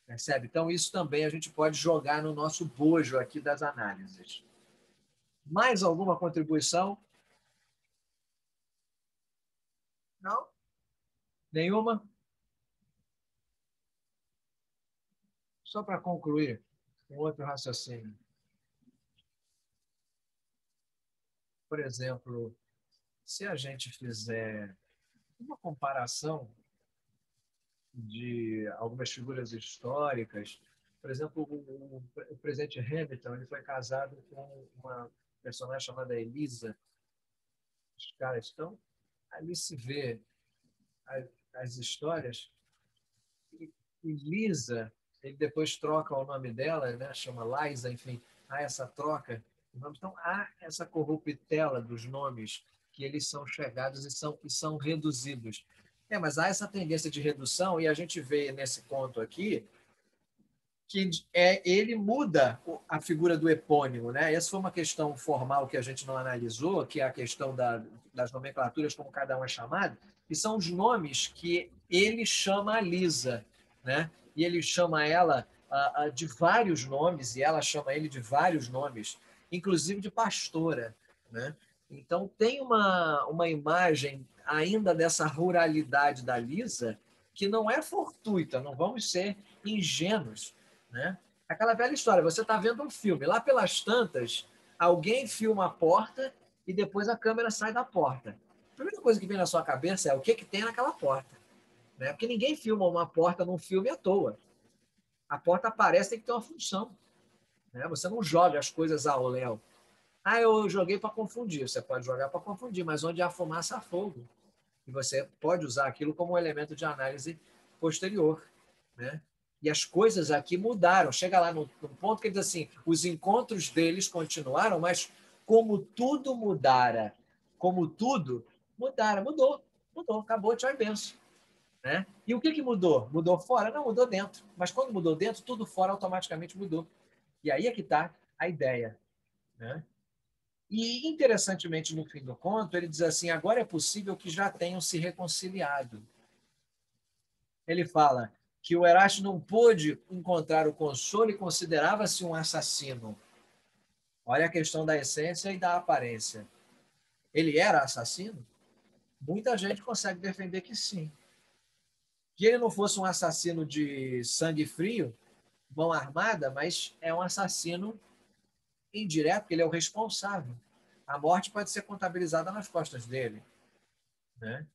Percebe? Então, isso também a gente pode jogar no nosso bojo aqui das análises. Mais alguma contribuição? Não? Nenhuma? Só para concluir, um outro raciocínio. Por exemplo, se a gente fizer uma comparação de algumas figuras históricas, por exemplo, o presidente Hamilton, ele foi casado com uma personagem chamada Elisa. Os caras estão ali se vê as histórias. E Lisa, ele depois troca o nome dela, né? Chama Liza, enfim, há essa troca. Então, há essa corruptela dos nomes que eles são chegados e são reduzidos. Mas há essa tendência de redução, e a gente vê nesse conto aqui que ele muda a figura do epônimo, né? Essa foi uma questão formal que a gente não analisou, que é a questão das nomenclaturas, como cada um é chamado, que são os nomes que ele chama a Lisa, né? E ele chama ela de vários nomes, e ela chama ele de vários nomes, inclusive de pastora, né? Então, tem uma imagem ainda dessa ruralidade da Lisa que não é fortuita, não vamos ser ingênuos, né? Aquela velha história, você está vendo um filme, lá pelas tantas, alguém filma a porta e depois a câmera sai da porta. A primeira coisa que vem na sua cabeça é o que tem naquela porta, né? Porque ninguém filma uma porta num filme à toa. A porta aparece, tem que ter uma função, né? Você não joga as coisas ao léu. Ah, eu joguei para confundir. Você pode jogar para confundir, mas onde há fumaça, há fogo. E você pode usar aquilo como um elemento de análise posterior, né? E as coisas aqui mudaram. Chega lá no ponto que ele diz assim: os encontros deles continuaram, mas como tudo mudara, como tudo mudara, mudou, acabou, tchau e benção. Né? E o que mudou? Mudou fora? Não, mudou dentro. Mas quando mudou dentro, tudo fora automaticamente mudou. E aí é que está a ideia. Né? E, interessantemente, no fim do conto, ele diz assim: agora é possível que já tenham se reconciliado. Ele fala que o Erasto não pôde encontrar o consolo e considerava-se um assassino. Olha a questão da essência e da aparência. Ele era assassino? Muita gente consegue defender que sim. Que ele não fosse um assassino de sangue frio, mão armada, mas é um assassino indireto, porque ele é o responsável. A morte pode ser contabilizada nas costas dele. Né?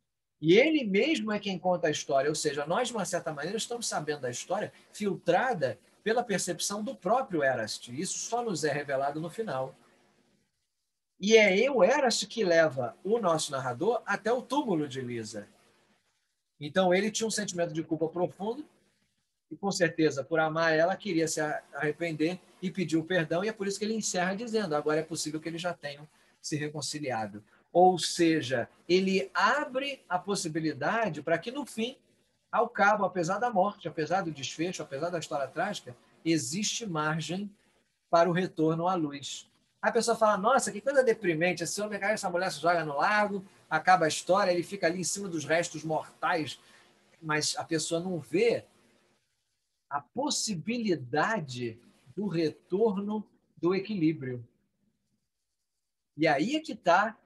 E ele mesmo é quem conta a história, ou seja, nós, de uma certa maneira, estamos sabendo da história filtrada pela percepção do próprio Eraste. Isso só nos é revelado no final. E é o Eraste que leva o nosso narrador até o túmulo de Lisa. Então, ele tinha um sentimento de culpa profundo e, com certeza, por amar ela, queria se arrepender e pediu perdão, e é por isso que ele encerra dizendo: agora é possível que eles já tenham se reconciliado. Ou seja, ele abre a possibilidade para que, no fim, ao cabo, apesar da morte, apesar do desfecho, apesar da história trágica, existe margem para o retorno à luz. A pessoa fala: nossa, que coisa deprimente, esse homem, essa mulher se joga no lago, acaba a história, ele fica ali em cima dos restos mortais, mas a pessoa não vê a possibilidade do retorno do equilíbrio. E aí é que está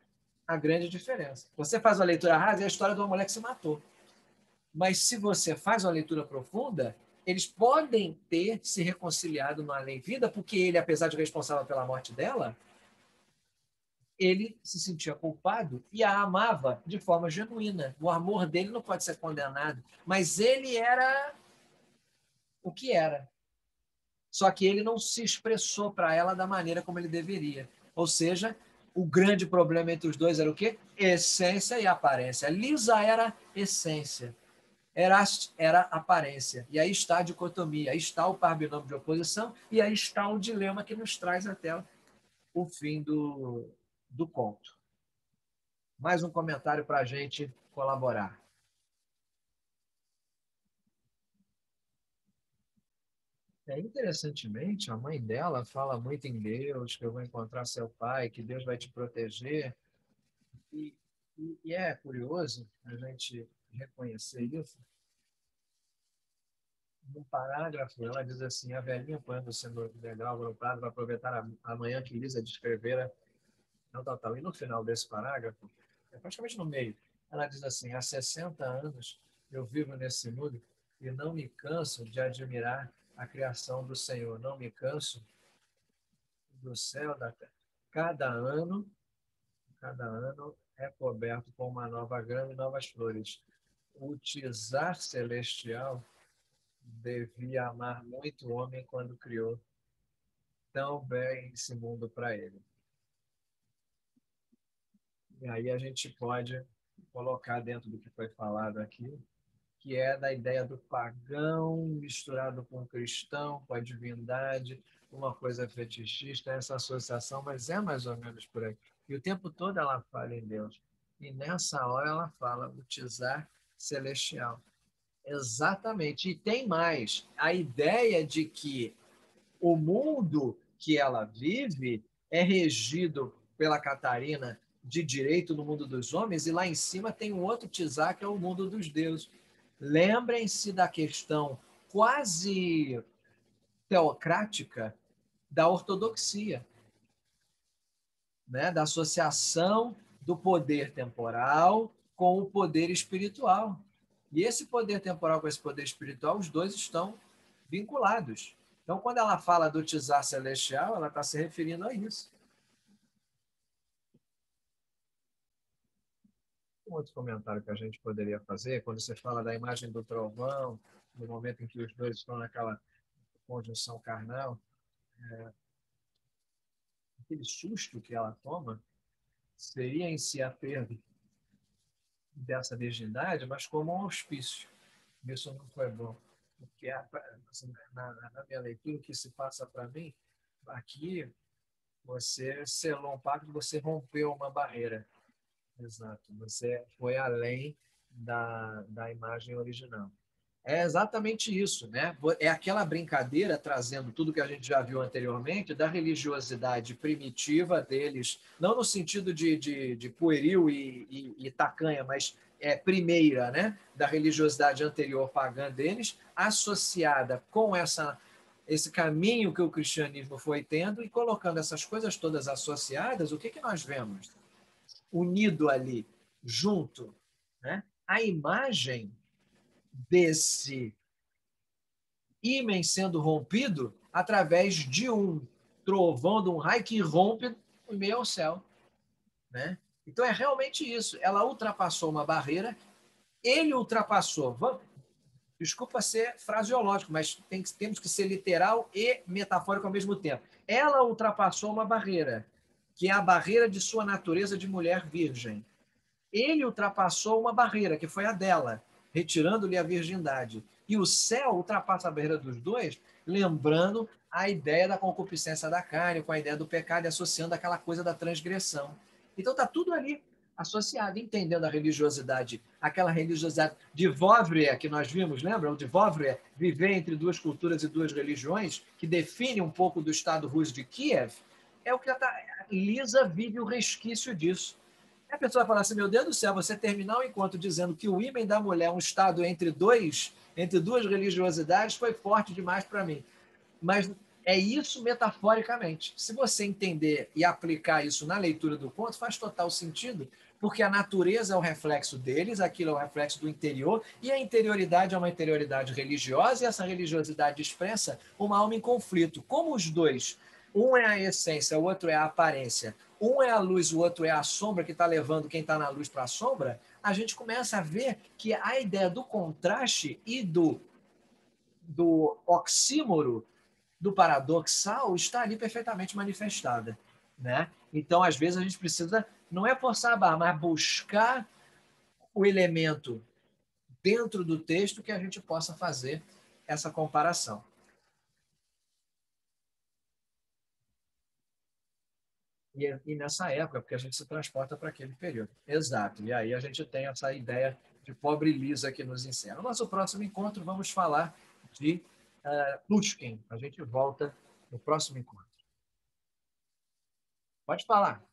a grande diferença. Você faz uma leitura rasa, é a história de uma mulher que se matou. Mas se você faz uma leitura profunda, eles podem ter se reconciliado no além-vida, porque ele, apesar de responsável pela morte dela, ele se sentia culpado e a amava de forma genuína. O amor dele não pode ser condenado, mas ele era o que era. Só que ele não se expressou para ela da maneira como ele deveria. Ou seja, o grande problema entre os dois era o quê? Essência e aparência. Lisa era essência. Eraste era aparência. E aí está a dicotomia, aí está o par binômio de oposição, e aí está o dilema que nos traz até o fim do conto. Mais um comentário para a gente colaborar. Interessantemente, a mãe dela fala muito em Deus, que eu vou encontrar seu pai, que Deus vai te proteger. E, e é curioso a gente reconhecer isso. No parágrafo, ela diz assim: a velhinha pondo-se no degrau agrupado vai aproveitar a manhã que Lisa descrevera, tal, tal, tal. E no final desse parágrafo, praticamente no meio, ela diz assim: há 60 anos eu vivo nesse mundo e não me canso de admirar a criação do Senhor, não me canso do céu, da terra. Cada cada ano é coberto com uma nova grama e novas flores. O Tizar Celestial devia amar muito o homem quando criou tão bem esse mundo para ele. E aí a gente pode colocar dentro do que foi falado aqui, que é da ideia do pagão misturado com o cristão, com a divindade, uma coisa fetichista, essa associação, mas é mais ou menos por aí. E o tempo todo ela fala em Deus. E nessa hora ela fala o Tizar Celestial. Exatamente. E tem mais. A ideia de que o mundo que ela vive é regido pela Catarina de direito no mundo dos homens, e lá em cima tem um outro Tizá, que é o mundo dos deuses. Lembrem-se da questão quase teocrática da ortodoxia, né? Da associação do poder temporal com o poder espiritual. E esse poder temporal com esse poder espiritual, os dois estão vinculados. Então, quando ela fala do Tizar celestial, ela está se referindo a isso. Um outro comentário que a gente poderia fazer, quando você fala da imagem do trovão, no momento em que os dois estão naquela conjunção carnal, aquele susto que ela toma seria em si a perda dessa virgindade, mas como um auspício. Isso não foi bom. Porque assim, na minha leitura, o que se passa para mim, aqui você selou um pacto, você rompeu uma barreira. Exato. Você foi além da imagem original. É exatamente isso, né? É aquela brincadeira, trazendo tudo que a gente já viu anteriormente, da religiosidade primitiva deles, não no sentido de pueril e tacanha, mas primeira, né? Da religiosidade anterior pagã deles, associada com esse caminho que o cristianismo foi tendo e colocando essas coisas todas associadas, o que nós vemos? Unido ali, junto, né? A imagem desse ímã sendo rompido através de um trovão, de um raio que rompe em meio ao céu. Né? Então é realmente isso. Ela ultrapassou uma barreira, ele ultrapassou. Desculpa ser fraseológico, mas temos que ser literal e metafórico ao mesmo tempo. Ela ultrapassou uma barreira, que é a barreira de sua natureza de mulher virgem. Ele ultrapassou uma barreira, que foi a dela, retirando-lhe a virgindade. E o céu ultrapassa a barreira dos dois, lembrando a ideia da concupiscência da carne, com a ideia do pecado, e associando aquela coisa da transgressão. Então está tudo ali associado, entendendo a religiosidade, aquela religiosidade de Wawrier que nós vimos, lembra? O de Wawrier, viver entre duas culturas e duas religiões, que define um pouco do Estado russo de Kiev, é o que a Lisa vive o resquício disso. A pessoa fala assim, meu Deus do céu, você terminar o encontro dizendo que o ímã da mulher é um estado entre duas religiosidades, foi forte demais para mim. Mas é isso metaforicamente. Se você entender e aplicar isso na leitura do conto, faz total sentido, porque a natureza é o reflexo deles, aquilo é o reflexo do interior, e a interioridade é uma interioridade religiosa, e essa religiosidade expressa uma alma em conflito. Como os dois, um é a essência, o outro é a aparência, um é a luz, o outro é a sombra que está levando quem está na luz para a sombra, a gente começa a ver que a ideia do contraste e do oxímoro, do paradoxal, está ali perfeitamente manifestada. Né? Então, às vezes, a gente precisa, não é forçar a barra, mas buscar o elemento dentro do texto que a gente possa fazer essa comparação. E nessa época, porque a gente se transporta para aquele período. Exato. E aí a gente tem essa ideia de pobre Lisa que nos ensina. No nosso próximo encontro, vamos falar de Pushkin. A gente volta no próximo encontro. Pode falar.